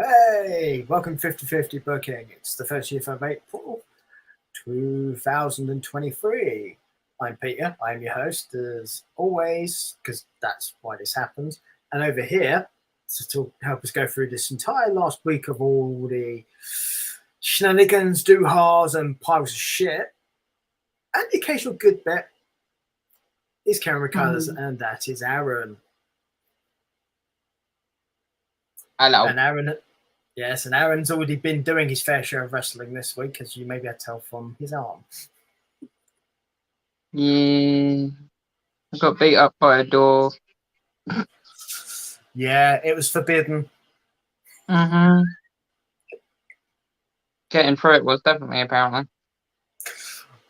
Hey, welcome to 50/50 Booking. It's the 30th of April, 2023. I'm Peter. I'm your host, as always, because that's why this happens. And over here, to help us go through this entire last week of all the shenanigans, doo-ha's, and piles of shit, and the occasional good bit, is Karen McCullers, and that is Aaron. Hello. And Aaron, yes, and Aaron's already been doing his fair share of wrestling this week, as you may be able to tell from his arm. Yeah, I got beat up by a door. Yeah, it was forbidden. Getting through it was definitely apparently.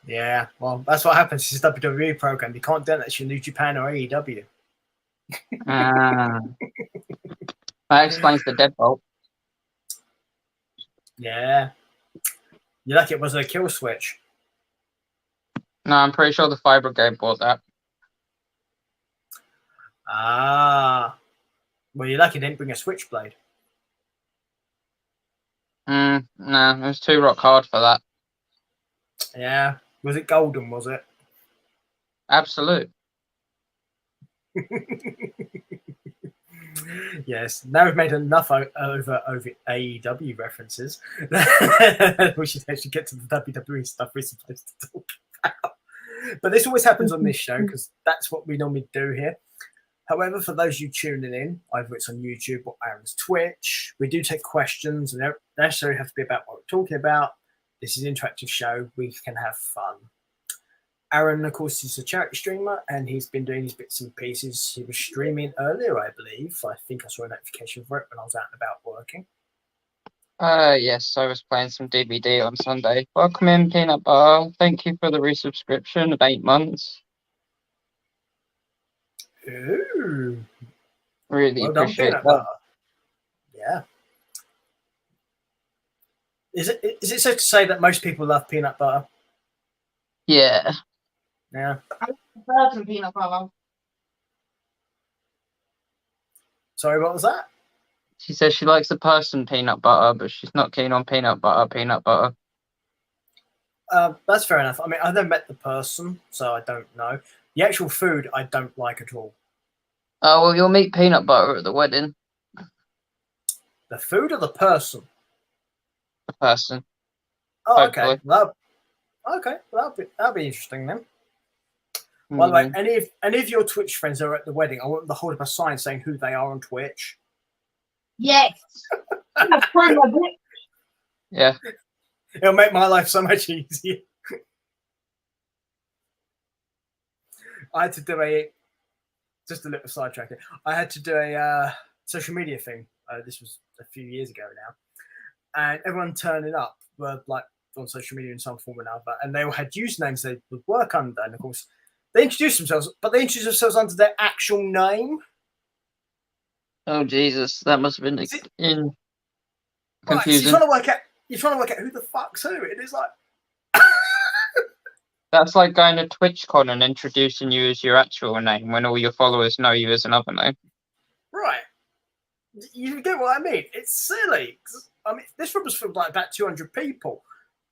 Yeah, well, that's what happens. It's a WWE program. You can't do that to New Japan or AEW. That explains the deadbolt. Yeah. You like it was a kill switch. No, I'm pretty sure the Fire Brigade bought that. Ah. Well, you like it didn't bring a switchblade. No, it was too rock hard for that. Yeah. Was it golden, was it? Absolute. Yes. Now we've made enough over AEW references. We should actually get to the WWE stuff we're supposed to talk about. But this always happens on this show because that's what we normally do here. However, for those of you tuning in, either it's on YouTube or Aaron's Twitch, we do take questions and they don't necessarily have to be about what we're talking about. This is an interactive show. We can have fun. Aaron, of course, is a charity streamer and he's been doing his bits and pieces. He was streaming earlier, I believe. I think I saw a notification for it when I was out and about working. Yes, I was playing some DVD on Sunday. Welcome in, Peanut Butter. Thank you for the resubscription of 8 months. Ooh. Really Well appreciate done, that. Yeah. Is it safe to say that most people love peanut butter? Yeah. Yeah. I love some peanut butter. Sorry, what was that? She says she likes the person peanut butter, but she's not keen on peanut butter. That's fair enough. I mean, I've never met the person, so I don't know. The actual food, I don't like at all. Oh, well, you'll meet peanut butter at the wedding. The food or the person? The person. Oh, Hopefully. okay. Well, that'll be interesting then. By the way, any of your Twitch friends are at the wedding, I want them to hold up a sign saying who they are on Twitch. Yes. Yeah. It'll make my life so much easier. I had to do just a little sidetrack. I had to do a social media thing. This was a few years ago now, and everyone turning up were like on social media in some form or another, and they all had usernames they would work under, and of course they introduced themselves, but they introduced themselves under their actual name. Oh Jesus, that must have been confusing. Right, so you're trying to work out who the fuck's who. It is like that's like going to TwitchCon and introducing you as your actual name when all your followers know you as another name. Right. You get what I mean? It's silly. I mean, this room was for like about 200 people,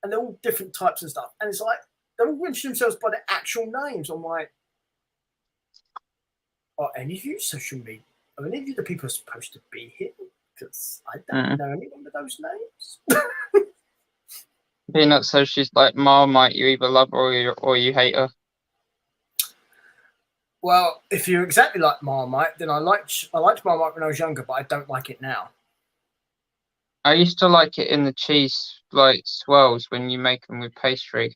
and they're all different types and stuff. And it's like they're all introducing themselves by their actual names. I'm like, are any of you social media? Are any of you the people who are supposed to be here? Because I don't know anyone with those names. Peanut says she's like Marmite. You either love her or you hate her. Well, if you're exactly like Marmite, then I liked Marmite when I was younger, but I don't like it now. I used to like it in the cheese like swirls when you make them with pastry.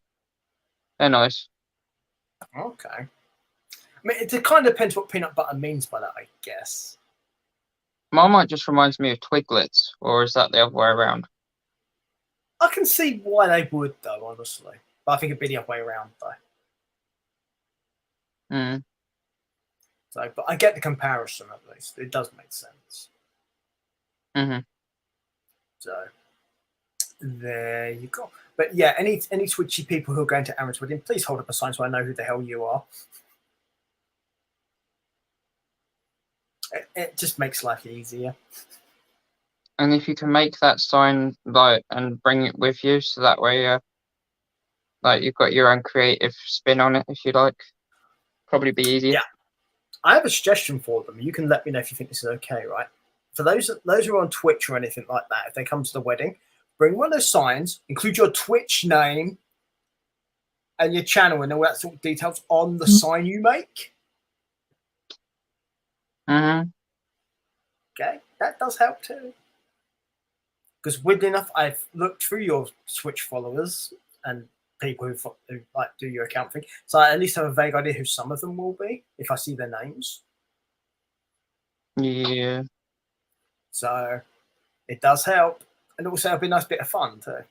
They're nice. Okay. I mean, it kind of depends what peanut butter means by that, I guess. Marmite just reminds me of Twiglets, or is that the other way around? I can see why they would, though, honestly. But I think it'd be the other way around, though. So, but I get the comparison at least. It does make sense. So there you go. But yeah, any twitchy people who are going to Aaron's wedding, please hold up a sign so I know who the hell you are. It just makes life easier. And if you can make that sign like and bring it with you, so that way, like you've got your own creative spin on it, if you like. Probably be easier. Yeah. I have a suggestion for them. You can let me know if you think this is okay, right? For those who are on Twitch or anything like that, if they come to the wedding, bring one of those signs, include your Twitch name and your channel and all that sort of details on the sign you make. Mm-hmm. Okay, that does help too. Because weirdly enough, I've looked through your Twitch followers and people who like do your account thing, so I at least have a vague idea who some of them will be if I see their names. Yeah. So it does help, and also it'll be a nice bit of fun too.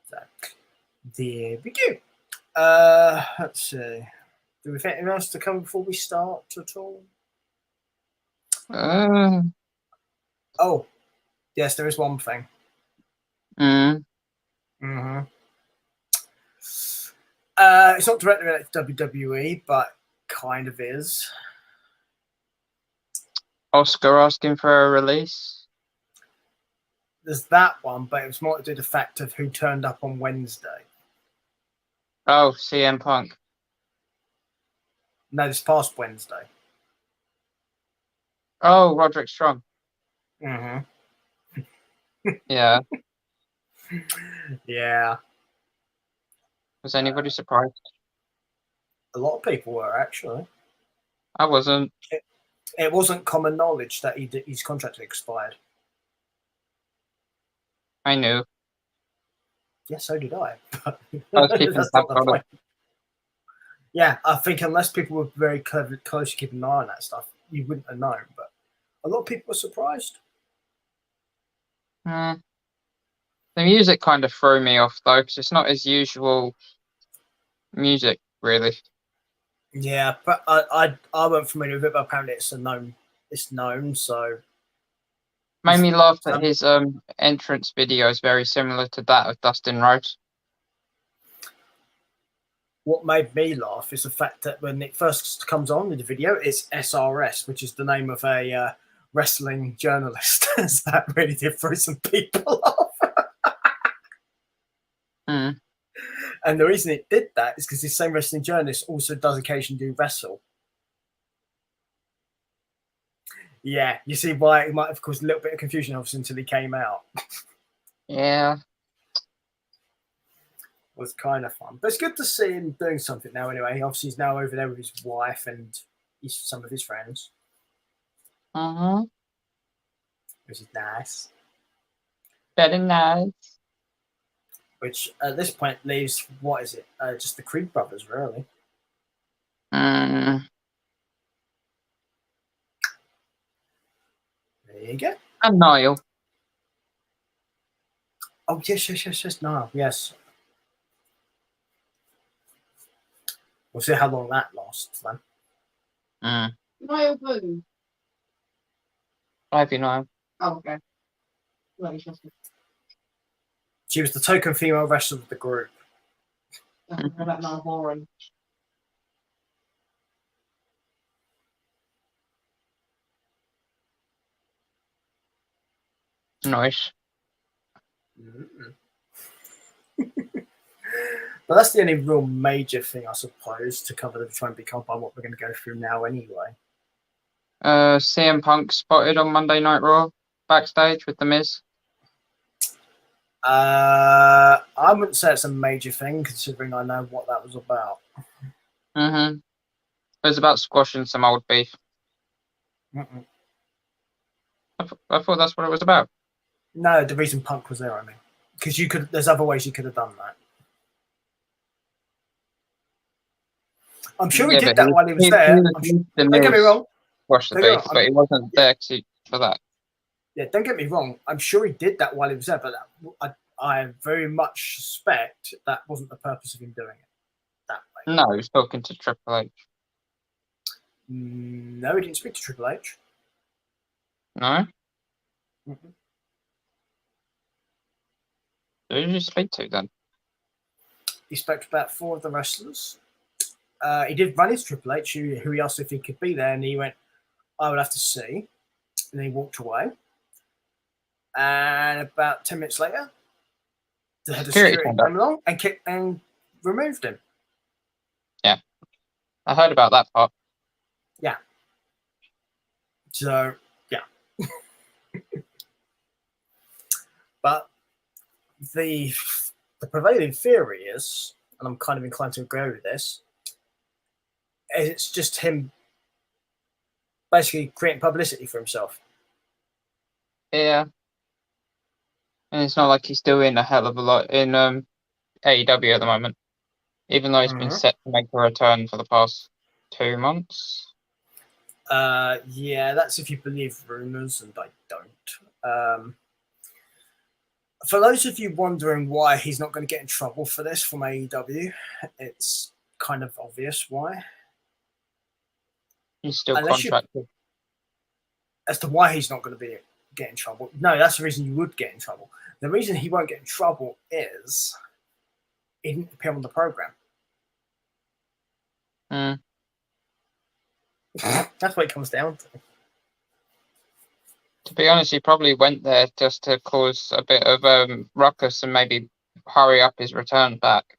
So there we go. Let's see. Do we have anything else to come before we start at all? Oh, yes, there is one thing. It's not directly related to WWE, but kind of is. Oscar asking for a release. There's that one, but it was more to do with the fact of who turned up on Wednesday. Oh, CM Punk. No, this past Wednesday. Oh, Roderick Strong. Mm-hmm. Yeah. Yeah. Was anybody surprised? A lot of people were, actually. I wasn't. It wasn't common knowledge that his contract had expired. I knew. Yeah, so did I. I was keeping That's not the point. Yeah, I think unless people were very close to keeping an eye on that stuff, you wouldn't have known. But a lot of people were surprised. The music kind of threw me off though, because it's not as usual music, really. Yeah, but I wasn't familiar with it, but apparently it's known. It's known, so. Made me laugh that his entrance video is very similar to that of Dustin Rhodes. What made me laugh is the fact that when it first comes on in the video, it's SRS, which is the name of a wrestling journalist. So that really did throw some people off. And the reason it did that is because this same wrestling journalist also does occasionally do wrestle. Yeah, you see why it might have caused a little bit of confusion, obviously, until he came out. Yeah. Was kind of fun. But it's good to see him doing something now anyway. Obviously, he's now over there with his wife and some of his friends. Which is nice. Very nice. Which at this point leaves, what is it? Just the Creed brothers, really. There you go. And Niall. Oh, yes, Niall, yes. We'll see how long that lasts then. Niall who? Ivy Niall. Oh, okay. She was the token female wrestler of the group. What about Niall Horan? Nice. But that's the only real major thing, I suppose, to cover the try and be covered by what we're going to go through now anyway. CM Punk spotted on Monday Night Raw backstage with The Miz. I wouldn't say it's a major thing, considering I know what that was about. It was about squashing some old beef. I thought that's what it was about. No, the reason Punk was there, I mean. Because there's other ways you could have done that. I'm sure he did that while he was there. Don't get me wrong. Squash the beef, but he wasn't there for that. Yeah, don't get me wrong. I'm sure he did that while he was there, but I very much suspect that wasn't the purpose of him doing it that way. No, he was talking to Triple H. No, he didn't speak to Triple H. No? Who did you speak to then? He spoke to about 4 of the wrestlers. He did run into Triple H, who he asked if he could be there, and he went, I will have to see. And he walked away. And about 10 minutes later, the head of security turned up. came along and kicked and removed him. I heard about that part. So, yeah. But the prevailing theory is, and I'm kind of inclined to agree with this, it's just him basically creating publicity for himself. Yeah. And it's not like he's doing a hell of a lot in AEW at the moment. Even though he's been set to make a return for the past 2 months. Yeah, that's if you believe rumors, and I don't. For those of you wondering why he's not going to get in trouble for this from AEW, it's kind of obvious why. He's still Unless contracted. As to why he's not going to get in trouble. No, that's the reason you would get in trouble. The reason he won't get in trouble is he didn't appear on the program. Mm. That's what it comes down to. To be honest, he probably went there just to cause a bit of ruckus and maybe hurry up his return back.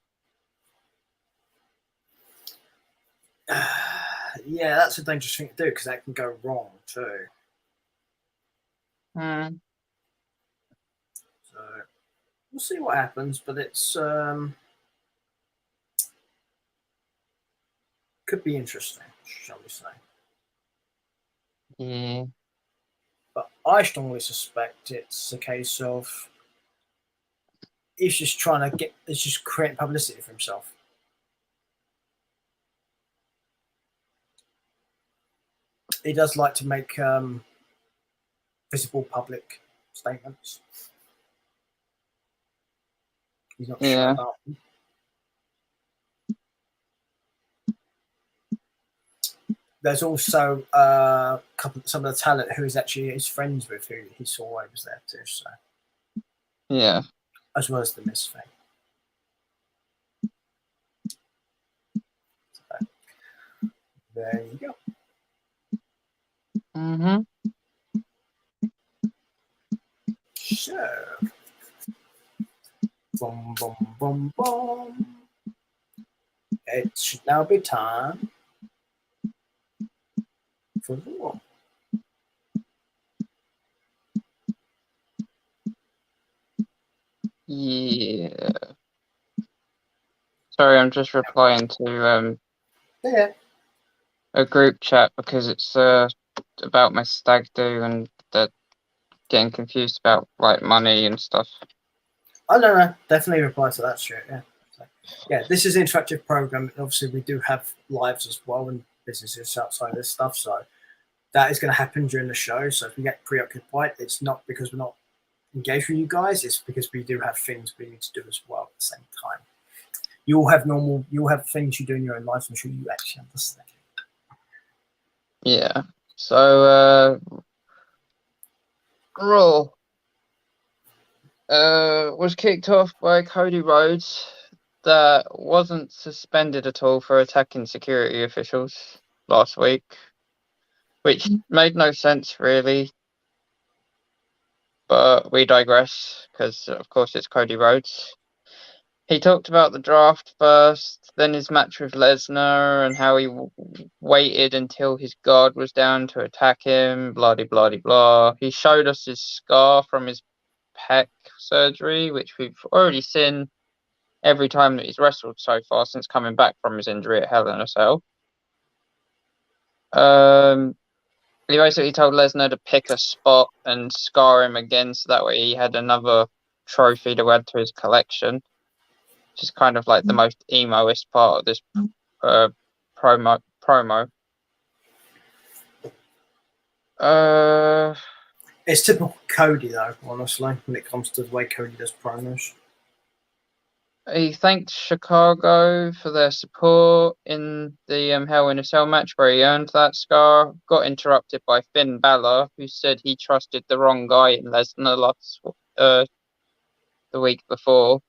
Yeah, that's a dangerous thing to do because that can go wrong too. Mm. So we'll see what happens, but it's could be interesting, shall we say. Yeah. But I strongly suspect it's a case of he's just trying to it's just creating publicity for himself. He does like to make visible public statements. He's not sure about them. There's also some of the talent who is actually his friends with, who he saw while he was there too. So yeah, as well as the Miz thing. So, there you go. Mm-hmm. So, boom, boom, boom, boom. It should now be time for the war. Yeah. Sorry, I'm just replying to Yeah. a group chat because it's about my stag do and they're getting confused about like money and stuff. Oh no, definitely reply to that shit. Yeah. So, yeah, this is an interactive program. Obviously, we do have lives as well and businesses outside of this stuff. So that is going to happen during the show. So if we get preoccupied, it's not because we're not engaged with you guys. It's because we do have things we need to do as well at the same time. You'll have things you do in your own life. I'm sure you actually understand. Yeah. So Raw was kicked off by Cody Rhodes that wasn't suspended at all for attacking security officials last week, which made no sense really. But we digress because of course it's Cody Rhodes. He talked about the draft first, then his match with Lesnar and how he waited until his guard was down to attack him, blah, blah, blah, blah. He showed us his scar from his pec surgery, which we've already seen every time that he's wrestled so far since coming back from his injury at Hell in a Cell. He basically told Lesnar to pick a spot and scar him again so that way he had another trophy to add to his collection. Which is kind of like the most emo-ist part of this promo. It's typical Cody, though, honestly, when it comes to the way Cody does promos. He thanked Chicago for their support in the Hell in a Cell match where he earned that scar. Got interrupted by Finn Balor, who said he trusted the wrong guy in Lesnar last the week before,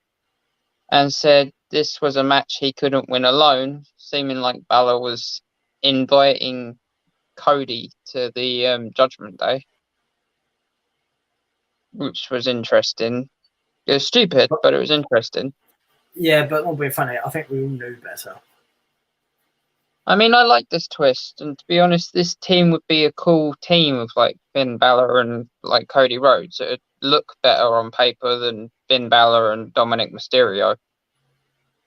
and said this was a match he couldn't win alone, seeming like Balor was inviting Cody to the Judgment Day, which was interesting. It was stupid, but it was interesting. Yeah, but not being funny. I think we all knew better. I mean, I like this twist, and to be honest, this team would be a cool team of like Finn Balor and like Cody Rhodes. It'd look better on paper than Finn Balor and Dominic Mysterio.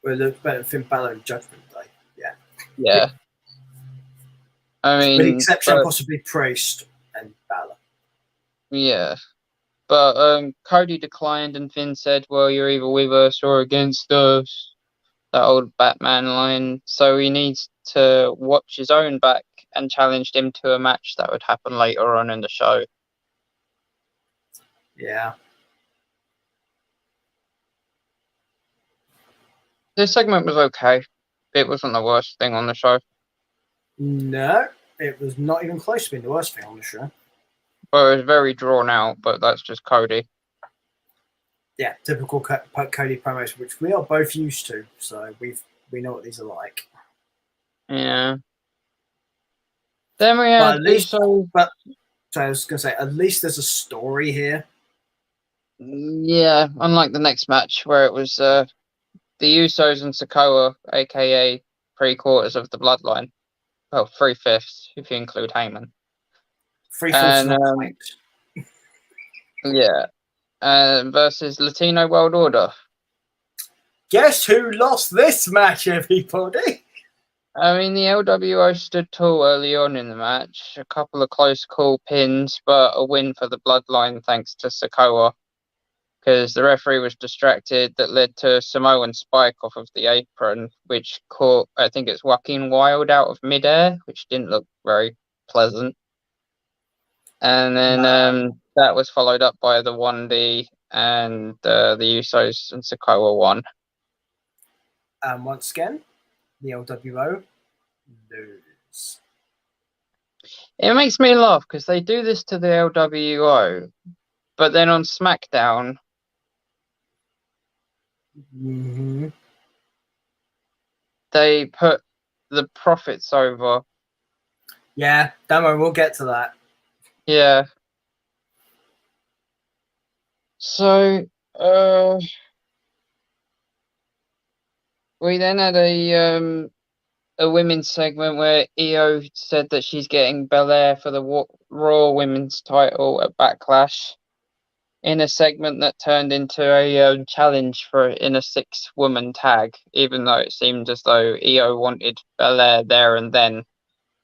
Well, it looked better than Finn Balor and Judgment Day. Yeah. Yeah. I mean, with the exception of possibly Priest and Balor. Yeah. But Cody declined, and Finn said, well, you're either with us or against us. That old Batman line. So he needs to watch his own back, and challenged him to a match that would happen later on in the show. Yeah. This segment was okay. It wasn't the worst thing on the show. No, it was not even close to being the worst thing on the show. Well, it was very drawn out, but that's just Cody. Yeah, typical Cody promos, which we are both used to, so we know what these are like. Yeah. Then we had so I was gonna say, at least there's a story here. Yeah, unlike the next match where it was the Usos and Sikoa, aka 3/4 of the Bloodline. Well, 3/5 if you include Heyman. 3/4. Yeah. Versus Latino World Order. Guess who lost this match, everybody? I mean, the LWO stood tall early on in the match. A couple of close call pins, but a win for the Bloodline thanks to Sikoa. Because the referee was distracted, that led to Samoan Spike off of the apron, which caught, I think it's Joaquin Wilde out of midair, which didn't look very pleasant. And then that was followed up by the 1D, and the Usos and Sikoa won. And once again, the LWO lose. It makes me laugh because they do this to the LWO, but then on SmackDown, they put the Profits over. Yeah, don't worry, we'll get to that. Yeah. So, we then had a women's segment where Io said that she's getting Belair for the Raw Women's title at Backlash, in a segment that turned into a challenge in a 6-woman tag, even though it seemed as though Io wanted Belair there and then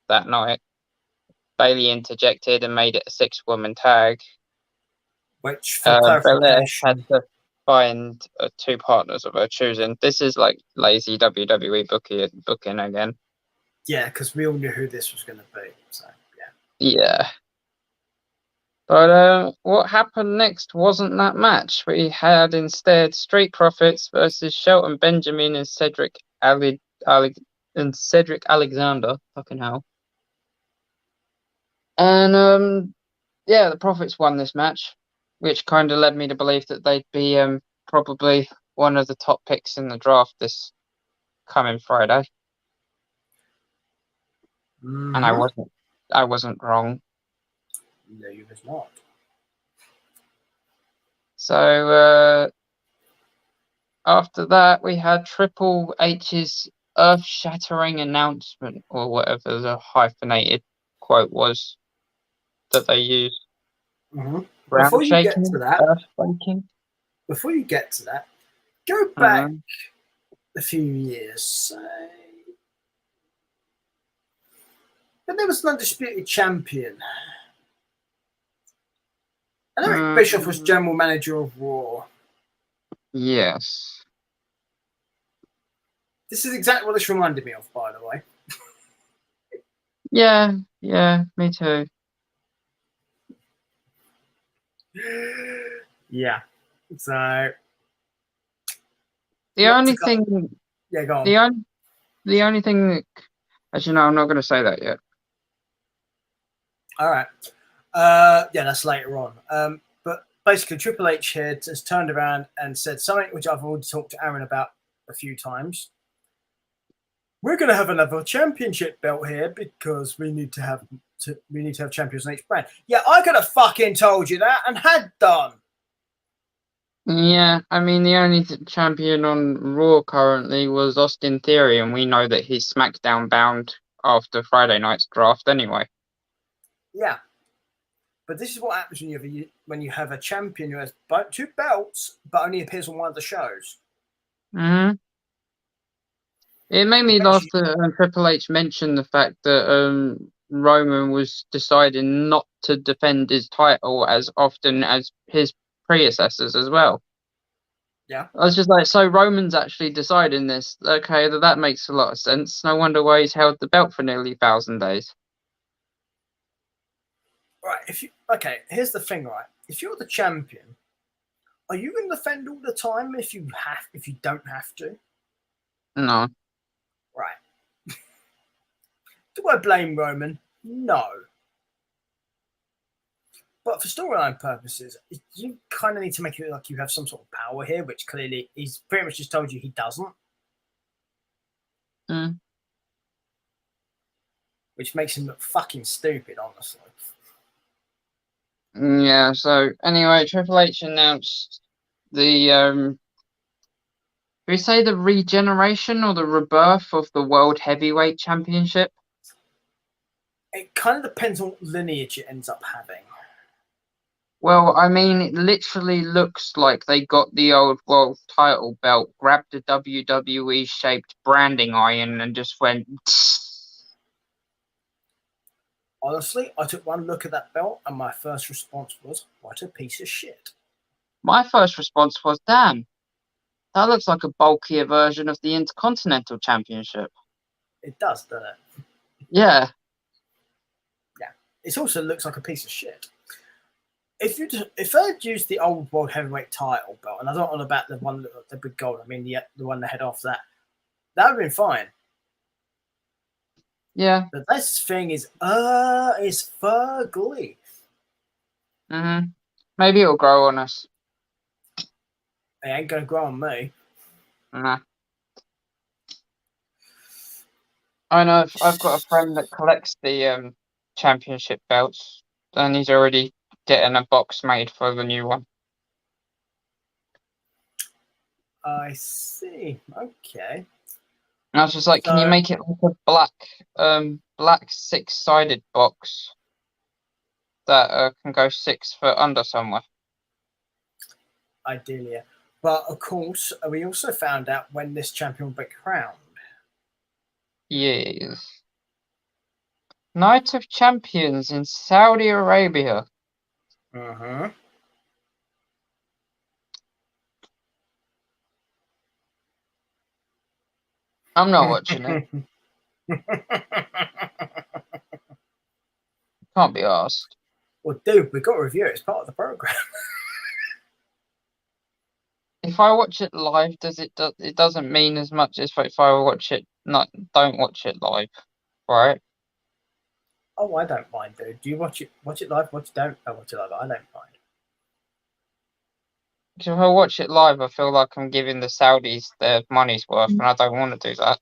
that night. Bayley interjected and made it a 6-woman tag. Which, for clarification, Belair had to find 2 partners of her choosing. This is like lazy WWE booking again. Yeah, because we all knew who this was going to be. So yeah. Yeah. But what happened next wasn't that match. We had instead Street Profits versus Shelton Benjamin and Cedric Alexander. Fucking hell. And yeah, the Profits won this match, which kind of led me to believe that they'd be probably one of the top picks in the draft this coming Friday. And I wasn't wrong. No, you was not. So after that, we had Triple H's earth-shattering announcement, or whatever the hyphenated quote was that they used. Before you get to that, go back a few years. But there was an undisputed champion. And Eric Bischoff was general manager of Raw. Yes. This is exactly what this reminded me of, by the way. Yeah, me too. Yeah. So the only thing. Yeah, go on. The only thing that, actually, no, I'm not going to say that yet. All right. Yeah, that's later on. But basically, Triple H here has turned around and said something which I've already talked to Aaron about a few times. we're going to have another championship belt here because we need to have champions in each brand. Yeah, I could have fucking told you that and had done. Yeah, I mean, the only champion on Raw currently was Austin Theory, and we know that he's SmackDown bound after Friday night's draft anyway. Yeah. But this is what happens when you have a champion who has 2 belts but only appears on one of the shows. It made me laugh that Triple H mentioned the fact that Roman was deciding not to defend his title as often as his predecessors as well. Yeah. I was just like, so Roman's actually deciding this. Okay, that makes a lot of sense. No wonder why he's held the belt for nearly 1,000 days. Right, here's the thing, right? If you're the champion, are you going to defend all the time if you don't have to? No. Right. Do I blame Roman? No. But for storyline purposes, you kind of need to make it like you have some sort of power here, which clearly he's pretty much just told you he doesn't. Which makes him look fucking stupid, honestly. Yeah, so anyway, Triple H announced the do we say the regeneration or the rebirth of the World Heavyweight Championship? It kind of depends on what lineage it ends up having. Well, I mean, it literally looks like they got the old world title belt, grabbed a WWE shaped branding iron, and just went. Honestly, I took one look at that belt and my first response was, what a piece of shit. My first response was, damn, that looks like a bulkier version of the Intercontinental Championship. It does, doesn't it? Yeah. Yeah. It also looks like a piece of shit. If I'd used the old World Heavyweight title belt, and I don't know about the one, the big gold, I mean the one they had after that, that would have been fine. Yeah. But this thing is fugly. Maybe it'll grow on us. It ain't gonna grow on me. Nah. I know I've got a friend that collects the championship belts, and he's already getting a box made for the new one. I see. Okay. And I was just like, can you make it like a black 6-sided box that can go 6 foot under somewhere? Ideally, yeah. But of course, we also found out when this champion will be crowned. Yes. Night of Champions in Saudi Arabia. Uh-huh. I'm not watching it. Can't be asked. Well, dude, we got to review it. It's part of the program. If I watch it live, it doesn't mean as much as if I watch it don't watch it live, right? Oh, I don't mind, dude. Do you watch it live? Watch it live. I don't mind. Because if I watch it live, I feel like I'm giving the Saudis their money's worth, and I don't want to do that.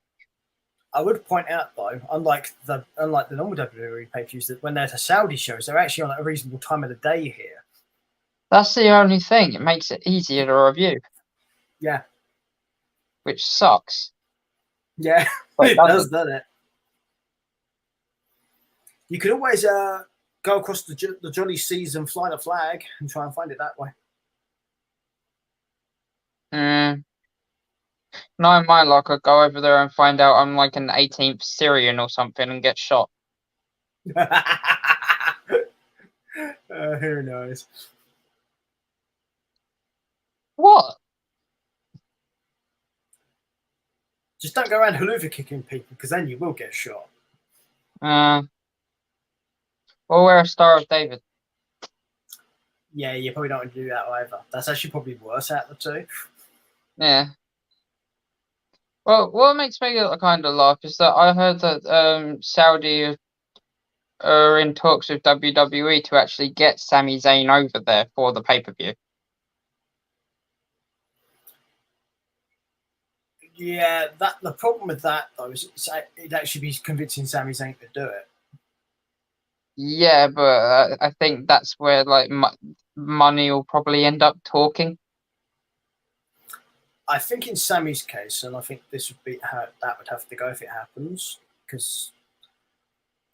I would point out though, unlike the normal WWE pay-per-views, that when there's a Saudi shows, they're actually on a reasonable time of the day here. That's the only thing. It makes it easier to review. Yeah. Which sucks. Yeah, it does, doesn't it? You could always go across the Jolly Seas and fly the flag and try and find it that way. No, in my luck, I'd go over there and find out I'm like an 18th Syrian or something and get shot. Who knows? What? Just don't go around haluva kicking people, because then you will get shot. Or wear a Star of David. Yeah, you probably don't want to do that either. That's actually probably worse out of the two. Yeah. Well, what makes me kind of laugh is that I heard that Saudi are in talks with WWE to actually get Sami Zayn over there for the pay-per-view. Yeah, that the problem with that though is it'd actually be convincing Sami Zayn to do it. Yeah, but I think that's where like money will probably end up talking. I think in Sami's case, and I think this would be how that would have to go if it happens, because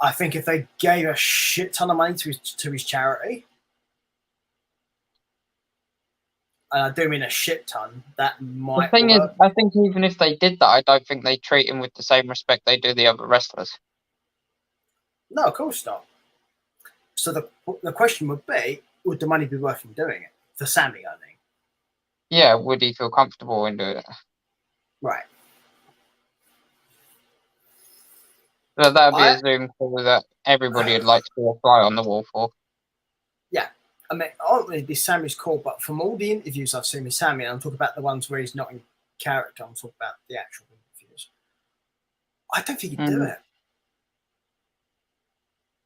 I think if they gave a shit ton of money to his charity, and I do mean a shit ton, that The might thing is, work. I think even if they did that, I don't think they treat him with the same respect they do the other wrestlers. No, of course not. So the question would be, would the money be worth him doing it? For Sami, I mean. Yeah, would he feel comfortable in doing it? Right. So that'd be a Zoom call that everybody would like to be a fly on the wall for. Yeah. I mean, ultimately, this Sami's call, but from all the interviews I've seen with Sami, and I'm talking about the ones where he's not in character, I'm talking about the actual interviews, I don't think he'd do it.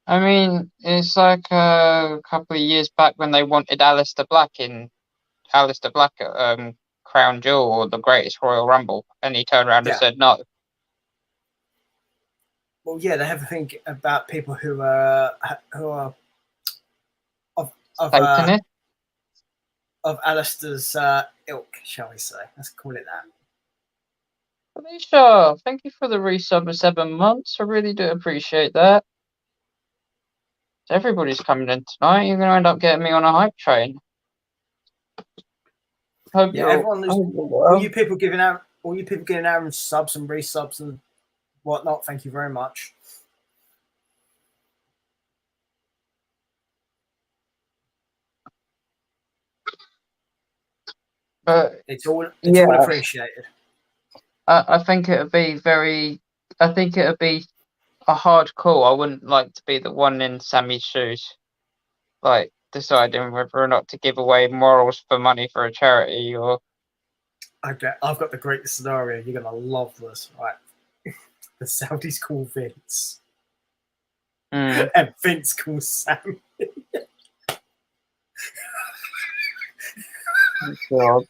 I mean, it's like a couple of years back when they wanted Aleister Black at Crown Jewel or the Greatest Royal Rumble, and he turned around and said no. Well, yeah, they have a thing about people who are of Alistair's ilk, shall we say? Let's call it that. Alicia, thank you for the resub of 7 months. I really do appreciate that. Everybody's coming in tonight. You're going to end up getting me on a hype train. All you people giving out subs and resubs and whatnot. Thank you very much. But it's all appreciated. I think it'd be a hard call. I wouldn't like to be the one in Sami's shoes, like deciding whether or not to give away morals for money for a charity or. Okay, I've got the great scenario. You're gonna love this, right? The Saudis call Vince, and Vince calls Sami. God.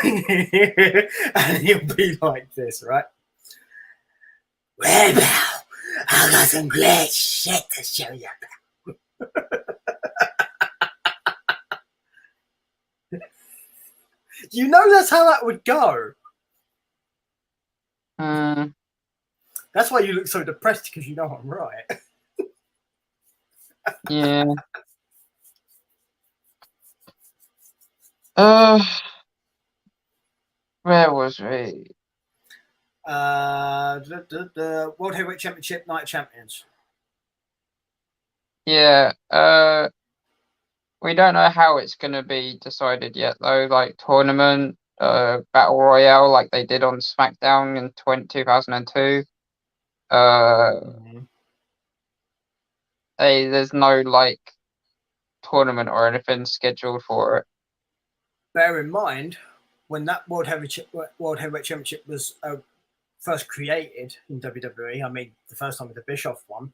And he'll be like this, right? Well, pal, I got some great shit to show you. You know that's how that would go. That's why you look so depressed, because you know I'm right. Yeah. Where was we? The World Heavyweight Championship Night Champions. Yeah. We don't know how it's going to be decided yet, though. Like tournament, battle royale, like they did on SmackDown in 2002. There's no like tournament or anything scheduled for it. Bear in mind, when that World Heavyweight Championship was first created in WWE, I mean, the first time with the Bischoff one,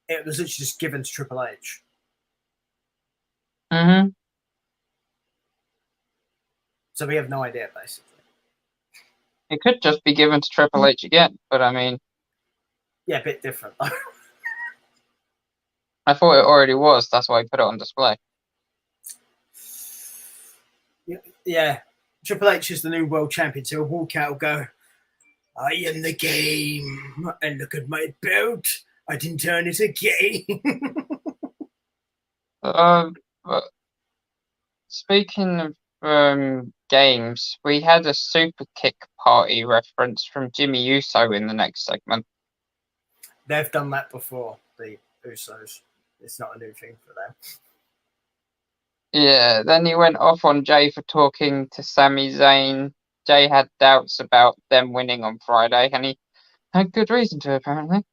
it was literally just given to Triple H. So we have no idea, basically. It could just be given to Triple H again, but I mean... Yeah, a bit different, though. I thought it already was, that's why I put it on display. Yeah, Triple H is the new world champion, so he'll walk out and go, I am the game, and look at my belt. I didn't turn it again. But speaking of games, we had a Super Kick Party reference from Jimmy Uso in the next segment. They've done that before, the Usos. It's not a new thing for them. Yeah, then he went off on Jay for talking to Sami Zayn. Jay had doubts about them winning on Friday, and he had good reason to, apparently.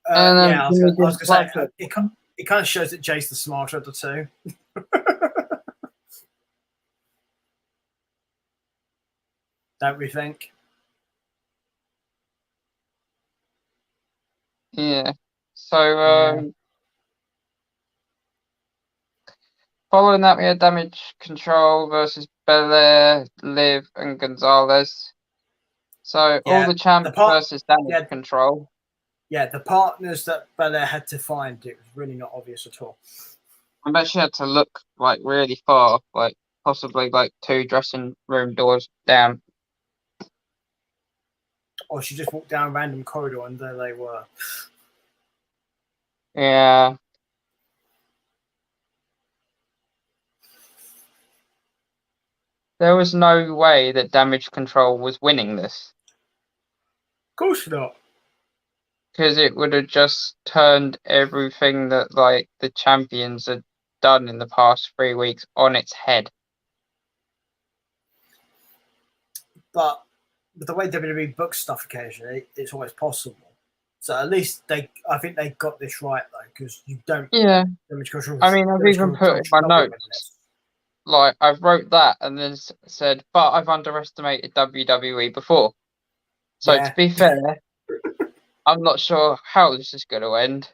Yeah, I was going to say, it kind of shows that Jay's the smarter of the two. Don't we think? Yeah. So, following that, we had Damage Control versus Belair, Liv, and Gonzalez. So all Yeah, the champs versus damage yeah. control. Yeah, the partners that Belair had to find, it was really not obvious at all. I bet she had to look like really far, like possibly like 2 dressing room doors down. Or she just walked down a random corridor and there they were. Yeah. There was no way that damage control was winning this. Of course not. Because it would have just turned everything that like the champions had done in the past 3 weeks on its head. But with the way WWE books stuff occasionally, it's always possible. So at least I think they got this right though, because you don't. Yeah. Damage control. I mean, I've even put in my notes. Like I've wrote that and then said, but I've underestimated WWE before. So Yeah. to be fair, I'm not sure how this is going to end.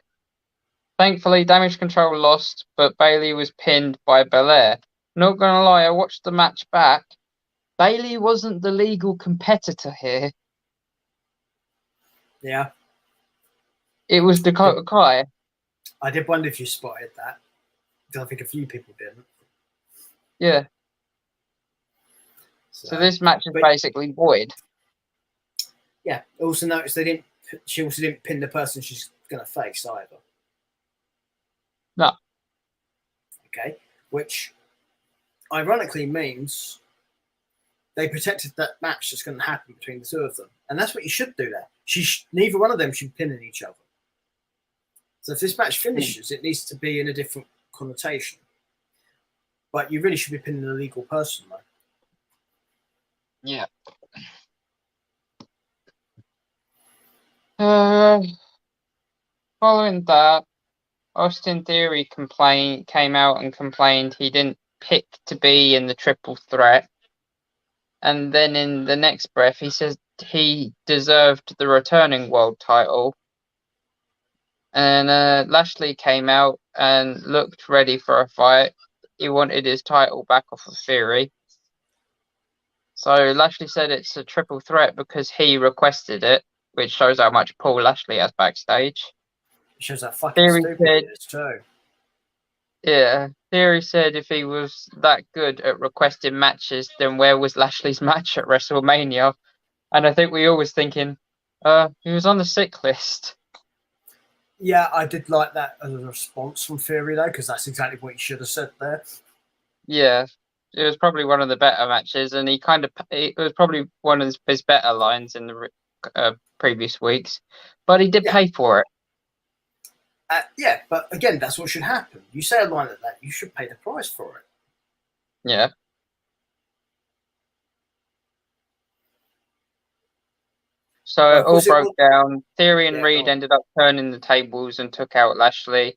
Thankfully, Damage Control lost, but Bayley was pinned by Belair. Not gonna lie, I watched the match back. Bayley wasn't the legal competitor here. Yeah. It was Dakota Kai. I did wonder if you spotted that. Because I think a few people didn't. Yeah. So this match is basically void. Yeah. Also noticed she also didn't pin the person she's gonna face either. No. Okay. Which ironically means they protected that match that's going to happen between the two of them. And that's what you should do there. Neither one of them should pin in each other. So if this match finishes, it needs to be in a different connotation. But you really should be pinning a legal person, though. Yeah. Following that, Austin Theory came out and complained he didn't pick to be in the triple threat. And then in the next breath, he says he deserved the returning world title. And Lashley came out and looked ready for a fight. He wanted his title back off of Theory. So Lashley said it's a triple threat because he requested it, which shows how much pull Lashley has backstage. It shows how fucking Theory stupid it is, too. Yeah, Theory said if he was that good at requesting matches, then where was Lashley's match at WrestleMania? And I think we all was thinking, he was on the sick list. Yeah, I did like that as a response from Theory, though, because that's exactly what he should have said there. Yeah, it was probably one of the better matches, and it was probably one of his better lines in the previous weeks, but he did pay for it. Yeah, but again, that's what should happen. You say a line like that, you should pay the price for it. Yeah. So it all broke down. Theory and Reed ended up turning the tables and took out Lashley.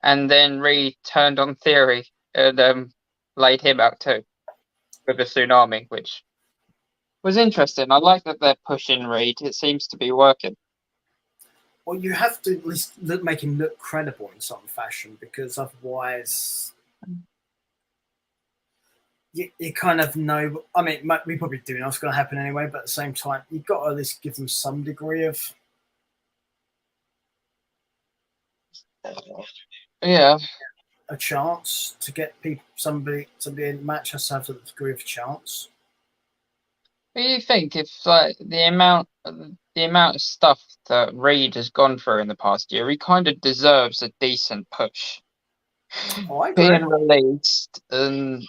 And then Reed turned on Theory and laid him out too with a tsunami, which was interesting. I like that they're pushing Reed. It seems to be working. Well, you have to at least make him look credible in some fashion, because otherwise you kind of know. I mean, we probably do know what's going to happen anyway, but at the same time, you've got to at least give them some degree of a chance to get people. Somebody in the match has to have a degree of chance. What do you think if like the amount of stuff that Reed has gone through in the past year, he kind of deserves a decent push. Oh, I agree. Being released and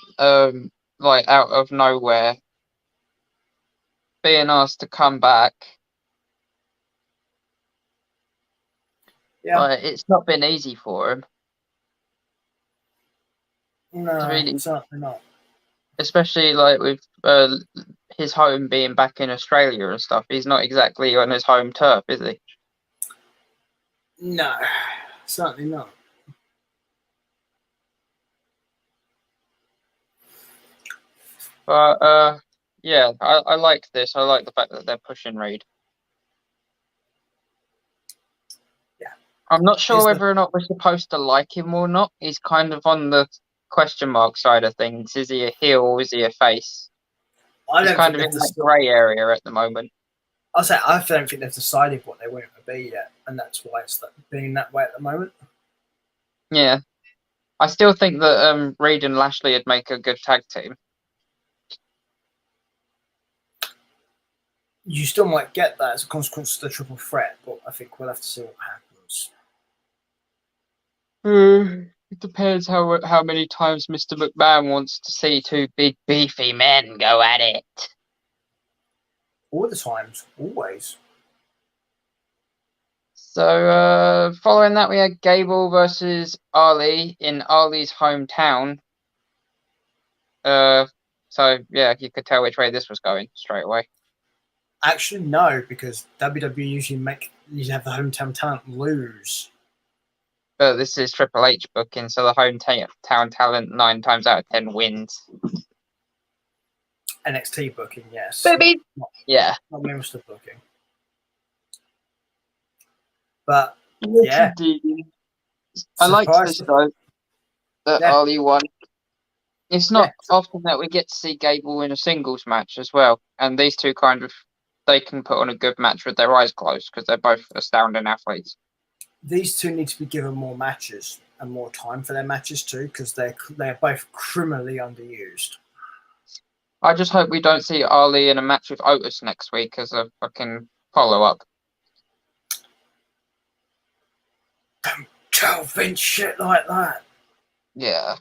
like out of nowhere, being asked to come back. Yeah, it's not been easy for him. No, really, certainly not. Especially like with his home being back in Australia and stuff. He's not exactly on his home turf, is he? No, certainly not. But yeah, I like this. I like the fact that they're pushing Reed. Yeah. I'm not sure whether or not we're supposed to like him or not. He's kind of on the question mark side of things. Is he a heel or is he a face? He's kind of in that grey area at the moment. I say I don't think they've decided what they want it to be yet, and that's why it's being that way at the moment. Yeah. I still think that Reed and Lashley would make a good tag team. You still might get that as a consequence of the triple threat, but I think we'll have to see what happens. It depends how many times Mr. McMahon wants to see two big beefy men go at it. All the times, always. So following that, we had Gable versus Ali in Ali's hometown. So yeah, you could tell which way this was going straight away. Actually, no, because WWE usually have the hometown talent lose. But this is Triple H booking, so the hometown talent 9 times out of 10 wins. NXT booking, yes. Baby. Yeah. Not Minster booking. But yeah, I like this though. That Yeah. Ali won. It's not often that we get to see Gable in a singles match as well, and these two they can put on a good match with their eyes closed because they're both astounding athletes. These two need to be given more matches and more time for their matches too, because they're both criminally underused. I just hope we don't see Ali in a match with Otis next week as a fucking follow-up. Don't tell Vince shit like that. Yeah.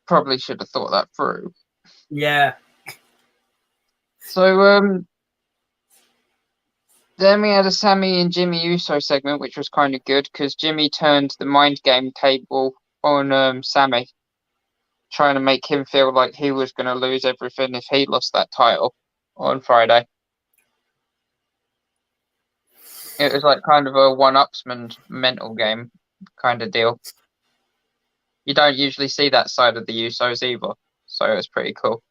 Probably should have thought that through. Yeah. So, then we had a Sammy and Jimmy Uso segment, which was kind of good because Jimmy turned the mind game table on Sammy, trying to make him feel like he was going to lose everything if he lost that title on Friday. It was like kind of a one-upsman mental game kind of deal. You don't usually see that side of the Usos either, so it was pretty cool.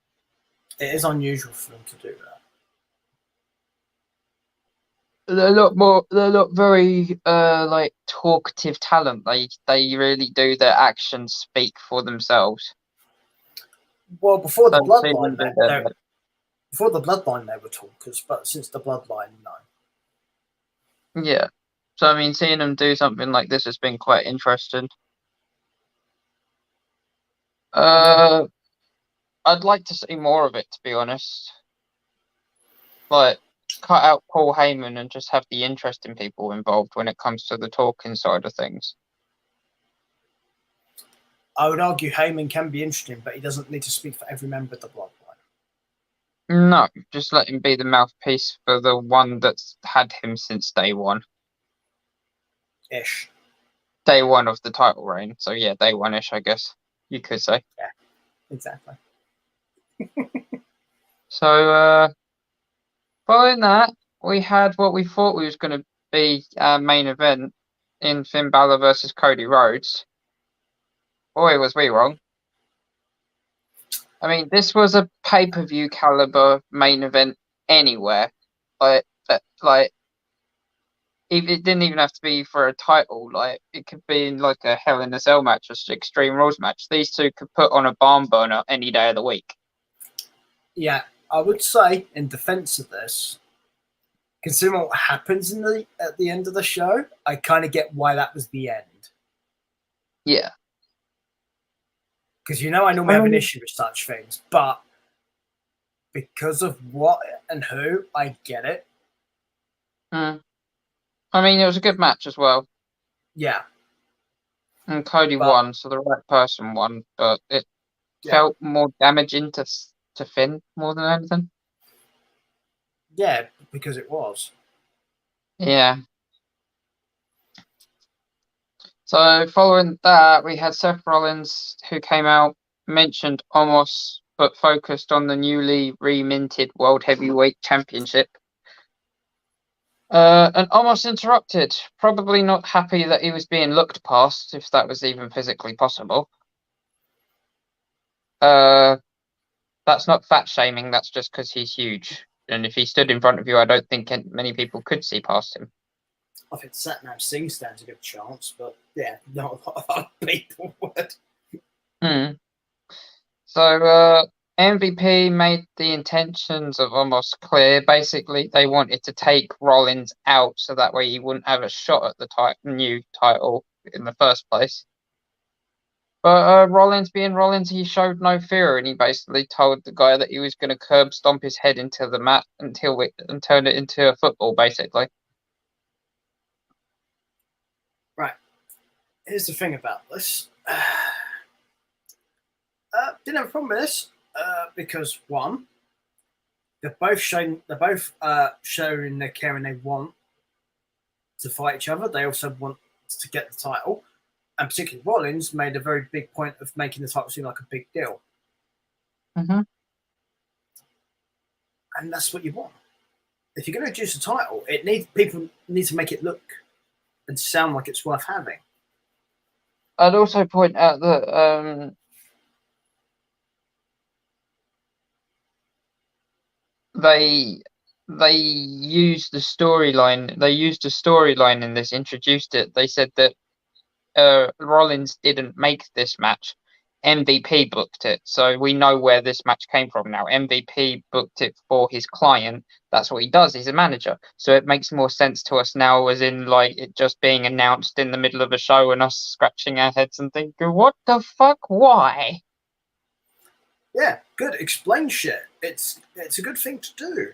It is unusual for them to do that. They're not very like talkative talent. They really do, their actions speak for themselves. Well, before the So bloodline, they- before the bloodline, they were talkers, but since the bloodline, no. Yeah. So I mean, seeing them do something like this has been quite interesting. I'd like to see more of it, to be honest. Like, cut out Paul Heyman and just have the interesting people involved when it comes to the talking side of things. I would argue Heyman can be interesting, but he doesn't need to speak for every member of the bloodline. No, just let him be the mouthpiece for the one that's had him since day one. Ish. Day one of the title reign. So yeah, day one-ish, I guess you could say. Yeah, exactly. So following that, we had what we thought was going to be our main event in Finn Balor versus Cody Rhodes. Boy, was we wrong. I mean, this was a pay-per-view caliber main event anywhere. Like, it didn't even have to be for a title. Like, it could be in like a Hell in a Cell match or Extreme Rules match. These two could put on a barn burner any day of the week. Yeah, I would say in defense of this, considering what happens at the end of the show, I kind of get why that was the end. Yeah. Because I normally have an issue with such things, but because of what and who, I get it. I mean, it was a good match as well. Yeah. And Cody won, so the right person won, but it felt more damaging to Finn more than anything. Yeah, because it was. Yeah. So following that, we had Seth Rollins, who came out, mentioned Omos, but focused on the newly reminted World Heavyweight Championship. And Omos interrupted, probably not happy that he was being looked past, if that was even physically possible. That's not fat shaming, that's just because he's huge. And if he stood in front of you, I don't think many people could see past him. I think Satnam Singh stands a good chance, but yeah, not a lot of people would. So MVP made the intentions of Omos clear. Basically, they wanted to take Rollins out so that way he wouldn't have a shot at the new title in the first place. But Rollins, being Rollins, he showed no fear, and he basically told the guy that he was going to curb stomp his head into the mat and turn it into a football, basically. Right. Here's the thing about this. Didn't have a problem with this because one, they're both showing their care and they want to fight each other. They also want to get the title. And particularly Rollins made a very big point of making the title seem like a big deal. Mm-hmm. And that's what you want. If you're going to introduce a title, people need to make it look and sound like it's worth having. I'd also point out that they used the storyline. They used a storyline in this, introduced it. They said that Rollins didn't make this match. MVP booked it, so we know where this match came from now. MVP booked it for his client. That's what he does. He's a manager, so it makes more sense to us now, as in like it just being announced in the middle of a show and us scratching our heads and thinking, "What the fuck? Why?" Yeah, good. Explain shit. It's a good thing to do.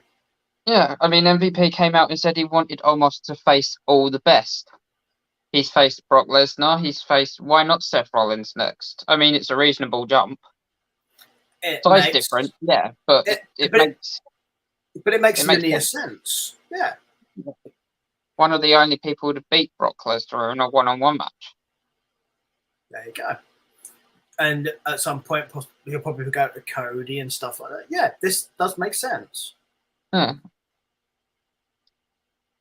Yeah, I mean, MVP came out and said he wanted Omos to face all the best. He's faced Brock Lesnar. He's faced, why not Seth Rollins next? I mean, it's a reasonable jump. Size different, yeah, but it makes. But it makes linear sense. Yeah. One of the only people to beat Brock Lesnar in a one-on-one match. There you go. And at some point, he'll probably go to Cody and stuff like that. Yeah, this does make sense. Yeah.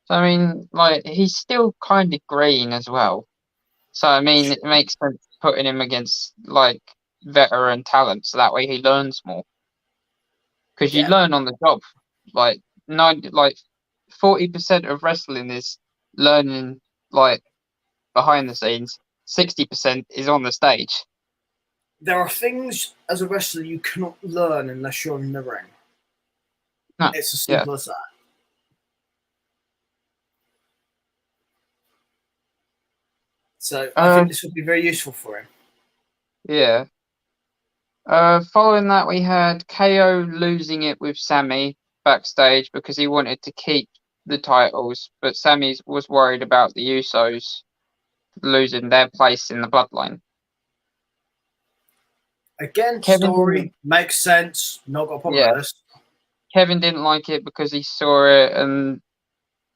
So, I mean, like, he's still kind of green as well. So, I mean, it makes sense putting him against, like, veteran talent, so that way he learns more. Because you learn on the job. Like, 40% of wrestling is learning, like, behind the scenes. 60% is on the stage. There are things as a wrestler you cannot learn unless you're in the ring. No. It's as simple as that. So I think this would be very useful for him. Yeah. Following that, we had KO losing it with Sammy backstage because he wanted to keep the titles, but Sammy was worried about the Usos losing their place in the bloodline. Again, story makes sense. Not got a problem with this. Kevin didn't like it because he saw it and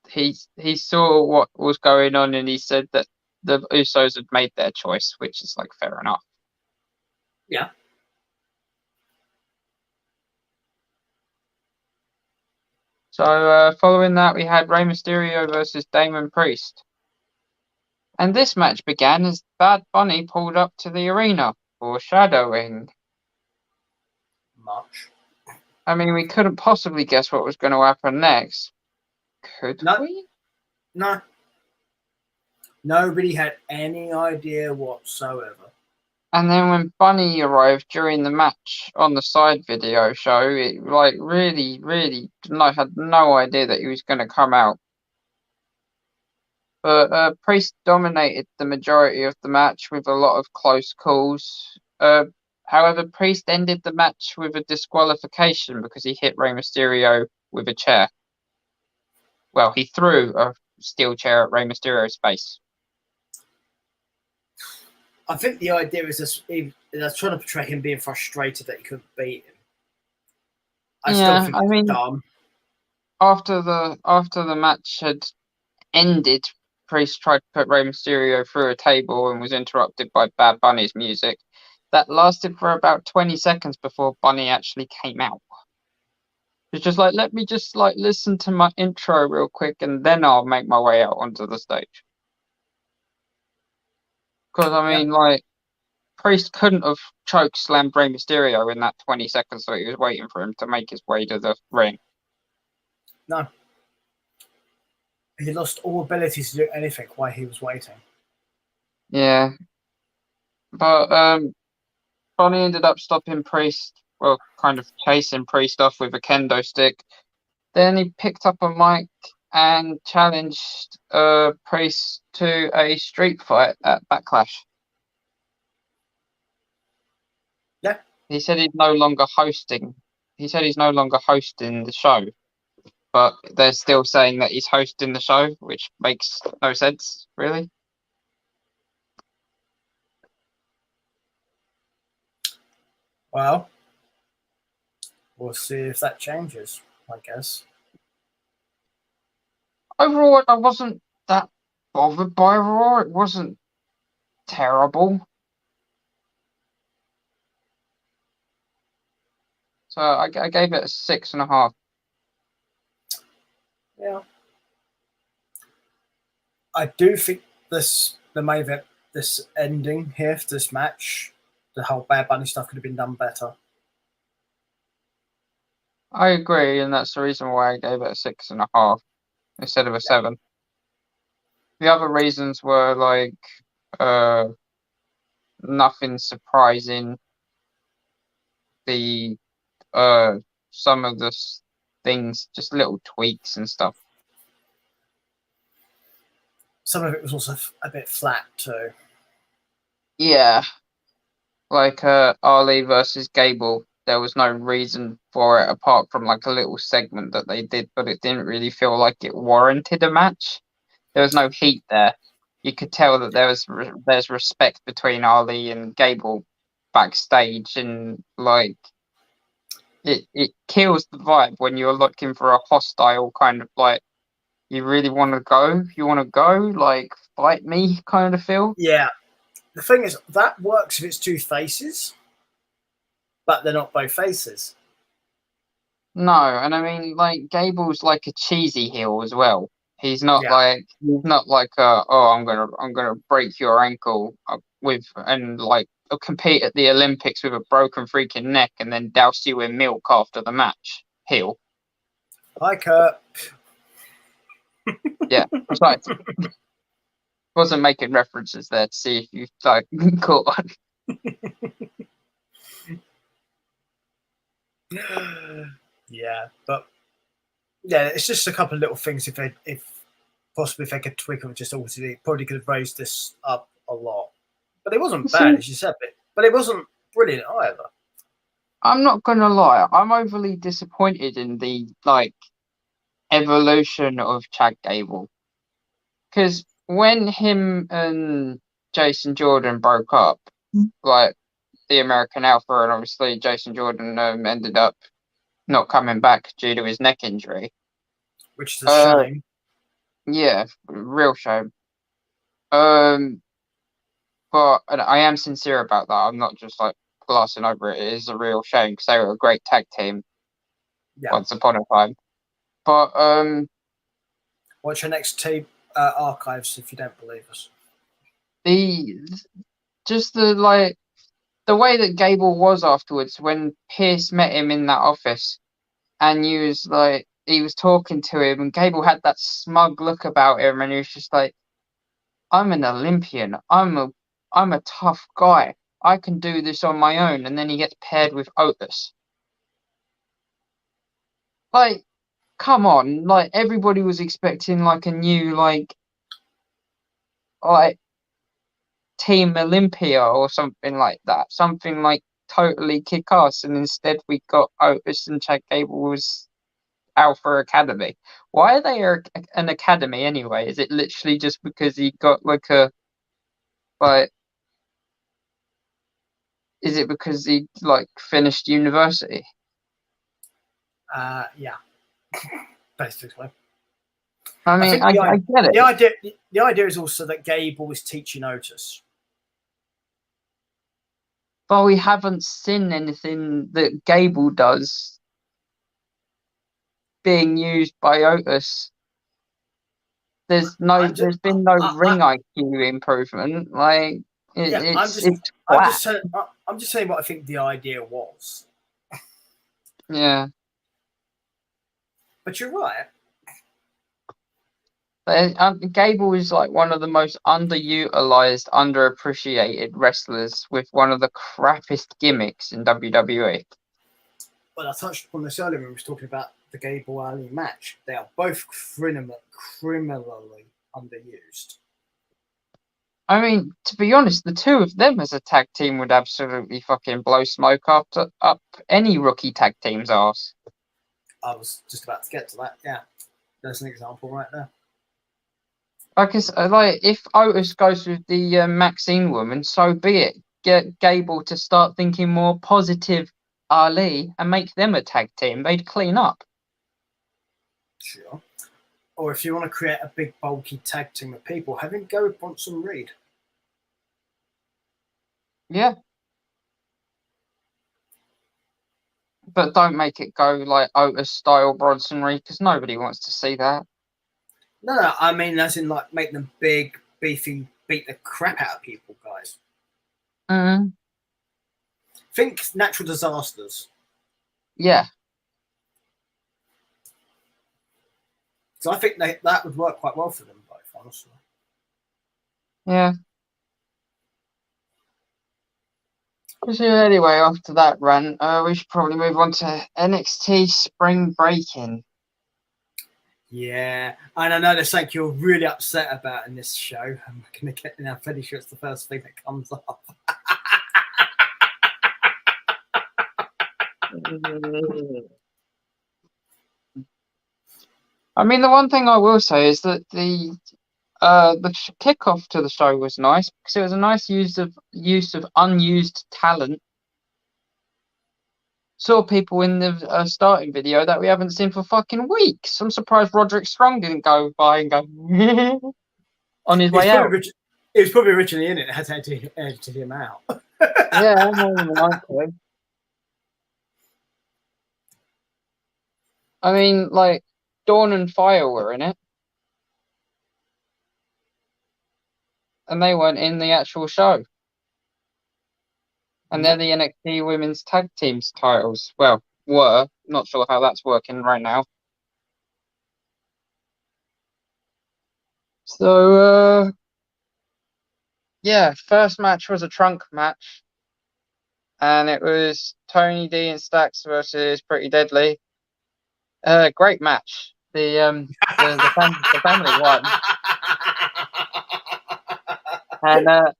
he saw what was going on, and he said that the Usos had made their choice, which is like fair enough. Yeah. So following that, we had Rey Mysterio versus Damon Priest. And this match began as Bad Bunny pulled up to the arena, foreshadowing. Much. I mean, we couldn't possibly guess what was going to happen next. Could we? No. Nobody had any idea whatsoever. And then when Bunny arrived during the match on the side video show, it like really had no idea that he was going to come out. But Priest dominated the majority of the match with a lot of close calls. However, Priest ended the match with a disqualification because he hit Rey Mysterio with a chair. Well, he threw a steel chair at Rey Mysterio's face. I think the idea is they're trying to portray him being frustrated that he couldn't beat him. I still think it's dumb. After the match had ended, Priest tried to put Rey Mysterio through a table and was interrupted by Bad Bunny's music. That lasted for about 20 seconds before Bunny actually came out. It's just like, let me just like listen to my intro real quick and then I'll make my way out onto the stage. Because, I mean, like, Priest couldn't have choke slammed Rey Mysterio in that 20 seconds that he was waiting for him to make his way to the ring. No. He lost all ability to do anything while he was waiting. Yeah. But Bunny ended up stopping Priest well, kind of chasing Priest off with a kendo stick. Then he picked up a mic and challenged Priest to a street fight at Backlash. Yeah. He said he's no longer hosting. He said he's no longer hosting the show, but they're still saying that he's hosting the show, which makes no sense, really. Well, we'll see if that changes, I guess. Overall, I wasn't that bothered by Raw. It wasn't terrible. So I gave it a 6.5. Yeah. I do think this ending here for this match, the whole Bad Bunny stuff could have been done better. I agree, and that's the reason why I gave it a 6.5 instead of a 7. The other reasons were like nothing surprising. The some of the things, just little tweaks and stuff. Some of it was also a bit flat too. Yeah, like Ali versus Gable. There was no reason for it apart from like a little segment that they did, but it didn't really feel like it warranted a match. There was no heat there. You could tell that there's respect between Ali and Gable backstage, and like it kills the vibe when you're looking for a hostile kind of like, you really want to go, like fight me kind of feel. Yeah. The thing is, that works if it's two faces, but they're not both faces. No, and I mean, like, Gable's like a cheesy heel as well. He's not like I'm gonna break your ankle with and like compete at the Olympics with a broken freaking neck and then douse you in milk after the match. Heel. Hi, Kurt. Yeah, right. Wasn't making references there to see if you like caught on. Yeah, but yeah, it's just a couple of little things. If they could tweak it, just obviously probably could have raised this up a lot. But it wasn't bad, as you said, but it wasn't brilliant either. I'm not gonna lie, I'm overly disappointed in the like evolution of Chad Gable, because when him and Jason Jordan broke up, like the American Alpha, and obviously Jason Jordan ended up not coming back due to his neck injury, which is a shame. Yeah, real shame. But I am sincere about that. I'm not just like glossing over it. It is a real shame because they were a great tag team once upon a time. But what's your next tape archives if you don't believe us? The way that Gable was afterwards when Pierce met him in that office, and he was talking to him, and Gable had that smug look about him, and he was just like, "I'm an Olympian. I'm a tough guy. I can do this on my own." And then he gets paired with Otis. Like, come on! Like, everybody was expecting like a new like Team Olympia or something like that, something like totally kick-ass, and instead we got Otis and Chad Gable's Alpha Academy. Why are they an academy anyway? Is it literally just because he got is it because he finished university? Yeah, basically. I mean, I get it. The idea is also that Gable was teaching Otis. But we haven't seen anything that Gable does being used by Otis. There's been no ring IQ improvement. Like I'm just saying what I think the idea was. Yeah. But you're right. Gable is like one of the most underutilized, underappreciated wrestlers with one of the crappiest gimmicks in WWE. But I touched upon this earlier when we was talking about the Gable Ali match. They are both criminally underused. I mean, to be honest, the two of them as a tag team would absolutely fucking blow smoke up any rookie tag team's arse. I was just about to get to that. Yeah, there's an example right there. Like, if Otis goes with the Maxine woman, so be it. Get Gable to start thinking more positive Ali and make them a tag team. They'd clean up. Sure. Or if you want to create a big, bulky tag team of people, have him go with Bronson Reed. Yeah. But don't make it go like Otis style Bronson Reed, because nobody wants to see that. No, I mean as in like make them big, beefy, beat the crap out of people, guys. Mm. Think natural disasters. Yeah. So I think that would work quite well for them both, honestly. Yeah. So anyway, after that rant, we should probably move on to NXT Spring Breaking. Yeah, and I know there's something you're really upset about in this show. I'm going to get in. I'm pretty sure it's the first thing that comes up. I mean, the one thing I will say is that the kickoff to the show was nice because it was a nice use of unused talent. Saw people in the starting video that we haven't seen for fucking weeks. I'm surprised Roderick Strong didn't go by and go on his way out. It was probably originally in it. It had to edit him out. Yeah, more than likely. I mean, like, Dawn and Fire were in it. And they weren't in the actual show. And they're the NXT Women's Tag Teams titles. Well, were. Not sure how that's working right now. So, yeah, first match was a trunk match. And it was Tony D and Stacks versus Pretty Deadly. Great match. The family won. And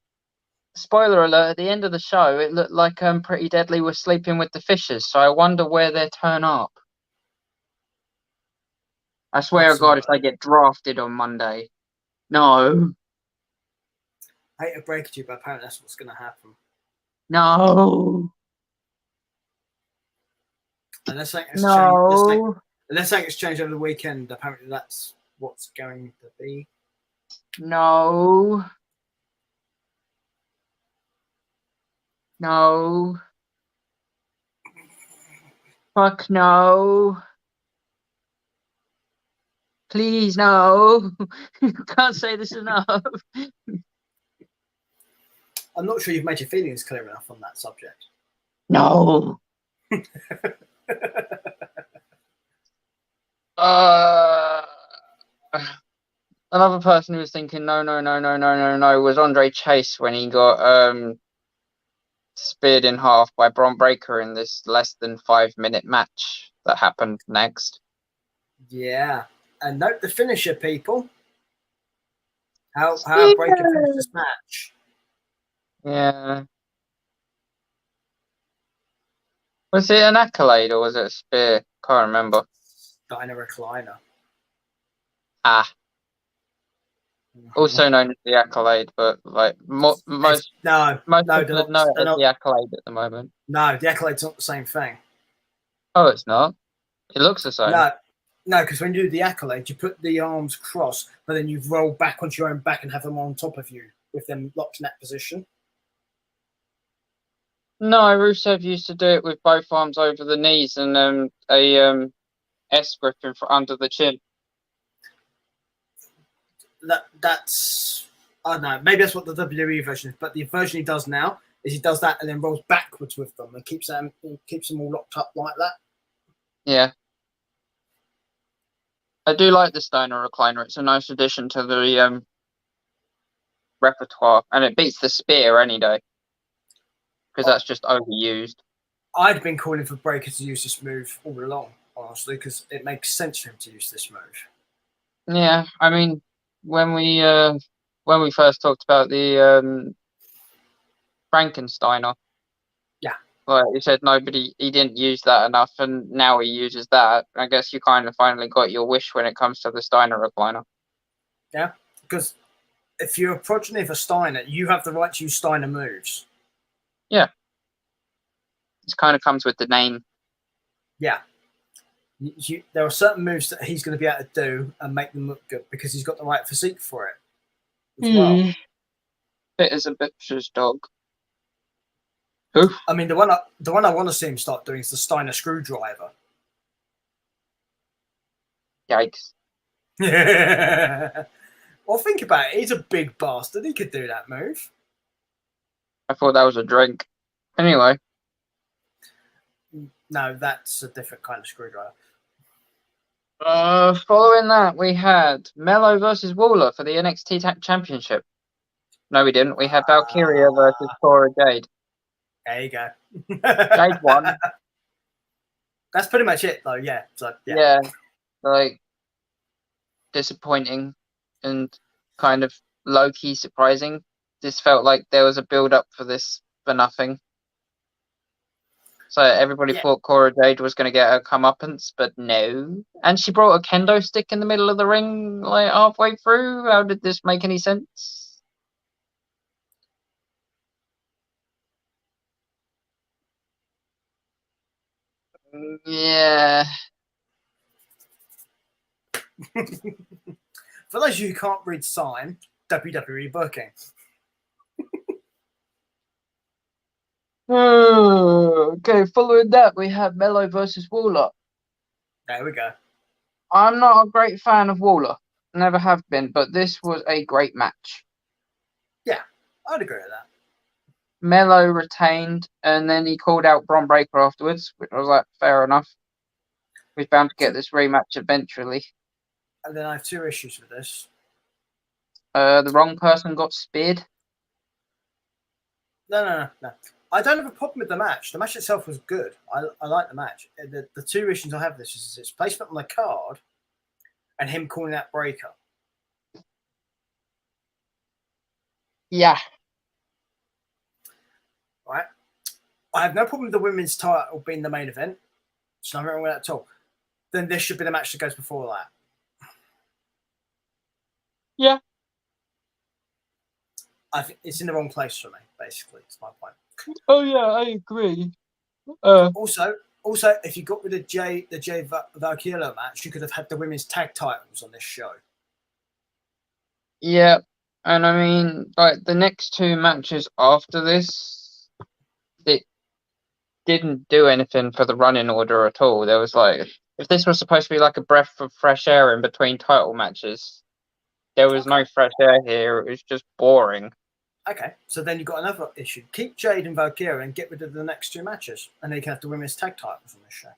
spoiler alert, at the end of the show, it looked like Pretty Deadly was sleeping with the Fishers, so I wonder where they turn up. I swear to God, if they get drafted on Monday. No. I hate to break it to you, but apparently that's what's going to happen. No. Unless it's changed over the weekend, apparently that's what's going to be. No. No. Fuck no. Please, no. Can't say this enough. I'm not sure you've made your feelings clear enough on that subject. No. Another person who was thinking no was Andre Chase when he got speared in half by Bron Breakker in this less than 5-minute match that happened next. Yeah, and note the finisher, people. How Breakker finished this match. Yeah. Was it an accolade or was it a spear? Can't remember. Diner recliner. Also known as the accolade, but like most people know it as the accolade at the moment. No, the accolade's not the same thing. Oh, it's not. It looks the same. No, because when you do the accolade, you put the arms crossed, but then you roll back onto your own back and have them on top of you with them locked in that position. No, Rusev used to do it with both arms over the knees and a S grip under the chin. That's I don't know. Maybe that's what the WWE version is, but the version he does now is he does that and then rolls backwards with them and keeps them all locked up like that. Yeah. I do like the Steiner recliner. It's a nice addition to the repertoire, and it beats the spear any day because that's just overused. I'd been calling for Breaker to use this move all along, honestly, because it makes sense for him to use this move. Yeah, I mean, when we first talked about the Frankensteiner, Yeah. like you said, he didn't use that enough, and now he uses that. I guess you kind of finally got your wish when it comes to the Steiner recliner. Yeah, because if you're a progeny of a Steiner, you have the right to use Steiner moves. Yeah. It kind of comes with the name. Yeah. There are certain moves that he's going to be able to do and make them look good because he's got the right physique for it as well. Fit as a butcher's dog. Oof. I mean, the one I want to see him start doing is the Steiner screwdriver. Yikes. Well, think about it. He's a big bastard. He could do that move. I thought that was a drink. Anyway. No, that's a different kind of screwdriver. Following that, we had Mello versus Waller for the NXT Tag Championship. No, we didn't. We had Valkyria versus Cora Jade. There you go. Jade won. That's pretty much it, though. Yeah. So, yeah. Like, disappointing and kind of low-key surprising. This felt like there was a build-up for this for nothing. So everybody thought Cora Jade was going to get her comeuppance, but no. And she brought a kendo stick in the middle of the ring, like halfway through. How did this make any sense? Yeah. For those of you who can't read sign, WWE booking. Okay, following that, we have Mello versus Waller. There we go. I'm not a great fan of Waller. Never have been, but this was a great match. Yeah, I'd agree with that. Mello retained, and then he called out Bron Breakker afterwards, which I was like, fair enough. We're bound to get this rematch eventually. And then I have two issues with this. The wrong person got speared. No. I don't have a problem with the match. The match itself was good. I like the match. The two issues I have with this is its placement on the card and him calling out Breakker. Yeah. Right. I have no problem with the women's title being the main event. There's nothing wrong with that at all. Then this should be the match that goes before that. Yeah. I think it's in the wrong place for me, basically. It's my point. Oh, yeah, I agree. Also, if you got rid of the Jay Valkyria match, you could have had the women's tag titles on this show. Yeah, and I mean, like, the next two matches after this, it didn't do anything for the running order at all. There was, like, if this was supposed to be like a breath of fresh air in between title matches, there was no fresh air here. It was just boring. Okay, so then you've got another issue. Keep Jade and Valkyria and get rid of the next two matches, and then you can have the women's tag titles on this show.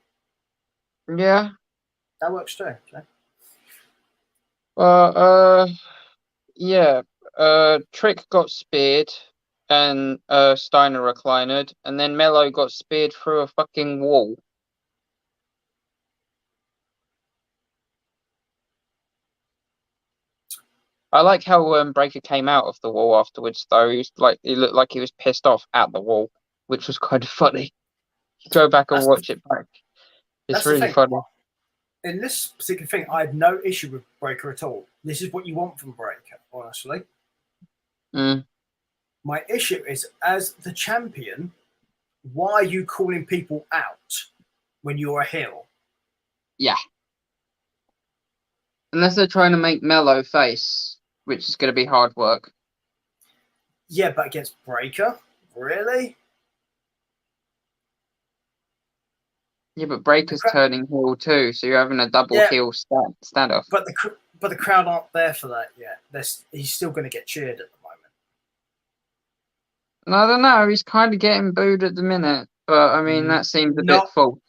Yeah. That works too. So. Yeah. Trick got speared, and Steiner reclined, and then Mello got speared through a fucking wall. I like how Breakker came out of the wall afterwards, though. He looked like he was pissed off at the wall, which was kind of funny. You go back and watch it back. It's really funny. In this particular thing, I have no issue with Breakker at all. This is what you want from Breakker, honestly. My issue is, as the champion, why are you calling people out when you're a heel? Yeah. Unless they're trying to make Mello face, which is going to be hard work. Yeah, but against Breakker? Really? Yeah, but Breakker's turning heel too, so you're having a double heel standoff. But the crowd aren't there for that yet. He's still going to get cheered at the moment. I don't know. He's kind of getting booed at the minute, but I mean that seems a bit false.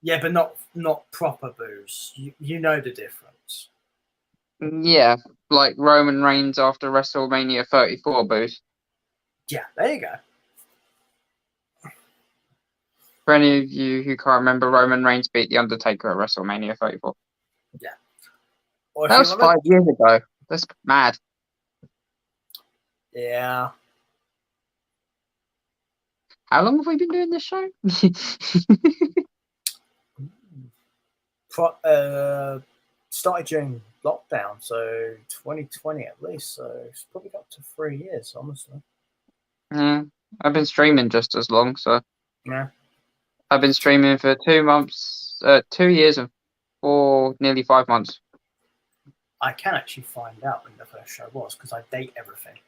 Yeah, but not proper boos. You know the difference. Yeah, like Roman Reigns after WrestleMania 34 boos. Yeah, there you go. For any of you who can't remember, Roman Reigns beat The Undertaker at WrestleMania 34. Or if That you was wanna- 5 years ago. That's mad. Yeah. How long have we been doing this show? Started during lockdown, so 2020 at least. So it's probably got to 3 years, honestly. Yeah, I've been streaming just as long, so Yeah. I've been streaming for 2 months, 2 years and nearly 5 months. I can actually find out when the first show was because I date everything.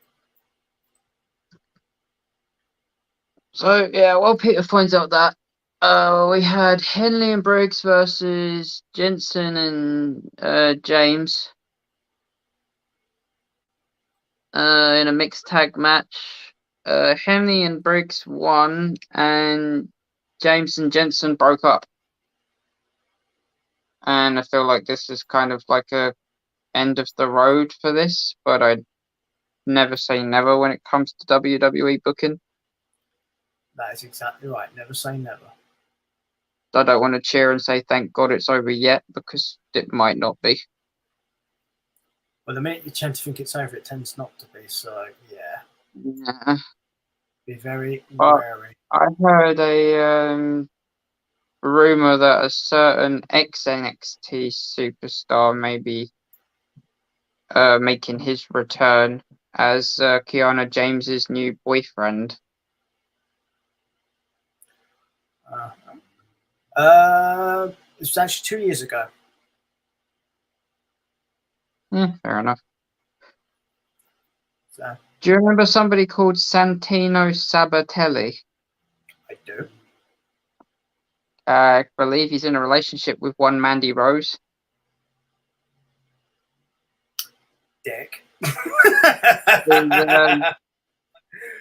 So yeah, well, Peter finds out that we had Henley and Briggs versus Jensen and James in a mixed tag match. Henley and Briggs won, and James and Jensen broke up. And I feel like this is kind of like a end of the road for this, but I'd never say never when it comes to WWE booking. That is exactly right. Never say never. I don't want to cheer and say thank God it's over yet, because it might not be. Well, the minute you tend to think it's over, it tends not to be. So yeah, Yeah. be very Well, wary. I heard a rumor that a certain ex-NXT superstar may be making his return as Kiana James's new boyfriend. It was actually 2 years ago. Yeah, fair enough. So Do you remember somebody called Santino Sabatelli? I do. I believe he's in a relationship with one Mandy Rose. Dick.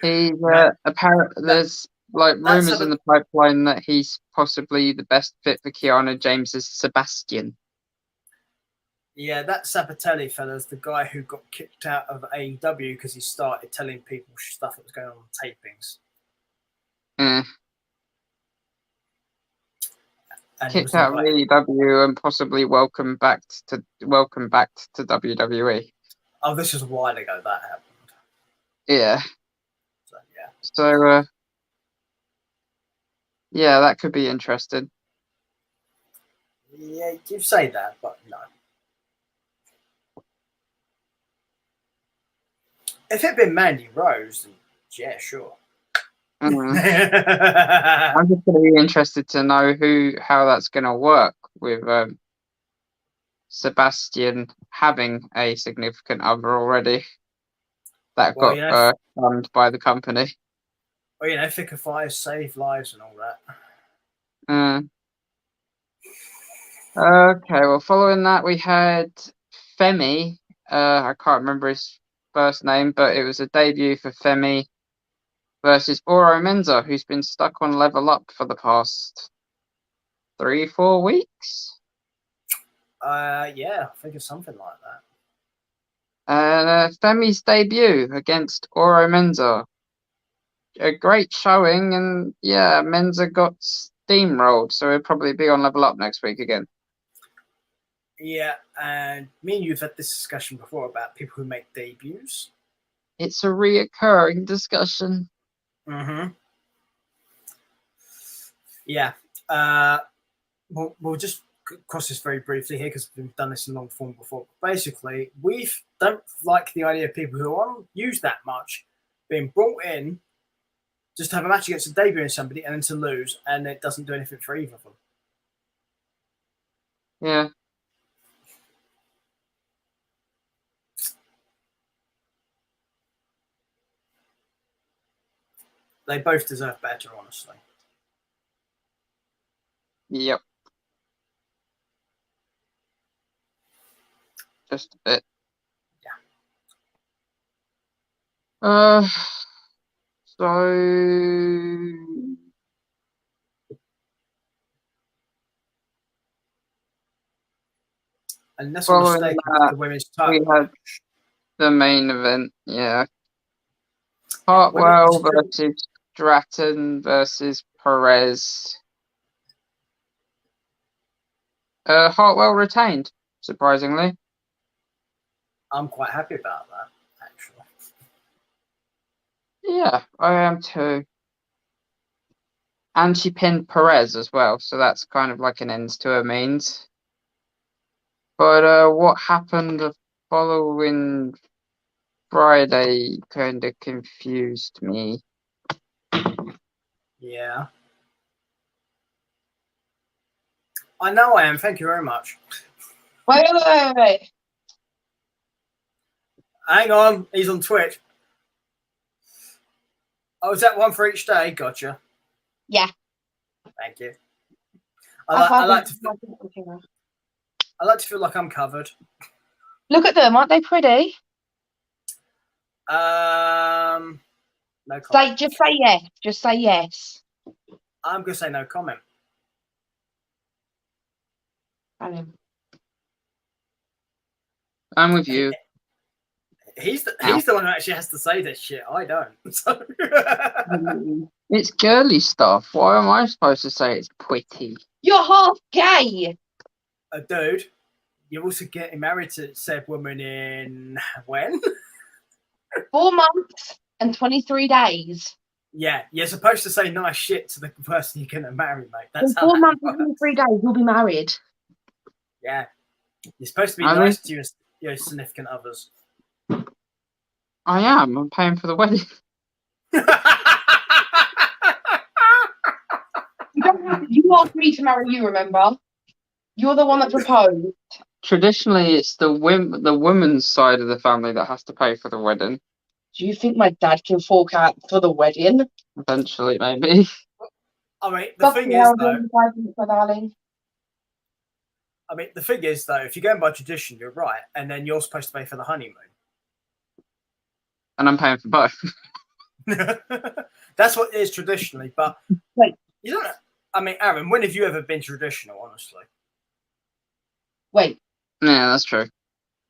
He's apparently there's like That's rumors in the pipeline that he's possibly the best fit for Kiana James's Sebastian. Yeah, that Sabatelli fella's the guy who got kicked out of AEW because he started telling people stuff that was going on tapings. And Kicked out of AEW and possibly welcome back to WWE. Oh, this was a while ago that happened. Yeah. So yeah. So yeah, that could be interesting. Yeah, you say that, but no. If it'd been Mandy Rose, then yeah, sure. I'm just going to be interested to know how that's going to work with Sebastian having a significant other already that got shunned by the company. Well, thick of fires save lives and all that. Okay, well, following that, we had Femi. I can't remember his first name, but it was a debut for Femi versus Oro Menza, who's been stuck on Level Up for the past 3-4 weeks. Yeah, I think it's something like that. Femi's debut against Oro Menza. A great showing, and yeah, Menza got steamrolled, so he'll probably be on Level Up next week again. Yeah, and me and you've had this discussion before about people who make debuts. It's a reoccurring discussion. Mm-hmm. Yeah. We'll just cross this very briefly here because we've done this in long form before. Basically, we don't like the idea of people who aren't used that much being brought in just to have a match against a debut in somebody and then to lose, and it doesn't do anything for either of them. Yeah. They both deserve better, honestly. Yep. Just a bit. Yeah. So unless I'm mistaken, the women's title. We had the main event, yeah. Hartwell versus Stratton versus Perez. Hartwell retained, surprisingly. I'm quite happy about that, actually. Yeah, I am too. And she pinned Perez as well, so that's kind of like an ends to her means. But what happened the following Friday kind of confused me. Yeah. I know I am. Thank you very much. Wait. Hang on. He's on Twitch. Oh, is that one for each day? Gotcha. Yeah. Thank you. I like to feel like I'm covered. Look at them, aren't they pretty? No comment. Just say yes. Just say yes. I'm gonna say no comment. I'm with you. He's the one who actually has to say this shit. I don't. So. It's girly stuff. Why am I supposed to say it's pretty? You're half gay. Dude, you're also getting married to said woman in when? 4 months and 23 days. Yeah, you're supposed to say nice shit to the person you're gonna marry, mate. That's In how 4 that months works. and 23 days, you'll be married. Yeah, you're supposed to be I nice to your significant others. I am. I'm paying for the wedding. You asked me to marry you, remember? You're the one that proposed. Traditionally, it's the woman's side of the family that has to pay for the wedding. Do you think my dad can fork out for the wedding? Eventually, maybe. I mean, the thing is, though, if you're going by tradition, you're right, and then you're supposed to pay for the honeymoon. And I'm paying for both. That's what it is traditionally, but Wait. You don't. I mean, Aaron, when have you ever been traditional? Honestly. Wait. Yeah, that's true.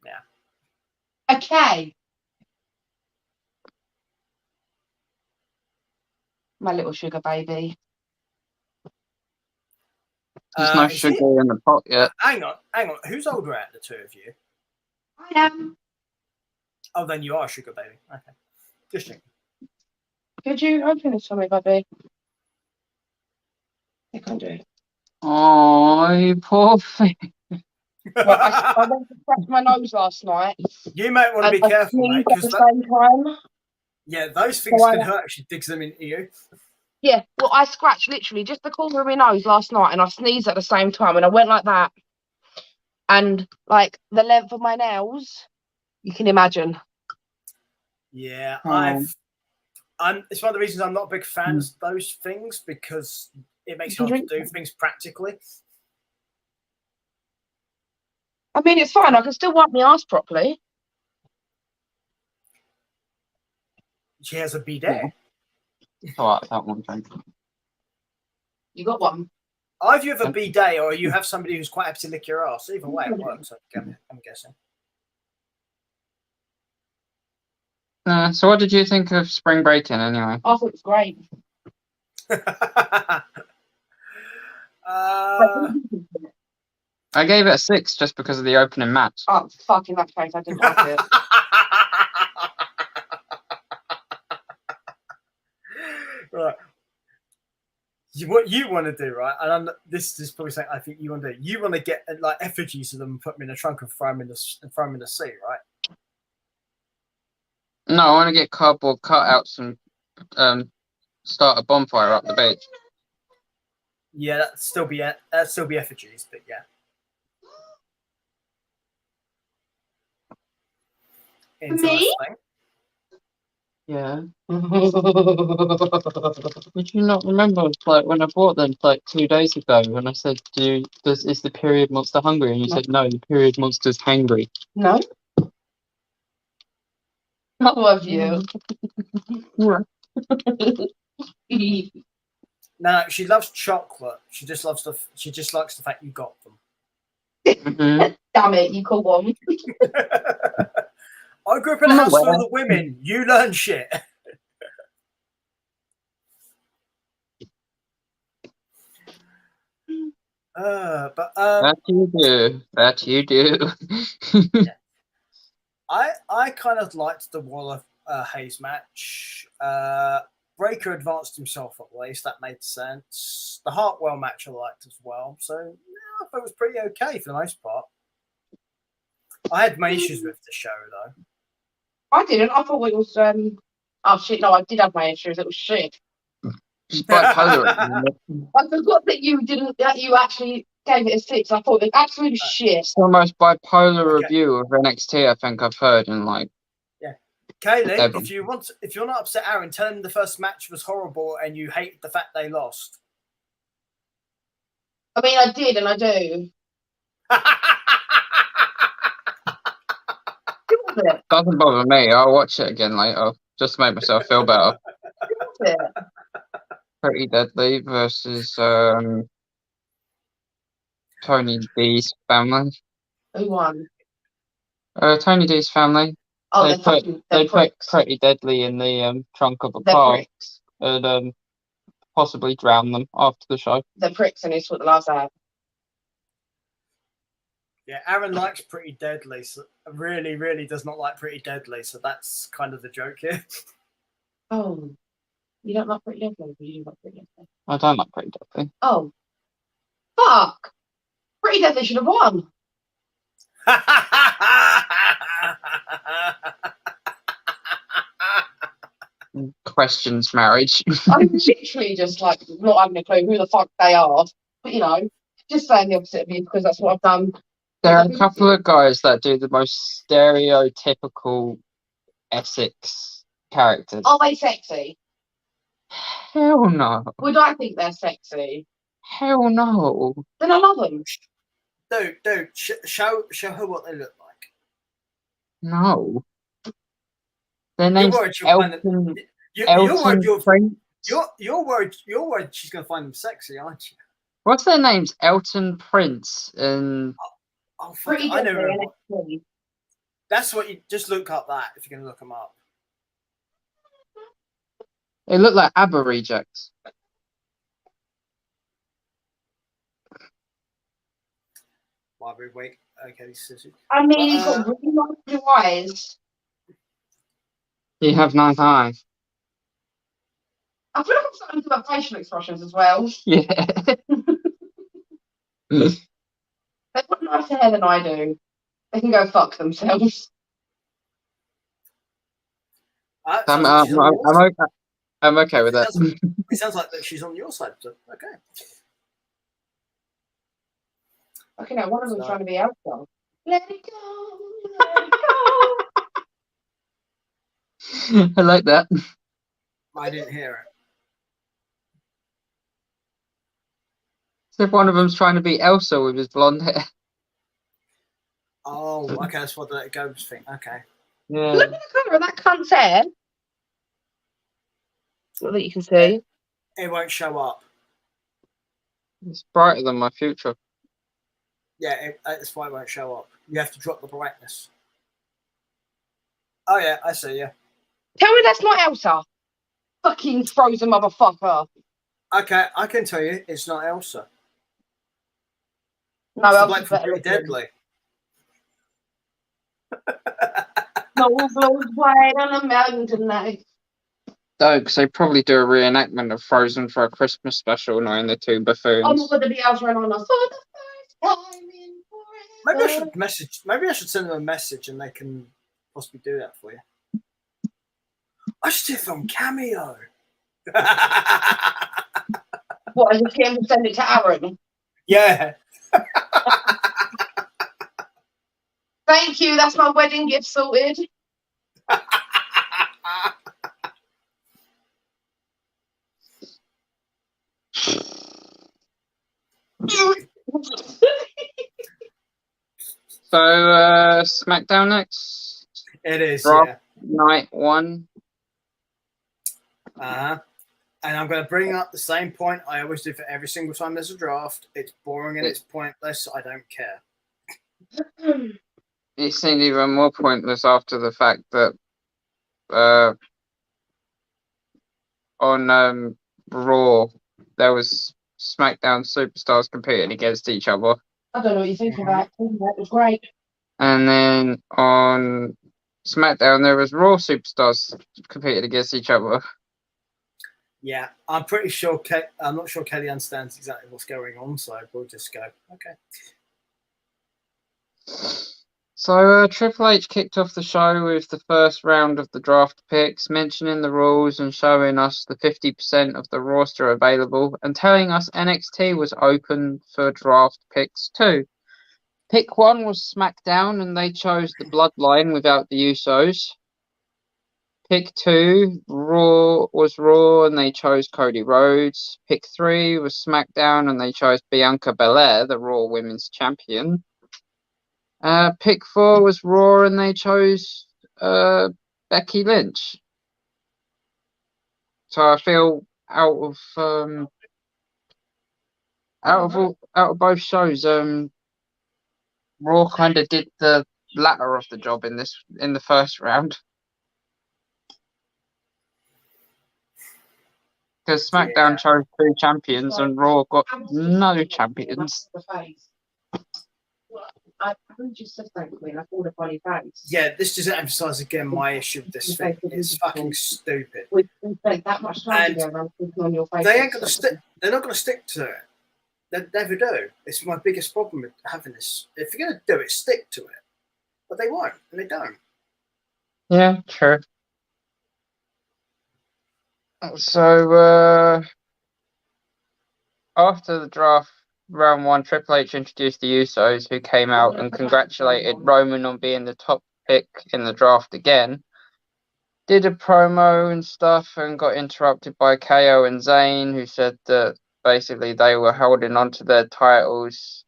Yeah. Okay. My little sugar baby. There's no sugar in the pot yet. Hang on. Who's older out of the two of you? I am. Oh, then you are a sugar baby. Okay. Just checking. Could you open this for me, baby? I can't do it. Oh, you poor thing. Well, I went to scratch my nose last night. You might want to be careful, mate. At the same time. Yeah, those things can hurt. She digs them into you. Yeah, well, I scratched literally just the corner of my nose last night, and I sneezed at the same time, and I went like that. And like the length of my nails, you can imagine. Yeah, it's one of the reasons I'm not a big fan of those things, because it makes you hard to do things practically. I mean, it's fine. I can still wipe my ass properly. She has a bidet. Oh, that one, thank you. You got one? Either you have a bidet or you have somebody who's quite happy to lick your ass. Either way, it works. I'm guessing. So what did you think of spring breaking anyway? I thought it was great. I gave it a 6 just because of the opening match. Oh, fucking that face. I didn't like it. Right. What you want to do, right? And this is probably something I think you want to do. You want to get like effigies of them, put them in a trunk, and throw them in the sea, right? No, I want to get cardboard cutouts and start a bonfire up the beach. Yeah, that'd still be effigies, but yeah. Me? Yeah. Would you not remember, like, when I bought them like 2 days ago, when I said, is the period monster hungry? And you said, no, the period monster's hangry. No. I love you. No, she loves chocolate. She just likes the fact you got them. Damn it, you call one. I grew up in a house full of women. You learn shit. That you do. That you do. I kind of liked the Waller Hayes match. Breaker advanced himself at least. That made sense. The Hartwell match I liked as well. So yeah, I thought it was pretty okay for the most part. I had my issues with the show though. I didn't. I thought it was. Oh shit! No, I did have my issues. It was shit. Bipolar. I forgot that you didn't. That you actually gave it a 6. I thought it was absolutely shit. It's the most bipolar Okay. review of NXT I think I've heard in like. Kaylee, Ever. if you're not upset Aaron, tell him the first match was horrible and you hate the fact they lost. I mean, I did, and I do. Who was it? Doesn't bother me. I'll watch it again later just to make myself feel better. Who was it? Pretty Deadly versus Tony D's family. Who won? Tony D's family. Oh, They they're fucking. They're They put pricks. Pretty Deadly in the trunk of a They're car pricks. and possibly drown them after the show. They're pricks, and it's what the last out. Yeah, Aaron likes Pretty Deadly. So really, really does not like Pretty Deadly. So that's kind of the joke here. Oh, you don't like Pretty Deadly? You do like Pretty Deadly. I don't like Pretty Deadly. Oh, fuck! Pretty Deadly should have won. Questions marriage. I'm literally just like not having a clue who the fuck they are. But you know, just saying the opposite of you because that's what I've done. There are a couple of guys that do the most stereotypical Essex characters. Are they sexy? Hell no. Would I think they're sexy? Hell no. Then I love them. Dude, show her what they look like. No. Their name's worried she'll find Elton. You're Elton worried Prince. you're worried she's gonna find them sexy, aren't you? What's their names? Elton Prince and Oh, fuck Pretty it, I never Deadly. remember. NXT. That's what you just look up that if you're gonna look them up. they look like ABBA rejects. While we wait, okay, scissors. I mean, he's got really nice blue eyes. You have nice eyes. I feel like I'm starting to do facial expressions as well. Yeah. They've got nicer hair than I do. They can go fuck themselves. I'm okay. I'm okay with that. It sounds like that she's on your side. So, okay. Okay, now one of them's So- trying to be Elsa. Let it go. Let it go. I like that. I didn't hear it. So if one of them's trying to be Elsa with his blonde hair. Oh, okay, that's what the Let It Go thing. Okay. Yeah. Look at the colour of that cunt's hair. Not that you can see. It won't show up. It's brighter than my future. Yeah, that's why it won't show up. You have to drop the brightness. Oh yeah, I see. Yeah. Tell me that's not Elsa. Fucking frozen motherfucker. Okay, I can tell you, it's not Elsa. No, It's the Elsa's bloke from better Pretty looking. Deadly. No blows white on a mountain tonight. No, because they probably do a reenactment of Frozen for a Christmas special, knowing the two buffoons. I'm gonna be Elsa and Anna for the first time in forever. Maybe I should message. Maybe I should send them a message and they can possibly do that for you. I should do from Cameo. What, I just get him to send it to Aaron? Yeah. Thank you, that's my wedding gift sorted. So, SmackDown next. It is. Rob. Yeah. Night 1. And I'm going to bring up the same point I always do for every single time there's a draft. It's boring and it's pointless. I don't care. It seemed even more pointless after the fact that on Raw there was SmackDown superstars competing against each other. I don't know what you think of that. That was great. And then on SmackDown, there was Raw superstars competing against each other. Yeah, I'm pretty sure. I'm not sure Kelly understands exactly what's going on, so we'll just go. Okay. So Triple H kicked off the show with the first round of the draft picks, mentioning the rules and showing us the 50% of the roster available and telling us NXT was open for draft picks too. Pick 1 was SmackDown and they chose the Bloodline without the Usos. Pick 2 was Raw and they chose Cody Rhodes. Pick 3 was SmackDown and they chose Bianca Belair, the Raw Women's Champion. Pick 4 was Raw and they chose Becky Lynch. So I feel out of both shows, Raw kind of did the latter of the job in the first round. Because SmackDown chose 2 champions and Raw got no champions. I just said thank you and I called a funny face. Yeah, this just emphasises again my issue with this thing. It's fucking stupid. We spent that much time together on your face. They ain't gonna stick. They're not gonna stick to it. They never do. It's my biggest problem with having this. If you're gonna do it, stick to it. But they won't, and they don't. Yeah, true. So after the draft, round 1, Triple H introduced the Usos, who came out and congratulated Roman on being the top pick in the draft again. Did a promo and stuff and got interrupted by KO and Zayn, who said that basically they were holding on to their titles.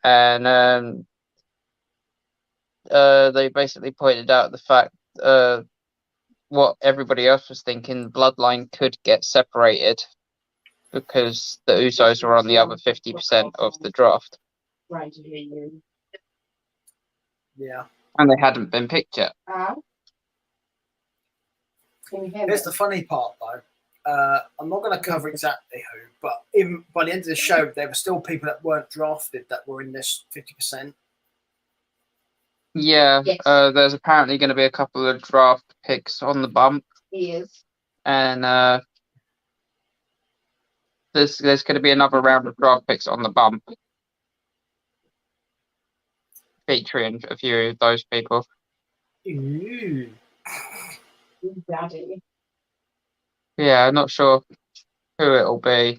And they basically pointed out the fact what everybody else was thinking, Bloodline could get separated because the Usos were on the other 50% of the draft. Right to hear you. Yeah. And they hadn't been picked yet. Can you hear me? Here's the funny part, though. I'm not going to cover exactly who, but by the end of the show, there were still people that weren't drafted that were in this 50%. Yeah, Yes. There's apparently going to be a couple of draft picks on the bump. He is. And there's going to be another round of draft picks on the bump, featuring a few of those people. Ooh. Daddy. Yeah, I'm not sure who it'll be.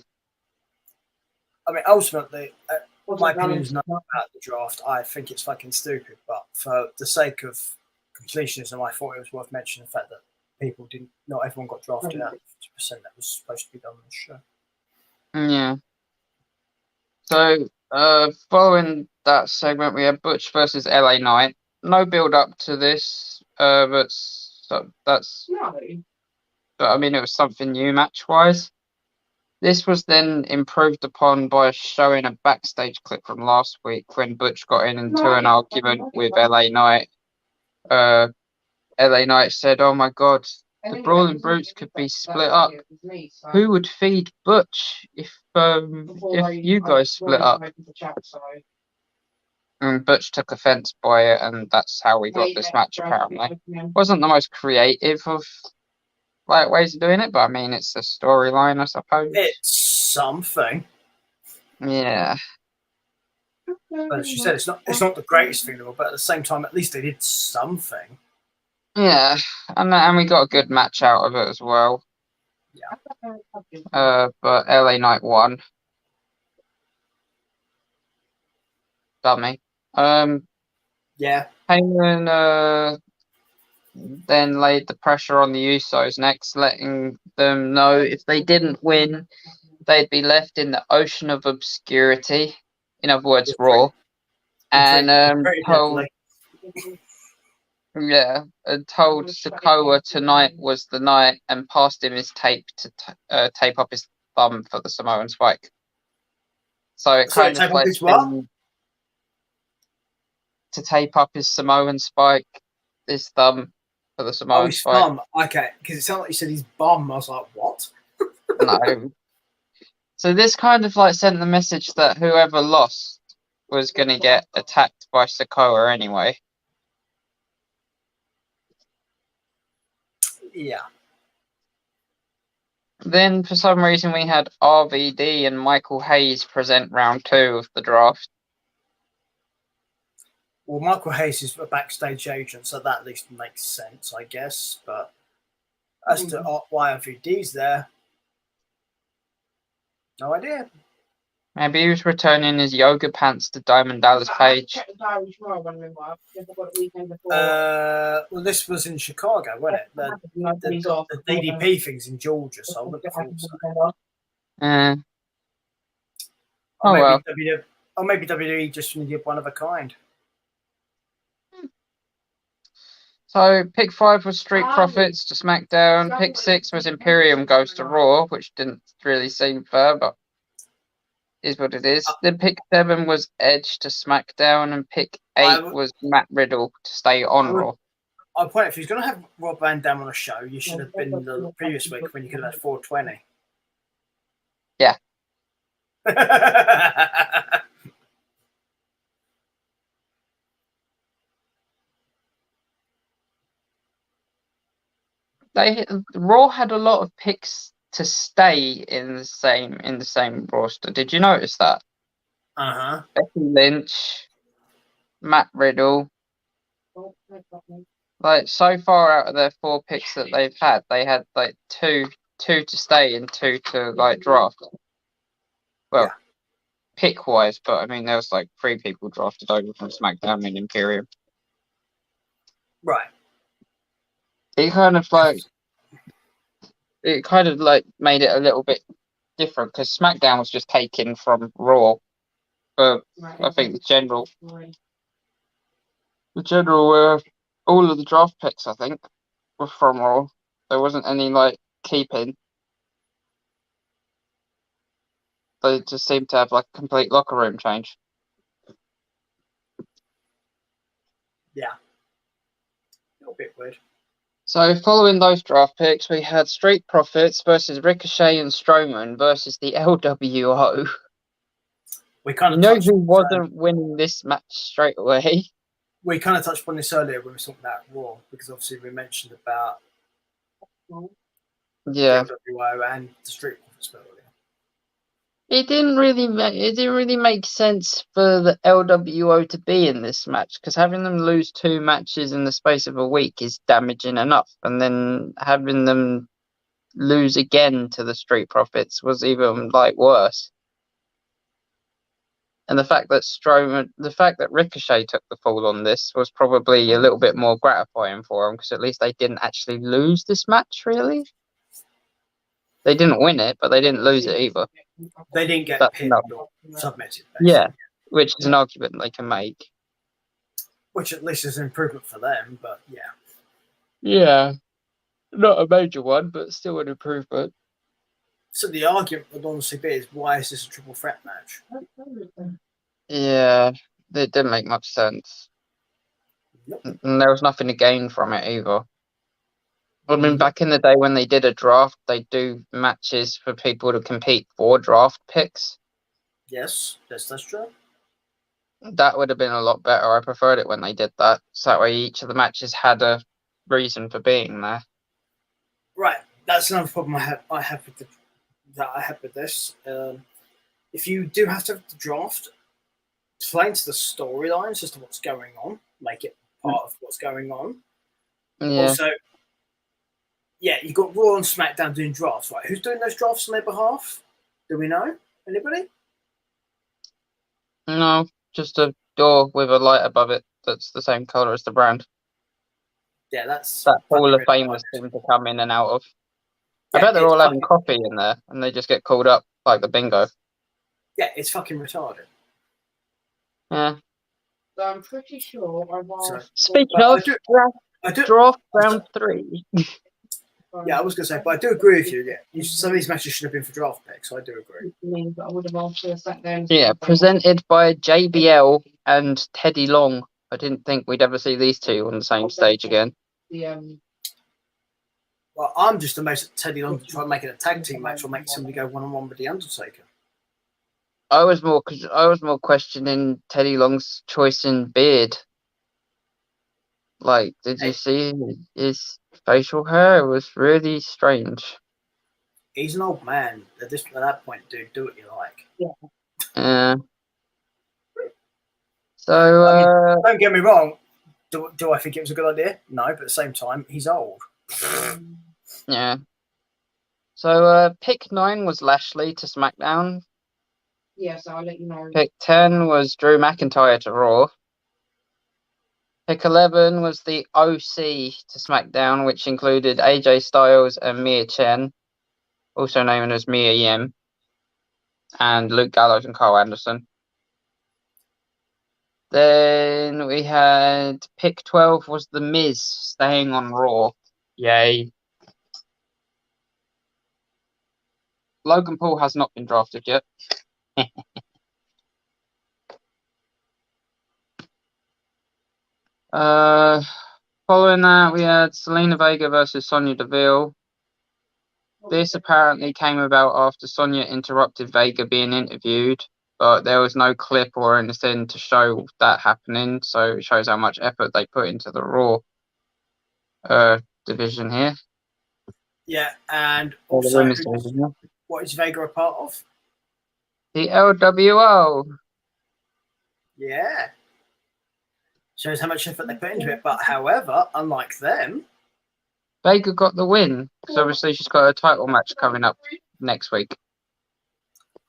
I mean, ultimately, my opinion is not about the draft. I think it's fucking stupid, but for the sake of completionism, I thought it was worth mentioning the fact that not everyone got drafted out of 50% that was supposed to be done on the show. Yeah. So, following that segment, we had Butch versus LA Knight. No build up to this, but I mean, it was something new match wise. This was then improved upon by showing a backstage clip from last week when Butch got into an argument with LA Knight. LA Knight said, "Oh my God, the Brawling Brutes could be split up. Who would feed Butch if you guys split up?" And Butch took offense by it, and that's how we got this match. Apparently, wasn't the most creative of ways of doing it, but I mean, it's a storyline, I suppose. It's something. Yeah. But as you said, it's not the greatest thing in the world, but at the same time, at least they did something. Yeah, and we got a good match out of it as well. Yeah. But LA Knight won. Dummy. Yeah. Heyman then laid the pressure on the Usos next, letting them know if they didn't win, they'd be left in the ocean of obscurity. In other words, Raw. And told Sikoa tonight was the night and passed him his tape to tape up his thumb for the Samoan Spike. So it kind of like to tape up his Samoan Spike, his thumb for the Samoan Spike. Thumb. Okay, because it sounded like you said his bum. I was like, what? No. So this kind of like sent the message that whoever lost was going to get attacked by Sikoa anyway. Yeah. Then for some reason we had RVD and Michael Hayes present round 2 of the draft. Well, Michael Hayes is a backstage agent, so that at least makes sense, I guess. But as to why RVD's there, no idea. Maybe he was returning his yoga pants to Diamond Dallas Page. Well, this was in Chicago, wasn't it? The DDP thing's in Georgia, so I wouldn't have thought so. Oh, well. Maybe WWE just needed one of a kind. So pick 5 was Street Profits to SmackDown. Pick 6 was Imperium goes to Raw, which didn't really seem fair, but is what it is. Then pick 7 was Edge to SmackDown, and pick 8 was Matt Riddle to stay on Raw. I'll point, if he's going to have Rob Van Dam on a show, you should have been the previous week when you could have had 420. Yeah. Raw had a lot of picks to stay in the same roster. Did you notice that? Becky Lynch, Matt Riddle. Like so far out of their 4 picks that they've had, they had like two to stay and 2 to like draft. Well, pick wise, but I mean there was like 3 people drafted over from SmackDown and Imperium. Right. It kind of made it a little bit different because SmackDown was just taken from Raw. But I think the general all of the draft picks I think were from Raw. There wasn't any like keeping. They just seemed to have like a complete locker room change. Yeah. A little bit weird. So following those draft picks, we had Street Profits versus Ricochet and Strowman versus the LWO. We kind of know who wasn't winning this match straight away? We kind of touched upon this earlier when we were talking about Raw, because obviously we mentioned about the LWO and the Street Profits earlier. It didn't really make sense for the LWO to be in this match because having them lose 2 matches in the space of a week is damaging enough, and then having them lose again to the Street Profits was even like worse. And the fact that Ricochet took the fall on this was probably a little bit more gratifying for him because at least they didn't actually lose this match. Really, they didn't win it, but they didn't lose it either. They didn't get pinned or submitted. Basically. Yeah, which is an argument they can make. Which at least is an improvement for them, but yeah. Yeah, not a major one, but still an improvement. So the argument would honestly be is why is this a triple threat match? Yeah, it didn't make much sense. Nope. And there was nothing to gain from it either. I mean, back in the day when they did a draft, they do matches for people to compete for draft picks. Yes, that's true. That would have been a lot better. I preferred it when they did that. So that way each of the matches had a reason for being there. Right. That's another problem I have with this. If you do have to have the draft, play into the storylines as to what's going on, make it part of what's going on. Yeah. Also, yeah, you've got Raw and SmackDown doing drafts, right? Who's doing those drafts on their behalf? Do we know? Anybody? No, just a door with a light above it that's the same colour as the brand. Yeah, that's... That Hall of Famers seem to come in and out of. I bet they're all having coffee in there and they just get called up like the bingo. Yeah, it's fucking retarded. Yeah. So I'm pretty sure Speaking of, draft round 3. Yeah, I was going to say, but I do agree with you. Yeah, some of these matches should have been for draft picks. I do agree. Yeah, presented by JBL and Teddy Long. I didn't think we'd ever see these two on the same stage again. Well, I'm just amazed that Teddy Long tried making a tag team match or make somebody go one-on-one with The Undertaker. I was more questioning Teddy Long's choice in beard. Like, did you see his facial hair? It was really strange. He's an old man. At that point, dude, do what you like. Yeah. So, I mean, don't get me wrong. Do I think it was a good idea? No, but at the same time, he's old. yeah. So, pick 9 was Lashley to SmackDown. Yeah, so I'll let you know. Pick 10 was Drew McIntyre to Raw. Pick 11 was the OC to SmackDown, which included AJ Styles and Mia Chen, also known as Mia Yim, and Luke Gallows and Carl Anderson. Then we had pick 12 was The Miz staying on Raw. Yay. Logan Paul has not been drafted yet. Following that, we had Selena Vega versus Sonya Deville. This apparently came about after Sonya interrupted Vega being interviewed, but there was no clip or anything to show that happening, so it shows how much effort they put into the Raw division here. Yeah, and Or the also, women's division, yeah. what is Vega a part of? The LWO. Yeah. Shows how much effort they put into it. But however, unlike them, Vega got the win, because obviously she's got a title match coming up next week.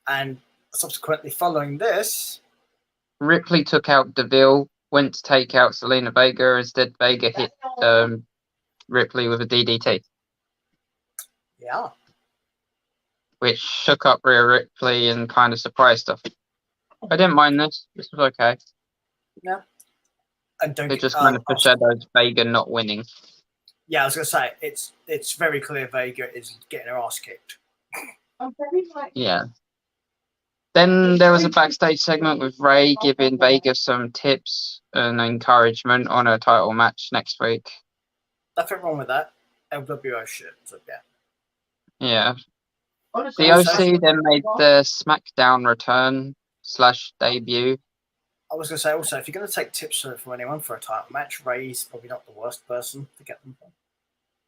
and subsequently following this, Ripley took out Deville, went to take out Selena Vega. Instead, Vega hit Ripley with a DDT, yeah, which shook up Rhea Ripley and kind of surprised her. I didn't mind this. This was okay. and don't It get, just kind of foreshadows Vega not winning. yeah, I was gonna say it's very clear Vega is getting her ass kicked. Yeah. Then there was a backstage segment with Ray giving Vega some tips and encouragement on a title match next week. Nothing wrong with that. LWO shit. So yeah. Yeah. Honestly, The OC then made the SmackDown return / debut. I was gonna say also, if you're gonna take tips from anyone for a title match, Ray's probably not the worst person to get them from.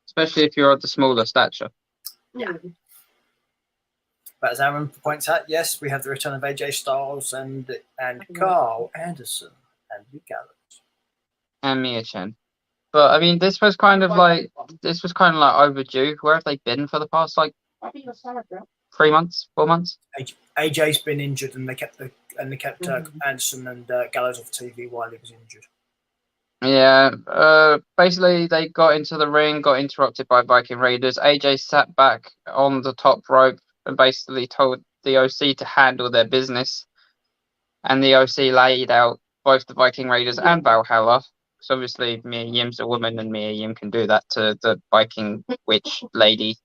Especially if you're of the smaller stature. Yeah. But as Aaron points out, yes, we have the return of AJ Styles and Carl Anderson and Luke Gallows. And Mia Chen. But I mean, this was kind of like overdue. Where have they been for the past 3 months, 4 months? AJ's been injured, and they kept Anderson and Gallows off TV while he was injured. Yeah. Basically, they got into the ring, got interrupted by Viking Raiders. AJ sat back on the top rope and basically told the OC to handle their business. And the OC laid out both the Viking Raiders and Valhalla. So obviously, Mia Yim's a woman, and Mia Yim can do that to the Viking witch lady.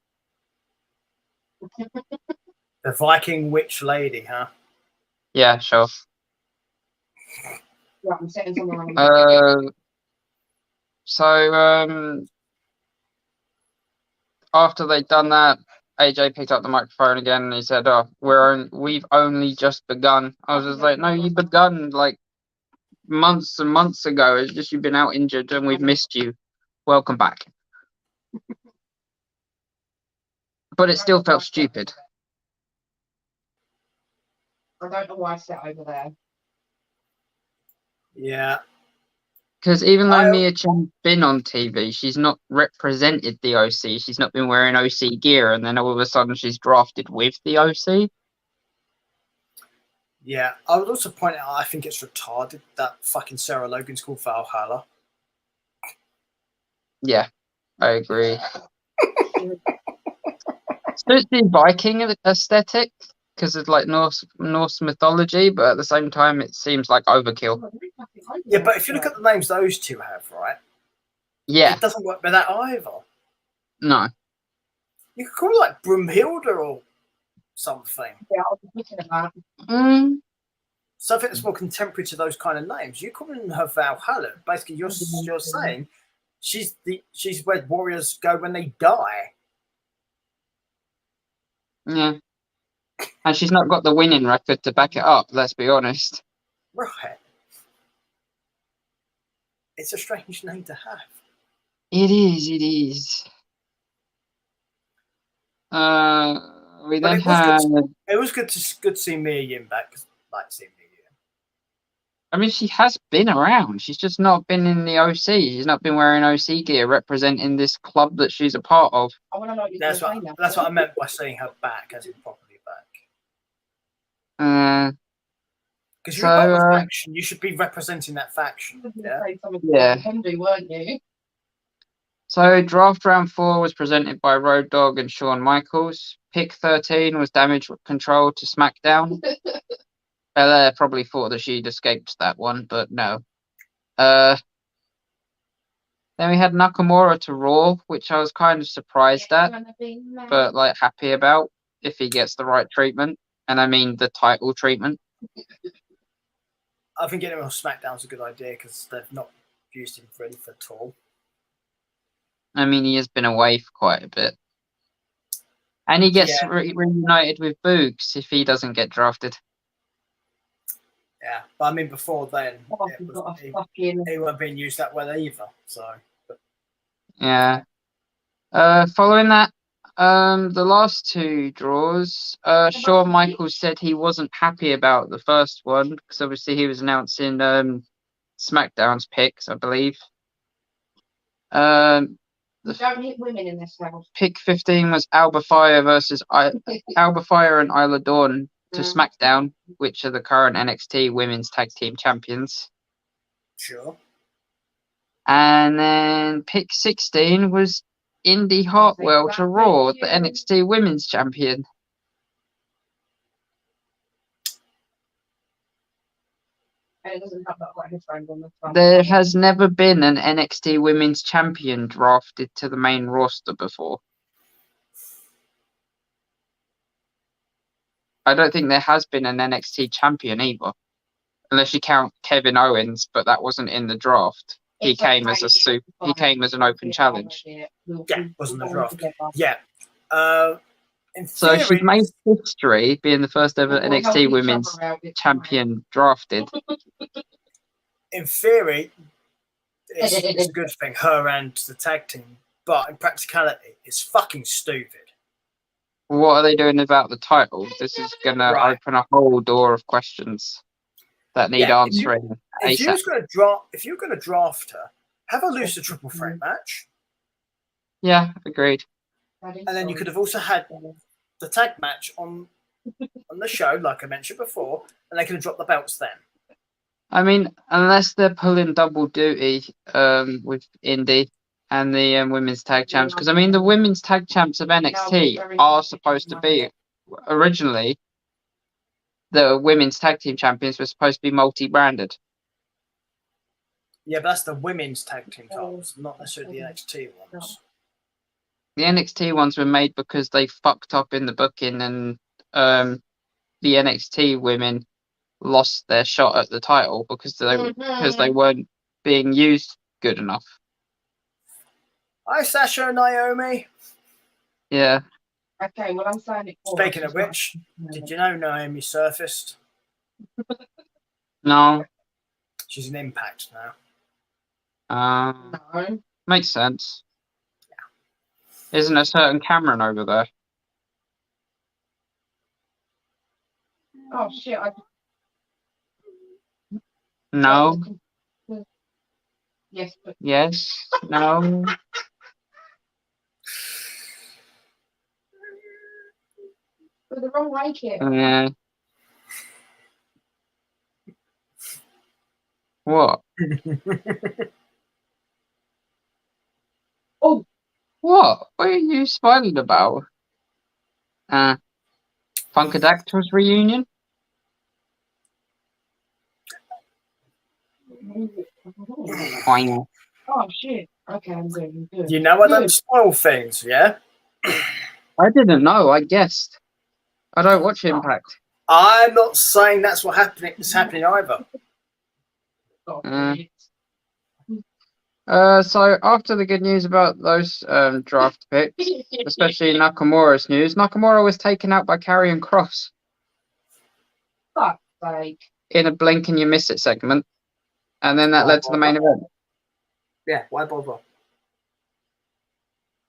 The Viking witch lady, huh? Yeah, sure. Right, I'm setting something on. After they'd done that, AJ picked up the microphone again and he said, "Oh, we've only just begun." I was just like, "No, you've begun like months and months ago. It's just you've been out injured and we've missed you. Welcome back." But it still felt stupid. I don't know why I sat over there. Yeah. Because even though Mia Chen's been on TV, she's not represented the OC. She's not been wearing OC gear, and then all of a sudden she's drafted with the OC. Yeah, I would also point out I think it's retarded that fucking Sarah Logan's called Valhalla. Yeah, I agree. Suits the Viking aesthetic because it's like Norse mythology, but at the same time it seems like overkill. Yeah, but if you look at the names those two have, right? Yeah. It doesn't work with that either. No. You could call it like Broomhilda or something. Yeah, I was looking at that. Something that's more contemporary to those kind of names. You calling her Valhalla. Basically, you're saying she's where warriors go when they die. Yeah. And she's not got the winning record to back it up, let's be honest. Right. It's a strange name to have. It is. We But then it was good. had. It was good to see Mia Yim back because I like seeing Mia Yim. I mean, she has been around. She's just not been in the OC. She's not been wearing OC gear representing this club that she's a part of. I want to know what you're That's gonna say what now. that's what I meant by saying her back, as in properly back. Because you're So, part of a faction, you should be representing that faction. Yeah. Yeah. Henry, weren't you? So draft round 4 was presented by Road Dogg and Shawn Michaels. Pick 13 was Damage Control to SmackDown. Belair probably thought that she'd escaped that one, but no. Then we had Nakamura to Raw, which I was kind of surprised at, but like happy about if he gets the right treatment, and I mean the title treatment. I think getting him on SmackDown's a good idea because they've not used him really for at all. I mean, he has been away for quite a bit. And he gets Yeah. reunited with Boogs if he doesn't get drafted. Yeah, but I mean, before then, Oh, it you've was, got a he fucking. wasn't being used that well either. So, Yeah. Following that, the last 2 draws, Shawn Michaels said he wasn't happy about the first one because obviously he was announcing SmackDown's picks, I believe. Don't hit women in this house. Pick 15 was Alba Fire versus Alba Fire and Isla Dawn to SmackDown, which are the current NXT Women's Tag Team Champions. sure. And then pick 16 was Indy Hartwell to Raw, the NXT Women's Champion. And it doesn't have that right headphone on the front. There has never been an NXT Women's Champion drafted to the main roster before. I don't think there has been an NXT Champion either, unless you count Kevin Owens, but that wasn't in the draft. He came as an open challenge. Yeah, wasn't the draft. Yeah. In So theory, she's made history being the first ever NXT Women's Champion drafted. in theory, it's a good thing, her and the tag team. But in practicality, it's fucking stupid. What are they doing about the title? This is gonna Right. open a whole door of questions that need Yeah, answering If you ASAP. was going to draft her, have her lose the triple threat match, Yeah, agreed. and then you could have also had the tag match on the show, like I mentioned before, and they could have dropped the belts then. I mean, unless they're pulling double duty with Indy and the women's tag champs, because I mean the women's tag champs of NXT are supposed to be originally the women's tag team champions were supposed to be multi-branded. Yeah, but that's the women's tag team titles, not necessarily the NXT ones. The NXT ones were made because they fucked up in the booking, and the NXT women lost their shot at the title because they weren't being used good enough. Hi, Sasha and Naomi. Yeah. Okay, well, I'm saying it. Speaking of which, did you know Naomi surfaced? No. She's an Impact now. No. Makes sense. Isn't a certain Cameron over there? Oh shit! No. Yes, but Yes. No. for the wrong way, kid. Yeah. What? Oh. What? What are you smiling about? Funkadactyl's reunion? Oh shit! Okay, I'm doing good. You know I don't spoil things, yeah? I didn't know. I guessed. I don't watch Impact. I'm not saying that's what is happening either. So after the good news about those draft picks, especially Nakamura's news, Nakamura was taken out by Karrion Kross Fuck's sake. in a blink and you miss it segment, and then that led to the main event. Yeah, why bother?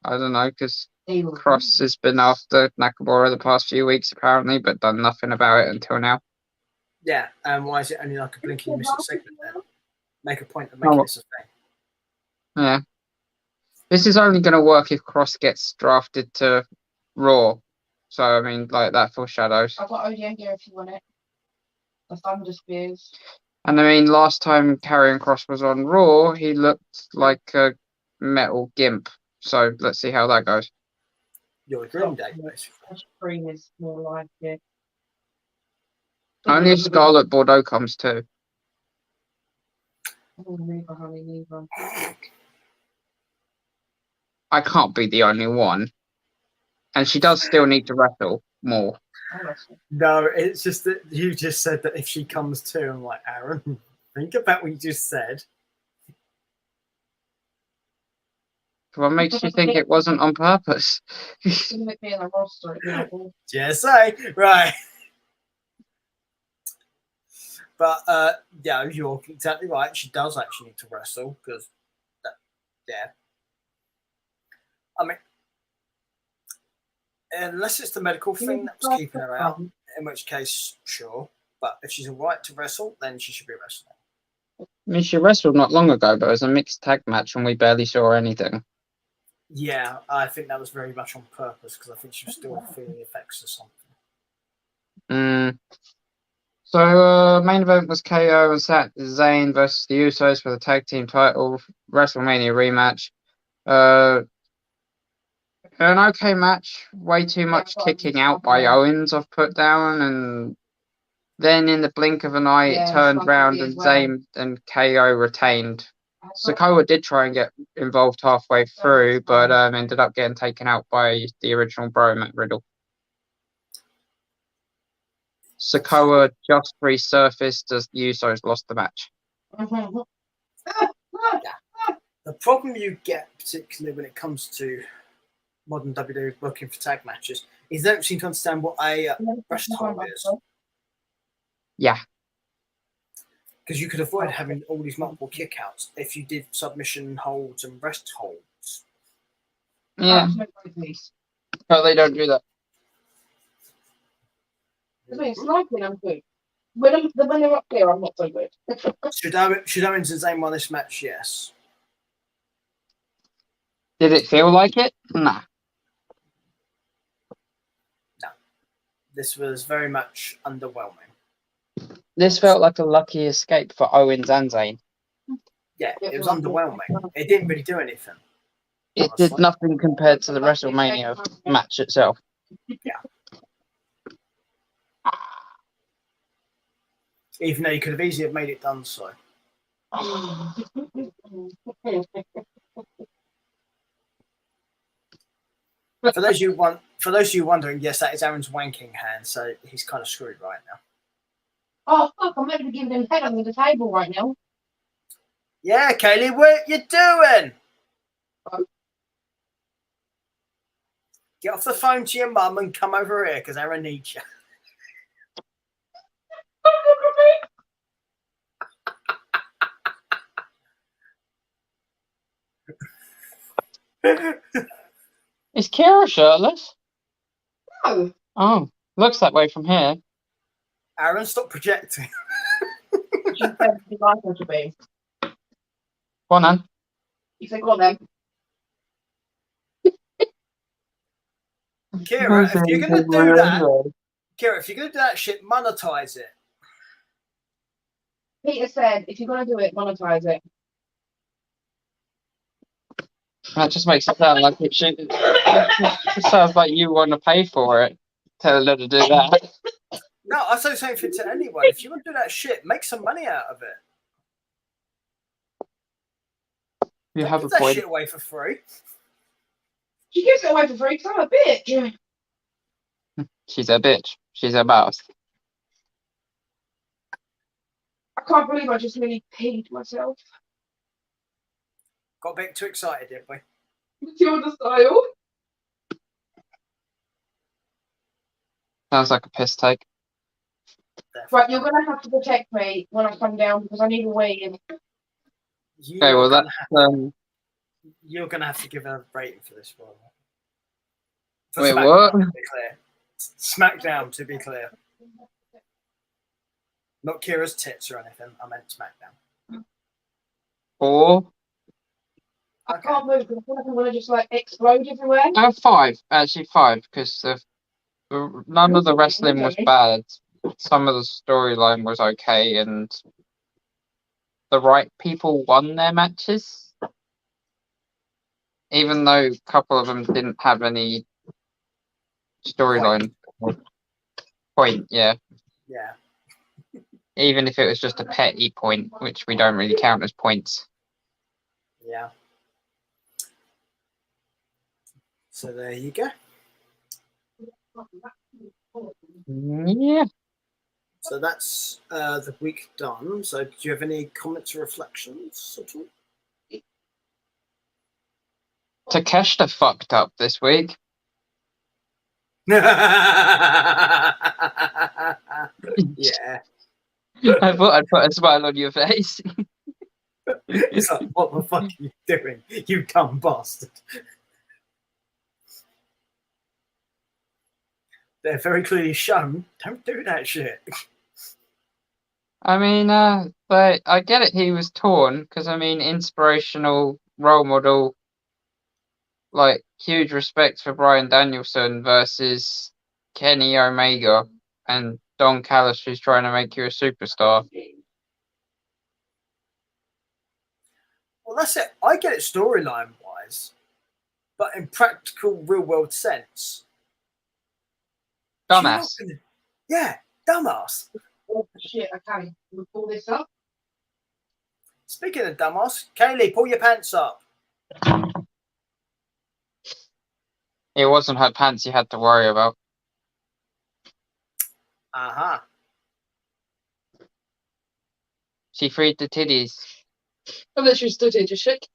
I don't know, because Cross has been after Nakamura the past few weeks apparently, but done nothing about it until now. Yeah, and why is it only like a blinking you miss it segment then? Make a point of making this a thing. Yeah. This is only going to work if Cross gets drafted to Raw. So, I mean, like, that foreshadows. I've got ODM gear if you want it. The Thunder Spears. And I mean, last time Karrion Kross was on Raw, he looked like a metal gimp. So, let's see how that goes. You're a dream day, Ash Green is more like it. Only if Scarlet Bordeaux comes too. Oh, neither, honey, neither. I can't be the only one. And she does still need to wrestle more. No, it's just that you just said that if she comes too, I'm like, Aaron, think about what you just said. What makes you think it wasn't on purpose? Didn't it be in the roster? Just say, right. But yeah, you're exactly right. She does actually need to wrestle because, yeah. I mean, unless it's the medical thing that was keeping her out, in which case, sure. But if she's all right to wrestle, then she should be wrestling. I mean, she wrestled not long ago, but it was a mixed tag match and we barely saw anything. Yeah, I think that was very much on purpose because I think she was still feeling the effects of something. So, main event was KO and Zayn versus the Usos for the tag team title, WrestleMania rematch. An okay match, way too much kicking out by Owens I've put down, and then in the blink of an eye it turned round and Zayn and KO retained. Sikoa did try and get involved halfway through, but ended up getting taken out by the original bro, Matt Riddle. Sikoa just resurfaced as the Usos lost the match. The problem you get, particularly when it comes to modern WWE booking for tag matches, is they don't seem to understand what a rest hold is. Yeah. Because you could avoid having all these multiple kickouts if you did submission holds and rest holds. Yeah. But they don't do that. Sniping, I'm good. When they're up there, I'm not so good. Should Owens and Zayn won this match? Yes. Did it feel like it? Nah. No. This was very much underwhelming. This felt like a lucky escape for Owens and Zayn. Yeah, it was underwhelming. It didn't really do anything. It did nothing compared to the WrestleMania match itself. Yeah. Even though you could have easily have made it done so. For those of you wondering, yes, that is Aaron's wanking hand, so he's kind of screwed right now. Oh fuck! I'm meant to be giving him head under the table right now. Yeah, Kaylee, what you doing? Get off the phone to your mum and come over here because Aaron needs you. Is Kira shirtless? No. Oh, looks that way from here. Aaron, stop projecting. She said she'd like her to be. Go on, then. You said, go on then. Kira, if you're gonna do that shit, monetize it. Peter said, if you're gonna do it, monetize it. That just makes it sound like it should. It sounds like you want to pay for it. Tell her to do that. No, I say the same thing to anyone. If you want to do that shit, make some money out of it. You Don't have give a that point. shit away for free. She gives it away for free because I'm a bitch. She's a bitch. She's a boss. I can't believe I just nearly peed myself. Got a bit too excited, did we? Matilda style. Sounds like a piss take. Right, you're gonna have to protect me when I come down because I need a wee. And Okay, well that's you're gonna have to give a rating for this one. For Wait, SmackDown, what? to be clear. SmackDown, to be clear. Not Kira's tits or anything. I meant SmackDown. 4. I can't move because I feel like I'm gonna just like explode everywhere. 5, actually 5, because none of the wrestling was bad. Some of the storyline was okay, and the right people won their matches. Even though a couple of them didn't have any storyline point, yeah. Yeah. Even if it was just a petty point, which we don't really count as points. Yeah. So there you go. Yeah. So that's the week done. So do you have any comments or reflections at all? Takeshita fucked up this week. Yeah. I thought I'd put a smile on your face. It's like, what the fuck are you doing? You dumb bastard. They're very clearly shown. Don't do that shit. I mean, but I get it. He was torn because I mean, inspirational role model, like huge respect for Bryan Danielson versus Kenny Omega and Don Callis, who's trying to make you a superstar. Well, that's it. I get it storyline wise, but in practical, real world sense, Dumbass. Yeah, dumbass. Oh shit! Okay, we'll pull this up. Speaking of dumbass, Kaylee, pull your pants up. It wasn't her pants you had to worry about. Uh-huh. She freed the titties. I literally stood here just shake.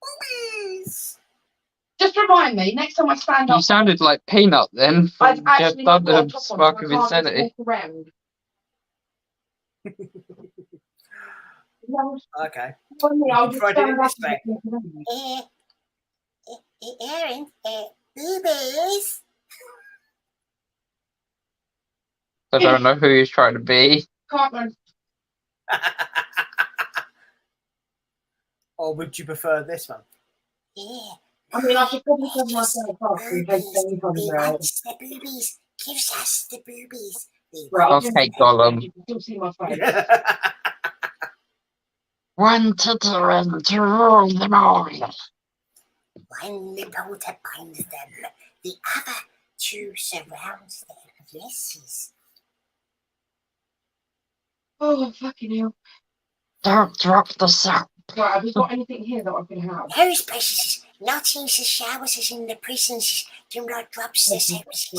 Boobies. Just remind me next time I stand You up. sounded like Peanut then I've from Jeff actually not got a Dunham's top on, Spark so of I can't just Insanity. walk around. Okay. I'll just Friday stand up this and back. walk around. Aaron, boobies. I don't know who he's trying to be. Can't run. Or would you prefer this one? Yeah. I mean, I should probably cover myself up in case anything comes out. The boobies. Gives us the boobies. Right, I'll Okay, just Gollum. you can still see my face. One titterant to rule them all. One nipple to bind them, the other to surround them. Yes. Oh, fucking hell. Don't drop the soap. Right, have you got anything here that I can have? Those precious, not in the showers as in the prisons, do not drop the soaps.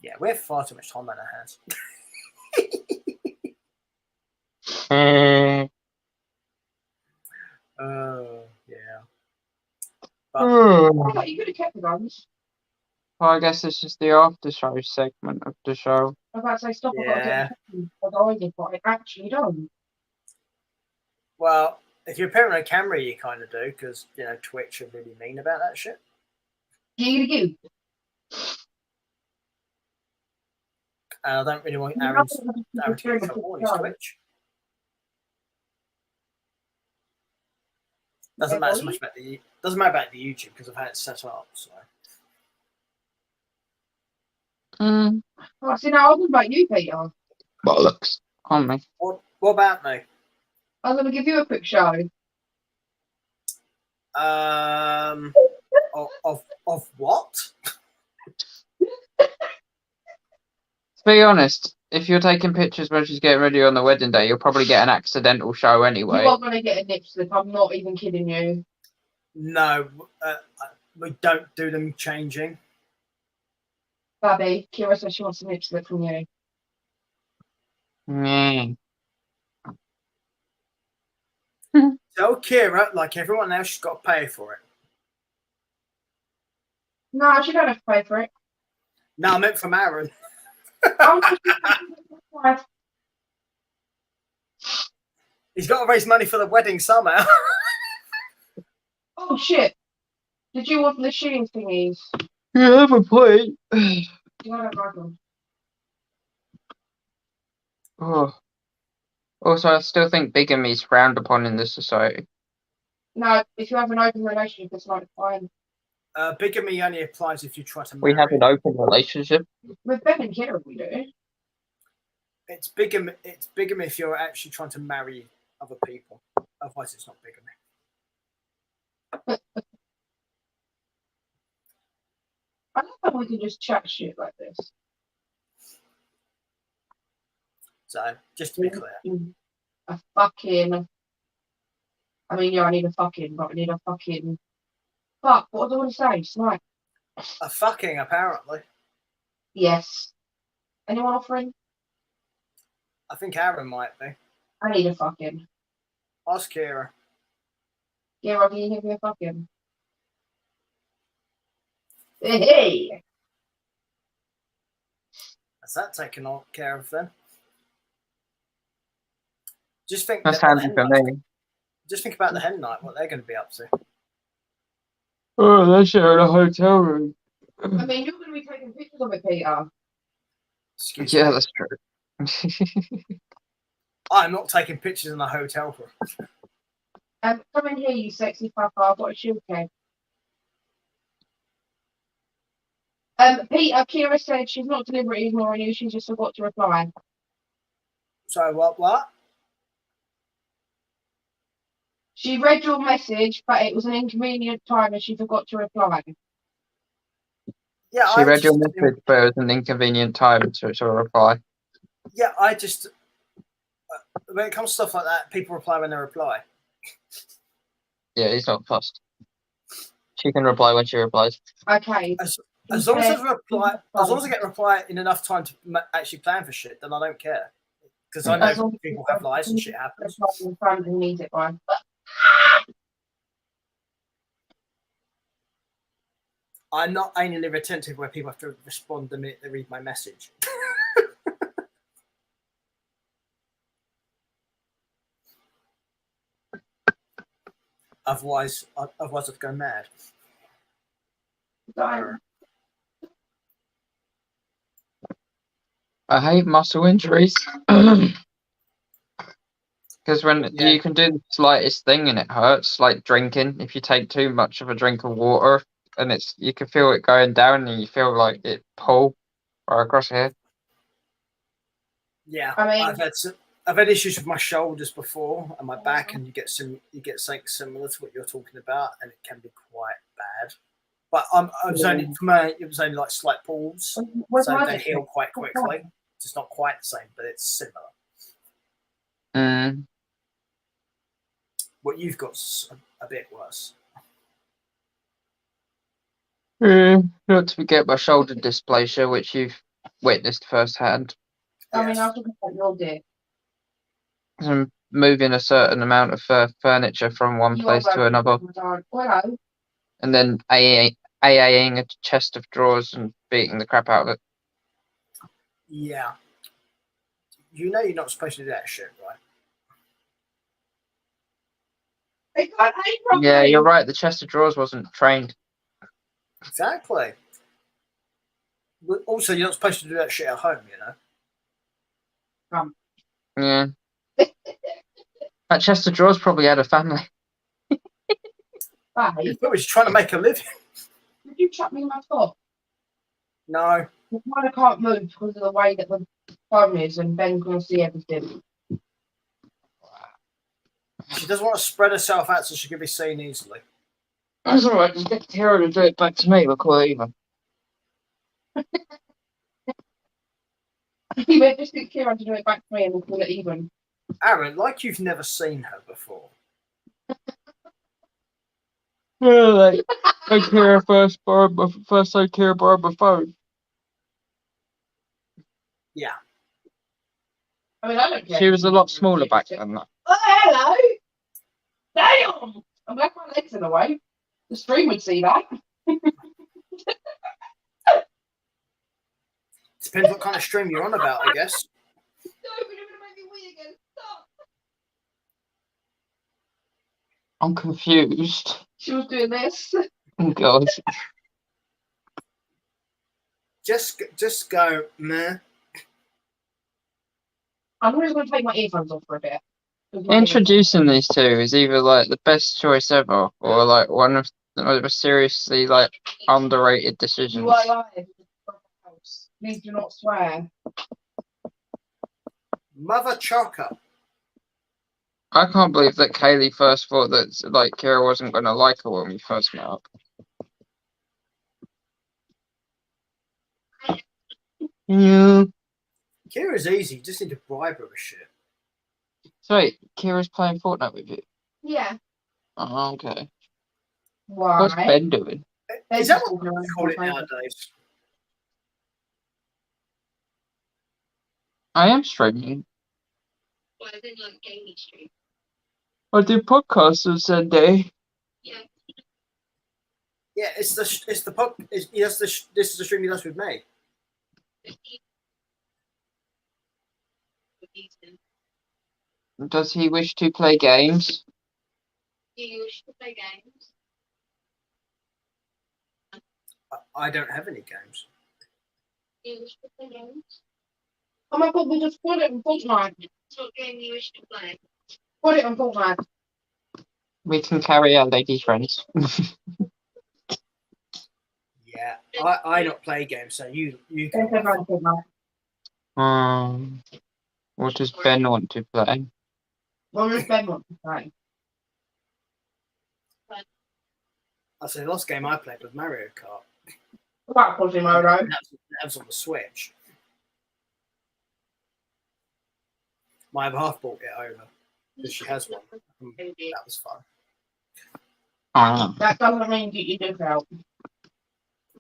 Yeah, we have far too much time on our hands. Yeah. But, Oh, you could have kept the guns. Well, I guess this is the after show segment of the show. I was about to say, stop, Yeah. I've got to get the but I actually don't. well, if you're appearing on camera, you kind of do, because, you know, Twitch are really mean about that shit. You. And I don't really want Aaron to get trouble on his Twitch. Doesn't matter so much about the YouTube because I've had it set up. So. Oh, see, now I was about you, Peter. Bollocks on me. What about me? I was going to give you a quick show. Of what? To be honest, if you're taking pictures when she's getting ready on the wedding day, you'll probably get an accidental show anyway. You are going to get a nip slip. I'm not even kidding you. No, we don't do them changing. Babby, Kira says she wants a nip slip from you. Mm. Tell Kira, like everyone else, she's got to pay for it. No, she don't have to pay for it. No, I meant from Aaron. Oh, He's got to raise money for the wedding somehow. oh shit! Did you want the shooting thingies? Yeah, have a plate. You don't like them. Oh. Also, I still think bigamy is frowned upon in this society. No, if you have an open relationship, it's not fine. Bigamy only applies if you try to We marry. have an open relationship. With Ben and Kira, we do. It's bigamy. It's bigamy if you're actually trying to marry other people. Otherwise, it's not bigamy. I don't know if we can just chat shit like this. So, just to be clear, A fucking. I mean, yeah, I need a fucking, but I need a fucking. Fuck, what do I want to say? Snipe. a fucking apparently. Yes. Anyone offering? I think Aaron might be. I need a fucking. Ask Kira. Yeah, Rob, can you give me a fucking? Hey! Has that taken all care of then? Just think. That's about the handy hen for night. me. Just think about the hen night. What they're going to be up to. Oh, they're sharing a hotel room. I mean, you're going to be taking pictures of it, Peter. Excuse Yeah, me. that's true. I'm not taking pictures in a hotel room. Come in here, you sexy fucker. I've got a shield cake. Peter, Kira said she's not deliberately ignoring you. She just forgot to reply. So what? She read your message, but it was an inconvenient time and she forgot to reply. Yeah, She read your message, but it was an inconvenient time to reply. Yeah, I just when it comes to stuff like that, people reply when they reply. Yeah, he's not fussed. She can reply when she replies. Okay. As long as I get reply in enough time to actually plan for shit, then I don't care. Because I know people have lives and shit happens. Needs it by. I'm not anally retentive where people have to respond the minute they read my message. Otherwise I'd go mad. I hate muscle injuries. Because when you can do the slightest thing and it hurts, like drinking. If you take too much of a drink of water and you can feel it going down and you feel like it pull right across here. Yeah, I mean, I've had issues with my shoulders before and my back, and you get something similar to what you're talking about, and it can be quite bad. But it was only like slight pulls, so they heal quite quickly. It's not quite the same, but it's similar. What you've got's a bit worse. Not to forget my shoulder dysplasia, which you've witnessed firsthand. I mean, I think you'll do. I'm moving a certain amount of furniture from one place to another, and then AAing a chest of drawers and beating the crap out of it. Yeah. You know you're not supposed to do that shit, right? Yeah, you're right. The chest of drawers wasn't trained. Exactly. But also, you're not supposed to do that shit at home, you know? Yeah. That chest of drawers probably had a family. He's probably trying to make a living. Did you chuck me in my top? No. I can't move because of the way that the phone is, and Ben can see everything. She doesn't want to spread herself out so she can be seen easily. That's alright, just get Kira to do it back to me, we'll call it even. You went just get Kira to do it back to me and we'll call it even. Aaron, like you've never seen her before. Really? Kira first so Kira borrowed my phone. Yeah. I mean, I don't care. She was a lot smaller back then. Oh, hello! Damn! I'm glad my legs in the way. The stream would see that. Depends what kind of stream you're on about, I guess. No, but you're gonna make me wee again. Stop! I'm confused. She was doing this. Oh God. Just go meh. I'm always gonna take my earphones off for a bit. Introducing these two is either like the best choice ever, or like one of the seriously like underrated decisions. You are live. Please do not swear. Mother chocker. I can't believe that Kaylee first thought that like Kira wasn't gonna like her when we first met up. Yeah. Kira's easy. You just need to bribe her with shit. So wait, Kira's playing Fortnite with you? Yeah. Oh, okay. Why? What's Ben doing? Is that what they call it nowadays? I am streaming. Well, I did like gaming stream. I do podcasts on Sunday. Yeah. Yeah, it's the pub. This is the stream he does with me. Does he wish to play games? Do you wish to play games? I don't have any games. Do you wish to play games? Oh my god, we just put it in Fortnite. What game do you wish to play? Put it in Fortnite. We can carry our lady friends. Yeah, I don't play games, so you can. Put it in Fortnite. What does Ben want to play? What does Ben want to play? I say the last game I played was Mario Kart. What Quasimodo? That was on the Switch. My other half bought it over because she has one. That was fun. Ah, That doesn't mean get your dick out.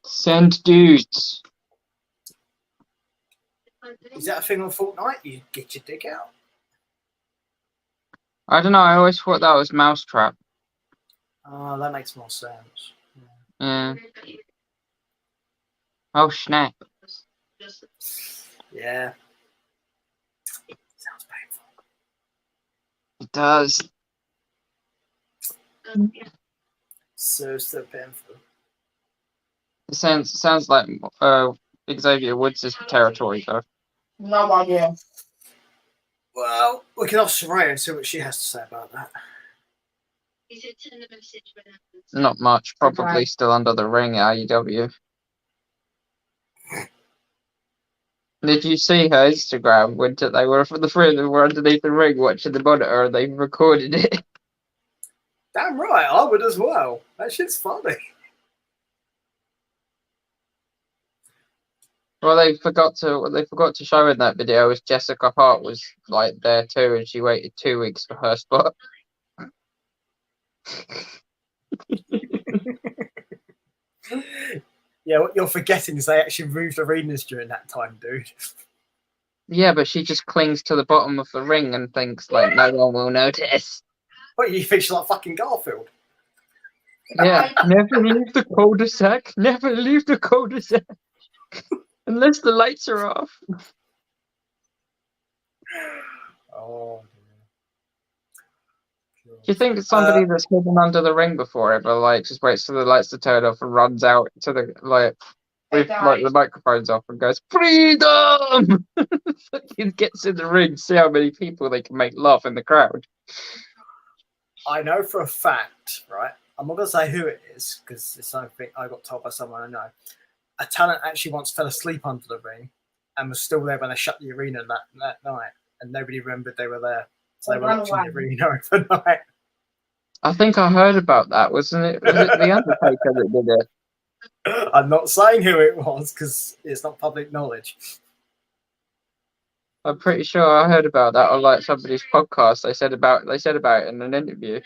send dudes. Is that a thing on Fortnite? You get your dick out? I don't know. I always thought that was Mousetrap. Oh, that makes more sense. Yeah. Oh snap! Yeah. Sounds painful. It does. Yeah. So painful. It sounds like Xavier Woods' territory though. No idea. Well, we can ask Soraya and see what she has to say about that. Is it in the message when it happens? Not much. Probably Okay. still under the ring at AEW. Did you see her Instagram when they were the three of them were underneath the ring watching the monitor and they recorded it? Damn right, I would as well. That shit's funny. Well, they forgot to show in that video was Jessica Hart was like there too, and she waited 2 weeks for her spot. Yeah, what you're forgetting is they actually moved arenas during that time, dude. Yeah, but she just clings to the bottom of the ring and thinks like no one will notice. What, you think she's like fucking Garfield? Yeah, never leave the cul-de-sac. Never leave the cul-de-sac unless the lights are off. Oh, Do you think somebody that's hidden under the ring before ever like just waits for the lights to turn off and runs out to the with like the microphones off and goes freedom? Fucking gets in the ring, see how many people they can make laugh in the crowd. I know for a fact, right? I'm not gonna say who it is because it's something I got told by someone I know. A talent actually once fell asleep under the ring and was still there when they shut the arena that night, and nobody remembered they were there. So they were watching the arena overnight. I think I heard about that. Wasn't it? Was it the Undertaker that did it? I'm not saying who it was because it's not public knowledge. I'm pretty sure I heard about that on like somebody's podcast. They said about it in an interview.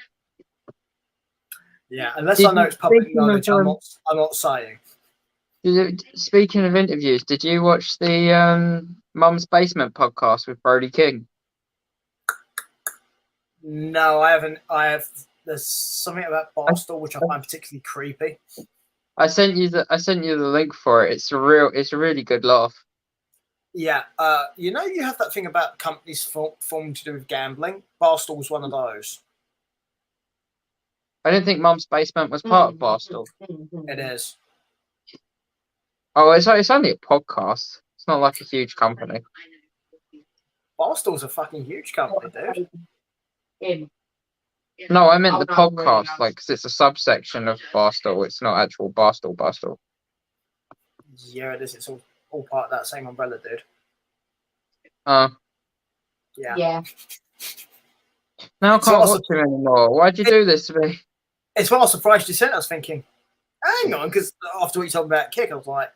Yeah, unless Did I know you- it's public speaking of, knowledge, I'm not saying. Speaking of interviews, did you watch the Mum's Basement podcast with Brody King? No, I haven't. I have. There's something about Barstool which I find particularly creepy. I sent you the link for it. It's a really good laugh. Yeah, you know, you have that thing about companies formed to do with gambling. Barstool's one of those. I didn't think Mum's Basement was part of Barstool. It is. Oh, it's only a podcast. It's not like a huge company. Barstool's a fucking huge company, dude. No, I meant the podcast, like, 'cause it's a subsection of Barstool. It's not actual Barstool. Yeah, it is. It's all part of that same umbrella, dude. Yeah. Yeah. Now I So can't also- watch him anymore. Why'd you do this to me? It's what I was surprised you sent. I was thinking, hang on, because after what you told me about Kick, I was like,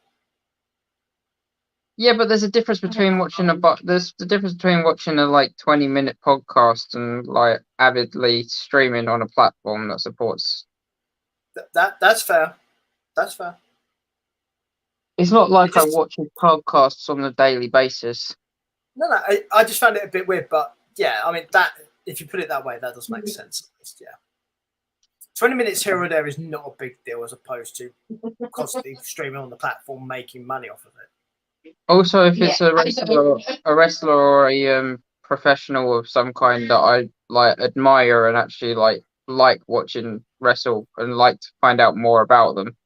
Yeah, but there's a difference between watching there's the difference between watching a like 20-minute podcast and like avidly streaming on a platform that supports. that's fair. That's fair. It's not like I It's- watch podcasts on a daily basis. No, I just found it a bit weird, but yeah, I mean that if you put it that way, that does make sense. Yeah, 20 minutes here or there is not a big deal as opposed to constantly streaming on the platform, making money off of it. Also, if it's Yeah, a wrestler or a professional of some kind that I like admire and actually like watching wrestle and like to find out more about them,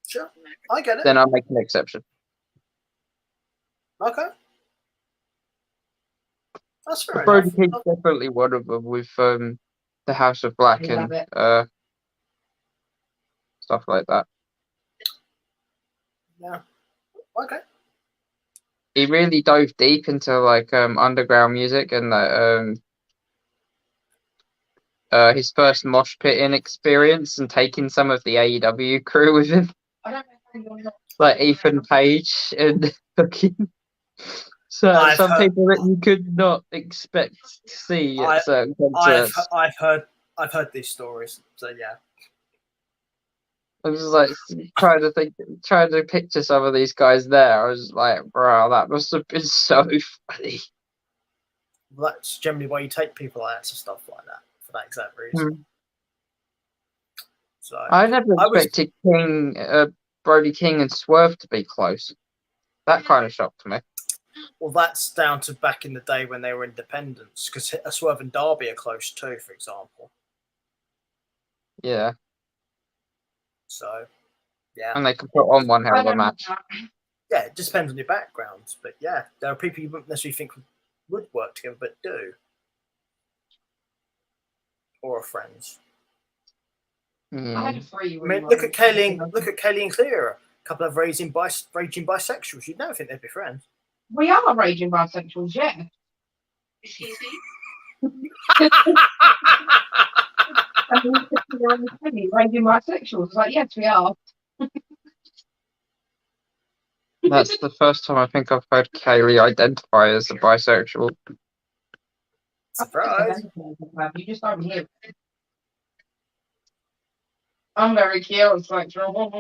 Sure, I get it. then I'll make an exception. Okay, that's fair Brody enough. King's definitely one of them with the House of Black I love and stuff like that. Yeah, okay. He really dove deep into like underground music and his first mosh pitting experience and taking some of the AEW crew with him, like Ethan Page and fucking I've some heard- people that you could not expect to see at certain concerts. I've heard these stories. So yeah, I was like trying to picture some of these guys there. I was like, bro, that must have been so funny. well, that's generally why you take people like that to stuff like that for that exact reason. So I never I was- expected Brody King and Swerve to be close. That kind of shocked me. well, that's down to back in the day when they were independents, because Swerve and Derby are close too, for example. Yeah, So yeah, and they could put on one hell of a match. yeah, it just depends on your backgrounds, but yeah, there are people you wouldn't necessarily think would work together, but do, or are friends. Mm. I had a free. I mean, look at Kaylee and Clear, a couple of raging bisexuals. You'd never think they'd be friends. We are raging bisexuals, yeah. Excuse me? Raging bisexuals. Like, yes, we are. That's the first time I think I've heard Kaylee identify as a bisexual. Surprise! You just don't hear it. I'm very cute. It's like, what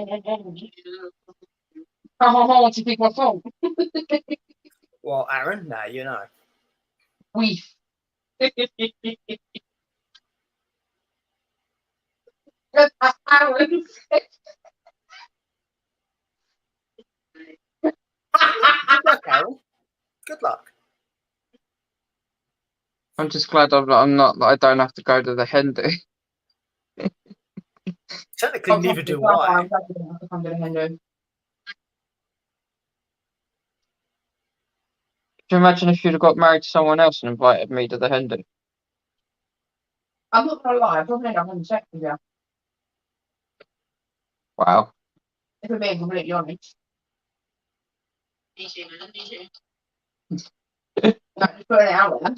do you think my song? Well, Aaron, now you know. We. Good luck, Aaron. Good luck. I'm just glad I don't have to go to the Hindu. Technically, neither do I. Could you imagine if you'd have got married to someone else and invited me to the Hindu? I'm not gonna lie, I probably end up having sex with you. Wow. If we're being completely honest. Me too, man. Me too. Like, just putting it out there.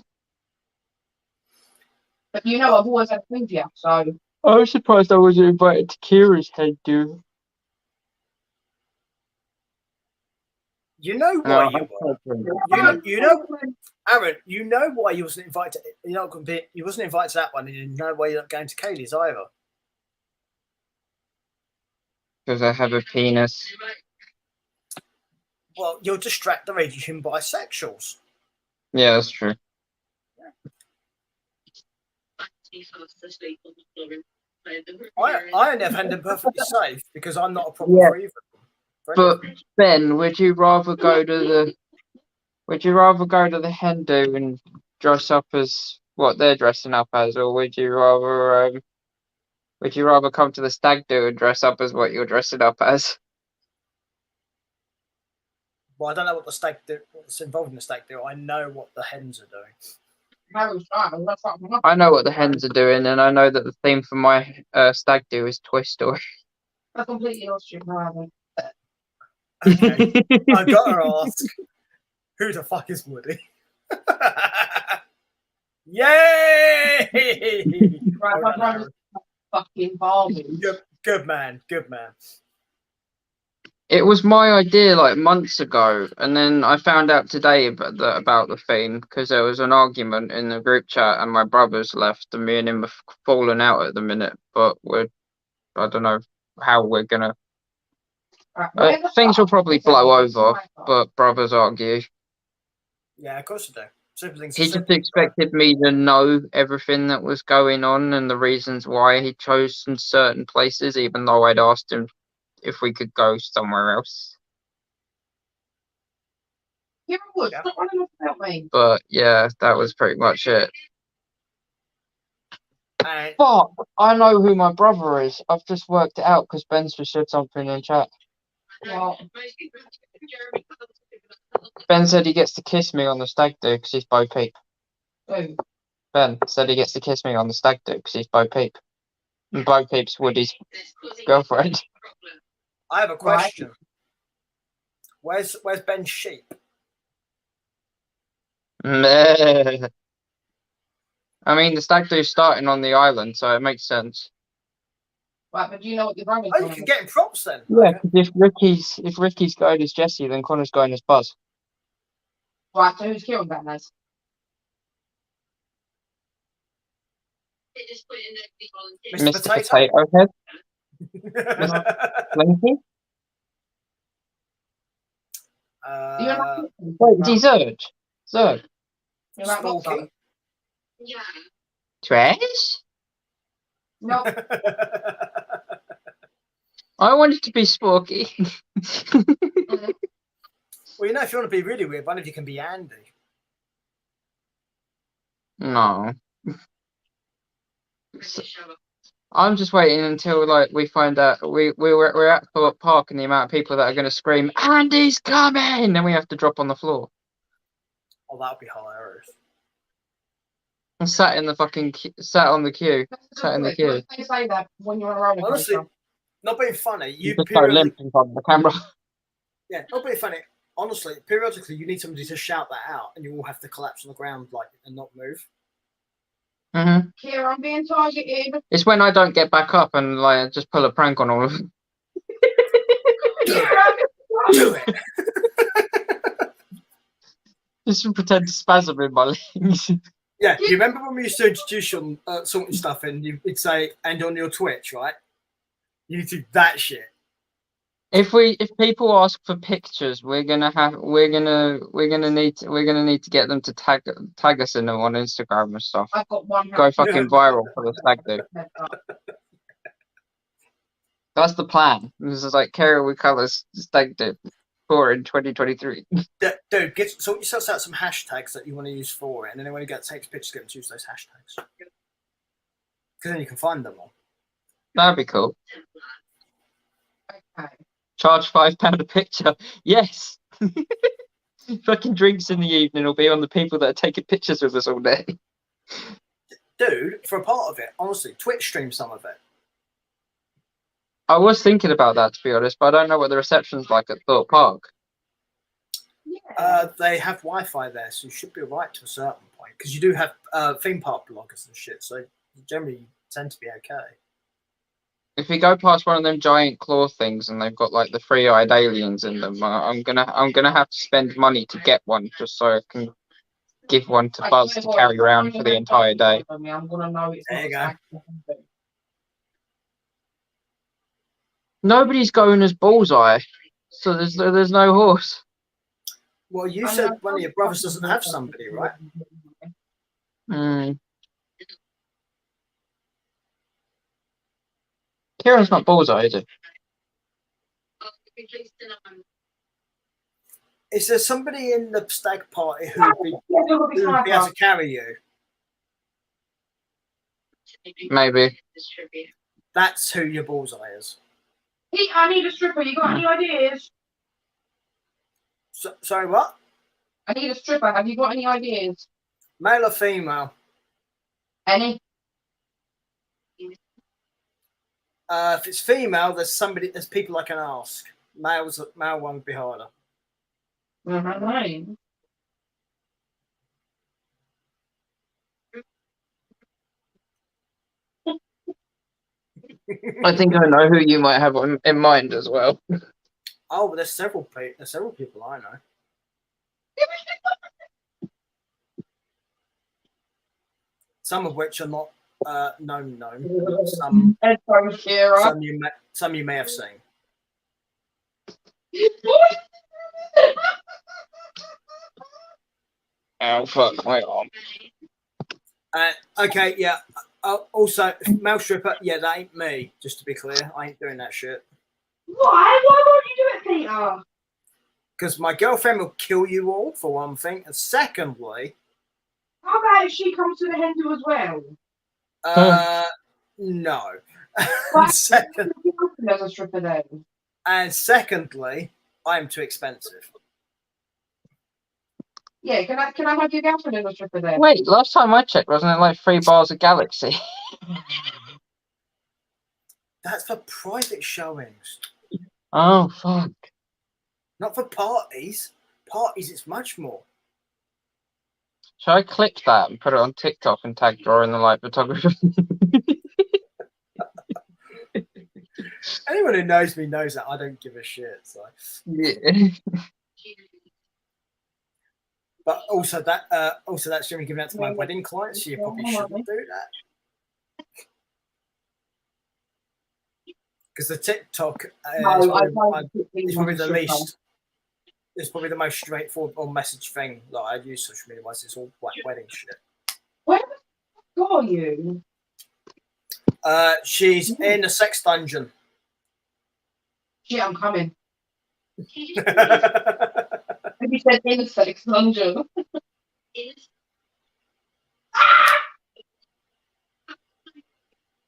But you know, I've always had a thing for you, so. I was surprised I wasn't invited to Kira's Hindu. You know why you were. You know, Aaron. You know why you wasn't invited. You wasn't invited to that one, and you know why you're not going to Kaylee's either. Because I have a penis. Well, you'll distract the raging bisexuals. Yeah, that's true. He's fast asleep on the floor in I only have hand them perfectly safe because I'm not a proper Yeah. free for But anything. Ben, would you rather go to the hen do and dress up as what they're dressing up as, or would you rather come to the stag do and dress up as what you're dressing up as? Well, I don't know what the stag do, what's involved in the stag do. I know what the hens are doing. I know what the hens are doing, and I know that the theme for my stag do is Toy Story. I completely lost you, however. Okay, I gotta ask, who the fuck is Woody? Yay! Right, my brother's fucking Barbie. Good man, good man. It was my idea like months ago, and then I found out today about the theme because there was an argument in the group chat, and my brother's left, and me and him have fallen out at the minute. But I don't know how we're gonna. Right, Things will probably blow over, but brothers argue. Yeah, of course you do. Siblings. He just expected me to know everything that was going on and the reasons why he chose some certain places, even though I'd asked him if we could go somewhere else. Yeah, I would. Stop running off about me. But yeah, that was pretty much it. And But I know who my brother is. I've just worked it out because Ben's just said something in chat. Well, Ben said he gets to kiss me on the stag do because he's Bo Peep. who? Ben said he gets to kiss me on the stag do because he's Bo Peep. And Bo Peep's Woody's girlfriend. I have a question. Where's Ben's sheep? Meh. I mean, the stag do's starting on the island, so it makes sense. Right, but do you know what your brother's Oh, you doing? can get him props then. Yeah, Okay. 'cause if Ricky's going as Jesse, then Connor's going as Buzz. Right, so who's Kieran going as? Mr. Mr. Potato. Potato Head, Blinky. You're uh, not Wait, is he Zurg? Zurg. You're not Sporky. Yeah. Trash? No, I wanted to be Sporky. Well, you know, if you want to be really weird, one of you can be Andy. No. I'm just waiting until like we find out we're at Thorpe Park and the amount of people that are going to scream Andy's coming, then we have to drop on the floor. Oh, that would be hilarious. I'm sat in the fucking sat on the queue, sat in the queue. They say that when you're on a roller Honestly, coaster. not being funny. You You just go limp periodically, in front of the camera. yeah, not being funny. Honestly, periodically, you need somebody to shout that out, and you all have to collapse on the ground like and not move. Mm-hmm. Here, I'm being targeted. It's when I don't get back up and like just pull a prank on all of them. Do it. Just pretend to spasm in my legs. Yeah, you remember when we used to introduce you on sorting stuff, and you'd say, "And on your Twitch, right?" You need to do that shit. If people ask for pictures, we're gonna need to get them to tag us in them on Instagram and stuff. I've got one. Go fucking viral for the stag do. That's the plan. This is like Carry with Colours stag do for in 2023. Dude, sort yourself out some hashtags that you want to use for it, and then when you takes pictures, get them to use those hashtags. Because then you can find them all. That'd be cool. Okay. Charge £5 a picture. Yes. Fucking drinks in the evening will be on the people that are taking pictures with us all day. Dude, for a part of it, honestly, Twitch stream some of it. I was thinking about that, to be honest, but I don't know what the reception's like at Thorpe Park. Yeah. They have Wi-Fi there, so you should be alright to a certain point. Because you do have theme park bloggers and shit, so you generally tend to be okay. If you go past one of them giant claw things and they've got like the three-eyed aliens in them, I'm gonna have to spend money to get one just so I can give one to Buzz to carry around for the entire day. I'm gonna know it's There you not go. Nobody's going as Bullseye, so there's no horse. Well, you said one of your brothers doesn't have somebody, right? Mm. Kieran's not Bullseye, is he? Oh, you'd be pleased to know I'm Is there somebody in the stag party who would be, Yeah, there will be who would be able time. to carry you? Maybe. this trivia. That's who your bullseye is. Pete, I need a stripper. You got any ideas? Sorry, what? I need a stripper. Have you got any ideas? Male or female? Any? If it's female, there's people I can ask. Male one would be harder. Right. I think I know who you might have in mind as well. Oh, but there's several people I know. Some of which are not known. But some you may have seen. Oh fuck my arm. Okay, yeah. Also, male stripper. Yeah, that ain't me. Just to be clear, I ain't doing that shit. Why? Why won't you do it, Peter? Because my girlfriend will kill you all, for one thing, and secondly, How about if she comes to the Hindu as well? no. Why? Second, There's a stripper there. and secondly, I'm too expensive. Yeah, can I have your girlfriend as a stripper there? Wait, last time I checked, wasn't it like 3 bars of Galaxy? That's for private showings, Oh fuck. not for parties. Parties, it's much more. Should I click that and put it on TikTok and tag Drawing the Light Photography? Anyone who knows me knows that I don't give a shit. So, Yeah. but also that's going to be given out to my wedding clients. So you probably shouldn't do that. Because the TikTok is probably the least. It's probably the most straightforward or message thing that I use social media wise. It's all like wedding shit. Where the fuck are you? She's in a sex dungeon. Shit, I'm coming. Is Have you said in a sex dungeon?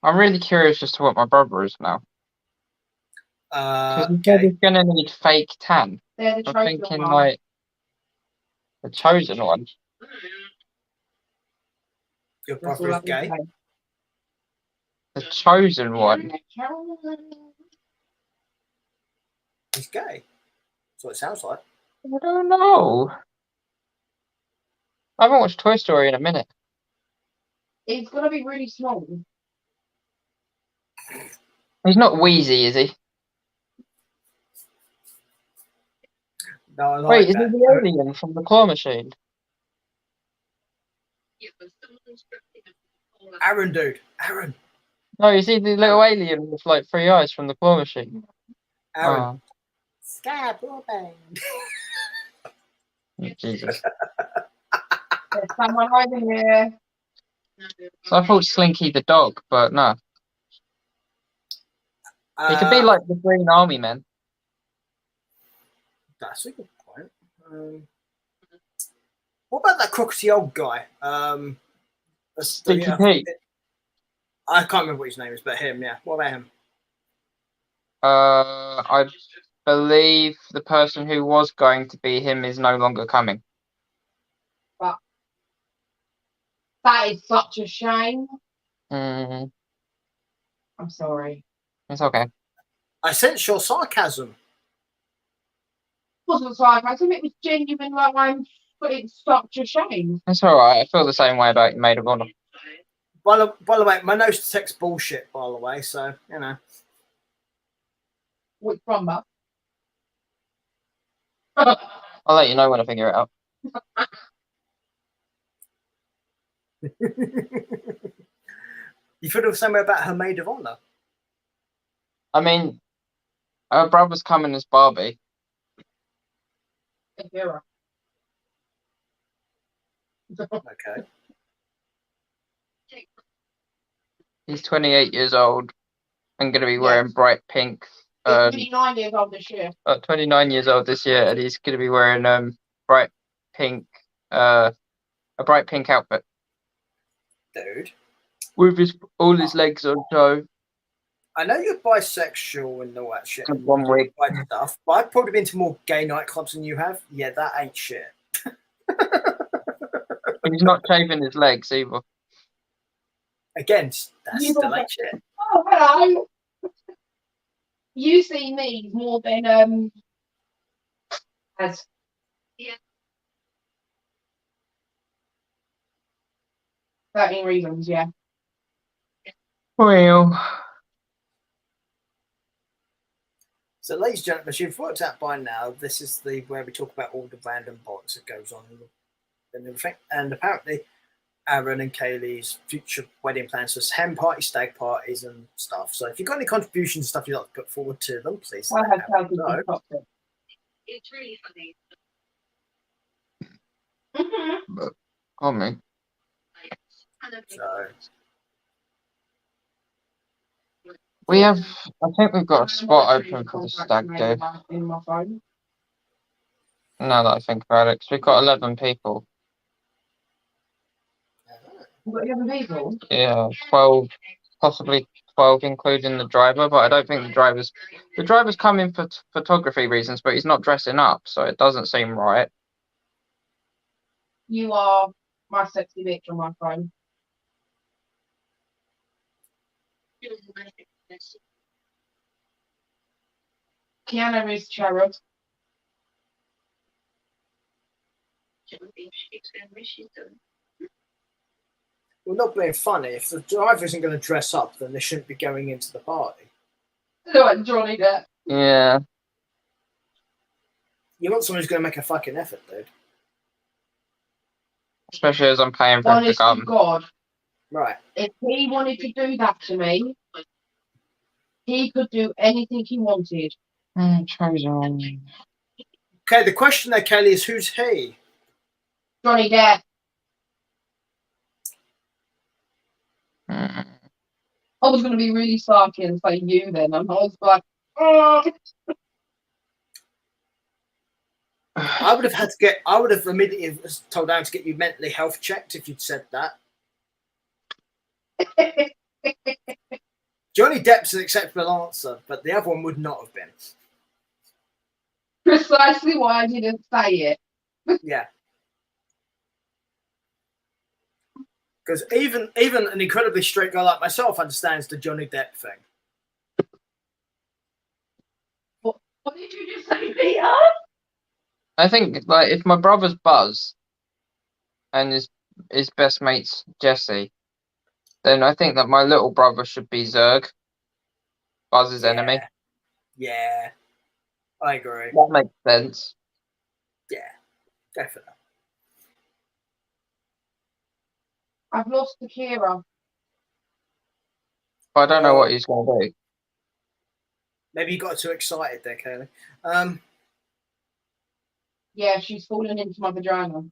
I'm really curious as to what my brother is now. Because he said Okay. he's gonna need fake tan. They're the I'm chosen thinking one. like the chosen one. Your That's brother all is I can gay. say. The chosen one. He's gay. That's what it sounds like. I don't know. I haven't watched Toy Story in a minute. It's gonna be really small. He's not Wheezy, is he? No, I like Wait, is he that. the alien from the claw machine? Aaron, dude. Aaron. No, is he the little alien with like 3 eyes from the claw machine? Aaron. Oh, Sky Broadband. Jesus. There's someone over here. So I thought Slinky the dog, but no. He could be like the Green Army Man. That's a good point. What about that crocodile old guy? Stinky Pete. I can't remember what his name is, but him, yeah. What about him? I believe the person who was going to be him is no longer coming. That is such a shame. Mm, I'm sorry. it's okay. I sense your sarcasm. It wasn't sarcasm, it was genuine, like it's such a shame. It's alright. I feel the same way about Maid of Honor. By the way, my nose detects bullshit, by the way, so, you know. Which from that? I'll let you know when I figure it out. You feel the same way about her maid of honor? I mean, her brother's coming as Barbie. Okay. He's 28 years old, and going to be wearing bright pink. He's 29 years old this year. 29 years old this year, and he's going to be wearing bright pink, a bright pink outfit Dude, with all his legs on show. I know you're bisexual and all that shit. And one week. Stuff, but I've probably been to more gay nightclubs than you have. Yeah, that ain't shit. He's not shaving his legs either. Again, that's You still got- ain't shit. Oh, hello. You see me more than as Yeah. 13 reasons, yeah. Well, So, ladies and gentlemen, as you've worked out by now, this is the where we talk about all the random bollocks that goes on and everything. And apparently, Aaron and Kaylee's future wedding plans for hen party, stag parties, and stuff. So, if you've got any contributions and stuff you'd like to put forward to them, please I let have Aaron taken know. the toxic. It's really funny. on me. Like, kind of So, We have, I think we've got a spot open for the stag do. In my phone. Now that I think about it, 'cause we've got 11 people. You've got 11 people? Yeah, 12, possibly 12, including the driver. But I don't think the driver's coming for photography reasons, but he's not dressing up, so it doesn't seem right. You are my sexy bitch on my phone. Kiana is cherub. we're not being funny. If the driver isn't going to dress up, then they shouldn't be going into the party. Like Johnny Depp. Yeah. You want someone who's going to make a fucking effort, dude. Especially as I'm paying for him to Honest to come. God, Right. if he wanted to do that to me, he could do anything he wanted. Chosen. Okay, the question there, Kelly, is who's he? Johnny Depp. Mm. I was going to be really sarky and say you then, and I was like, oh. I would have immediately told Aaron to get you mentally health checked if you'd said that. Johnny Depp's an acceptable answer, but the other one would not have been. Precisely why I didn't say it. Yeah. Because even an incredibly straight guy like myself understands the Johnny Depp thing. What did you just say, Peter? I think, like, if my brother's Buzz and his best mate's Jesse, then I think that my little brother should be Zerg, Buzz's enemy. Yeah. I agree. That makes sense. Yeah, definitely. I've lost Akira. I don't know what he's going to do. Maybe you got too excited there, Kaylee. Yeah, she's fallen into my vagina.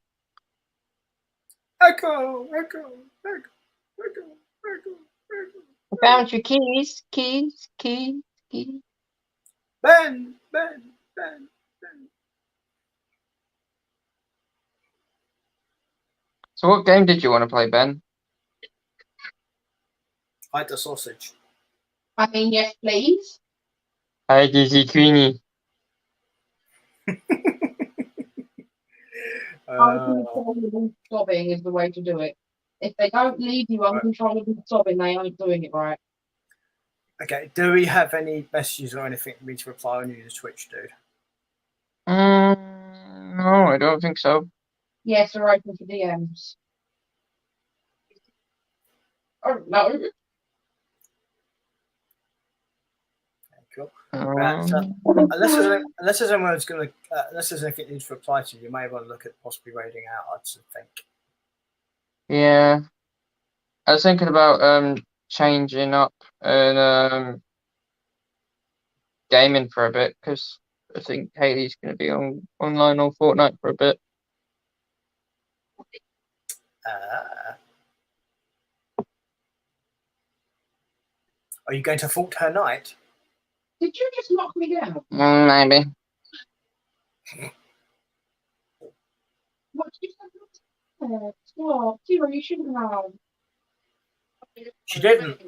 Echo. I found your keys. Ben. So what game did you want to play, Ben? Hide the sausage. I mean, yes, please. Hi, Dizzy Queenie. Uncontrollable sobbing is the way to do it. If they don't leave you uncontrollable sobbing, they aren't doing it right. Okay, do we have any messages or anything for me to reply on you, the Twitch dude? No, I don't think so. Yes, they're open for DMs. Oh, no. Okay, cool. Right, so unless there's anyone who's going to, unless there's anything you need to reply to, you may want to look at possibly raiding out, I'd think. Yeah. I was thinking about changing up and gaming for a bit, because I think Haley's going to be online on Fortnite for a bit. Are you going to fault her night? Did you just knock me down? Maybe. What did you say? Stop. Zero, you shouldn't have. She didn't.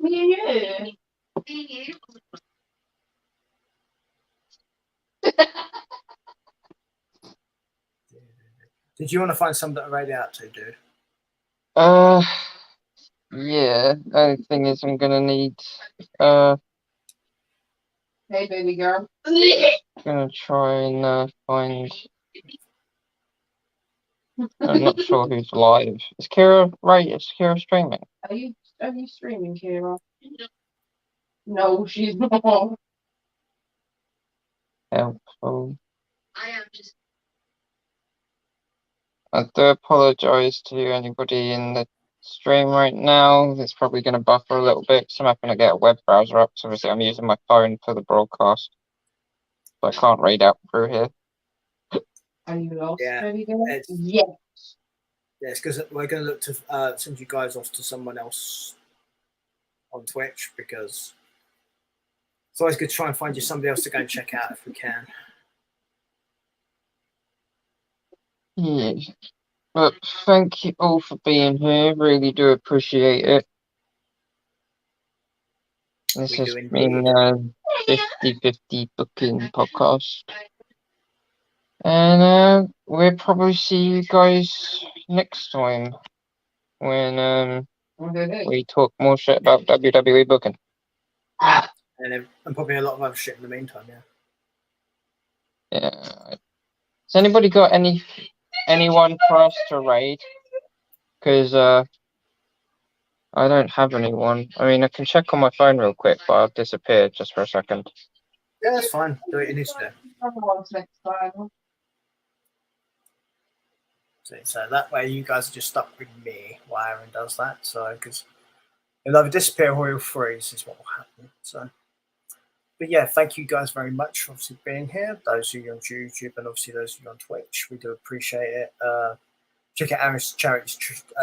Me and you. Did you want to find something to rate out to, dude? Yeah. Only thing is, I'm gonna need. Hey, baby girl. Gonna try and find. I'm not sure who's live. Is Kira right? Is Kira streaming? Are you streaming, Kira? No, she's not. Helpful. I am just I do apologize to anybody in the stream right now. It's probably going to buffer a little bit because I'm having to get a web browser up. So obviously I'm using my phone for the broadcast. So I can't read out through here. Are you lost, Yeah, baby girl? it's- Yes. Yes, because we're going to look to send you guys off to someone else on Twitch because it's always good to try and find you somebody else to go and check out if we can. Yeah. But thank you all for being here. Really do appreciate it. This We has do indeed. been a 50-50 booking podcast. And we'll probably see you guys next time when we talk more shit about WWE booking. And probably a lot of other shit in the meantime, yeah. Yeah. Has anybody got anyone for us to raid? Because I don't have anyone. I mean, I can check on my phone real quick, but I've disappeared just for a second. Yeah, that's fine. Do what you need to do. Everyone's next time. So that way you guys are just stuck with me while Aaron does that. So, because he'll either disappear or he'll freeze is what will happen. So, but yeah, thank you guys very much for obviously being here. Those of you on YouTube and obviously those of you on Twitch, we do appreciate it. Check out Aaron's charity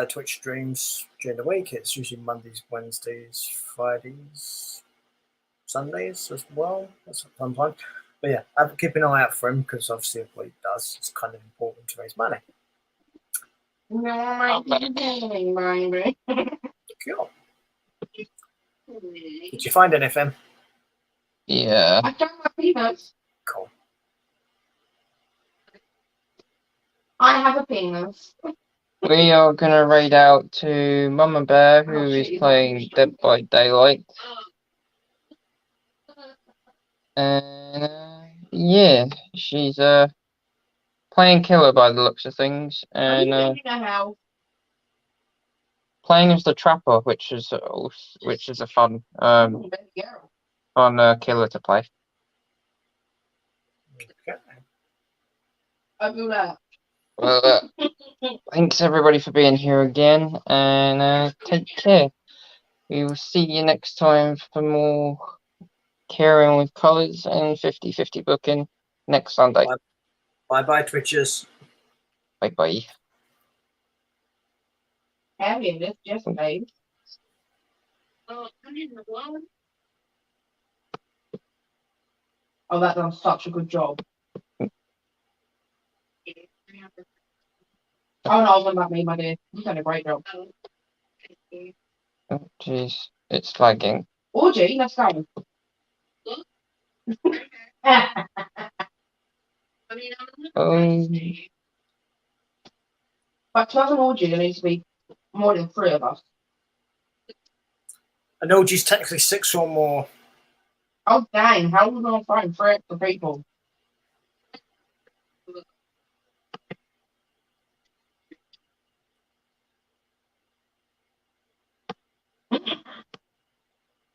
Twitch streams during the week. It's usually Mondays, Wednesdays, Fridays, Sundays as well. That's sometimes. But yeah, keep an eye out for him because obviously what he does is kind of important to raise money. No, baby. Cool. Did you find anything? Yeah. I don't have peanuts. Cool. I have a penis. We are going to raid out to Mama Bear, who is playing Dead by Daylight. And yeah, she's playing killer by the looks of things, and playing as the Trapper, which is a fun killer to play. Okay. I do that. Well, thanks everybody for being here again, and take care. We will see you next time for more Caring with Colours and 50-50 booking next Sunday. Bye, Twitchers. Bye. Having this just made. oh, I'm in the wall. Oh, that done such a good job. Oh no, what about me, my dear? You've done a great job. Oh, thank you. Oh, jeez, it's lagging. Orgy, let's go. I mean, I'm But to have an orgy, there needs to be more than 3 of us. An orgy's technically 6 or more. Oh dang, how are we going to find 3 extra people?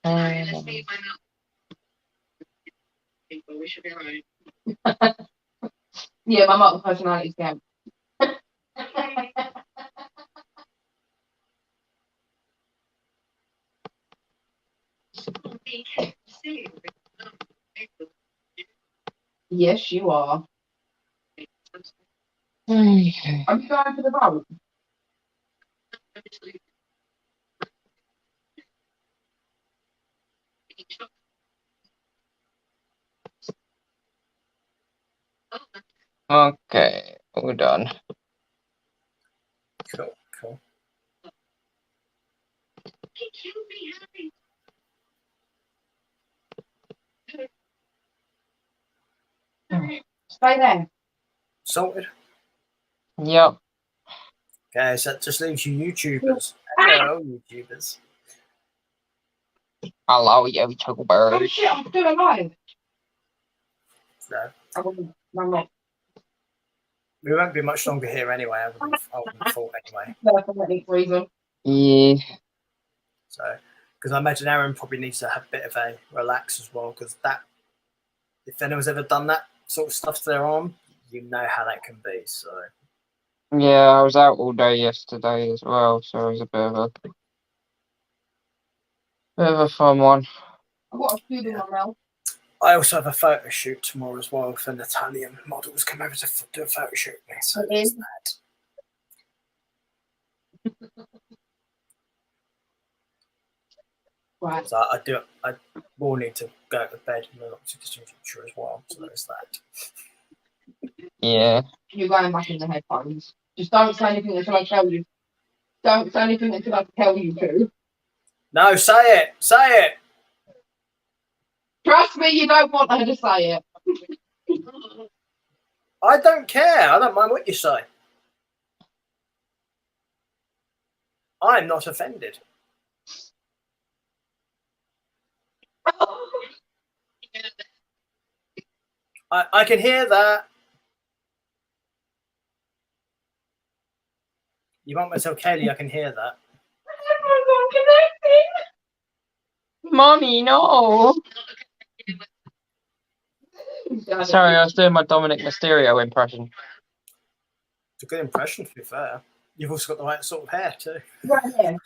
Alright, let's see if I'm out. We should be alright. Yeah, my multiple personality scam. Yes, you are. Are you going for the vote? Okay, all done. Cool, cool. He killed me, Harry. Stay there. Sorted. Yep. Okay, so that just leaves you YouTubers. Hello, YouTubers. Hello, you Oh YouTubers. shit, I'm still alive. So I'm not. we won't be much longer here anyway. I wouldn't have thought anyway. Definitely freezing. Yeah. So, because I imagine Aaron probably needs to have a bit of a relax as well. Because that, if anyone's ever done that sort of stuff to their arm, you know how that can be. So, Yeah, I was out all day yesterday as well, so it was a bit of a fun one. I've got a food in my mouth. I also have a photo shoot tomorrow as well for an Italian models come over to do a photo shoot with me. So there's that. Right. So I will need to go to bed in the not too distant future as well. So there's that. Yeah. You're going back in the headphones. Just don't say anything until I tell you. Don't say anything until I tell you to. No, say it. Say it. Trust me, you don't want her to say it. I don't care. I don't mind what you say. I'm not offended. I can hear that. You want me to tell Kaylee I can hear that? Mommy, no. Sorry, I was doing my Dominic Mysterio impression. It's a good impression, to be fair. You've also got the right sort of hair, too. Right here.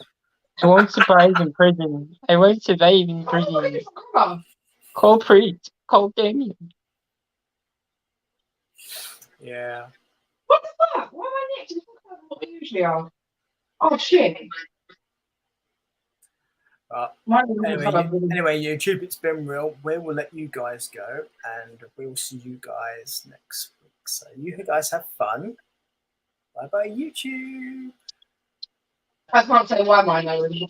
I want to bathe in prison. I want to bathe in prison. Call priest. Call Damien. Yeah. What the fuck? Why am I next to what we usually are? Oh shit. Anyway, YouTube, it's been real. We will let you guys go, and we'll see you guys next week. So you guys have fun. Bye bye, YouTube. I can't say why mine are really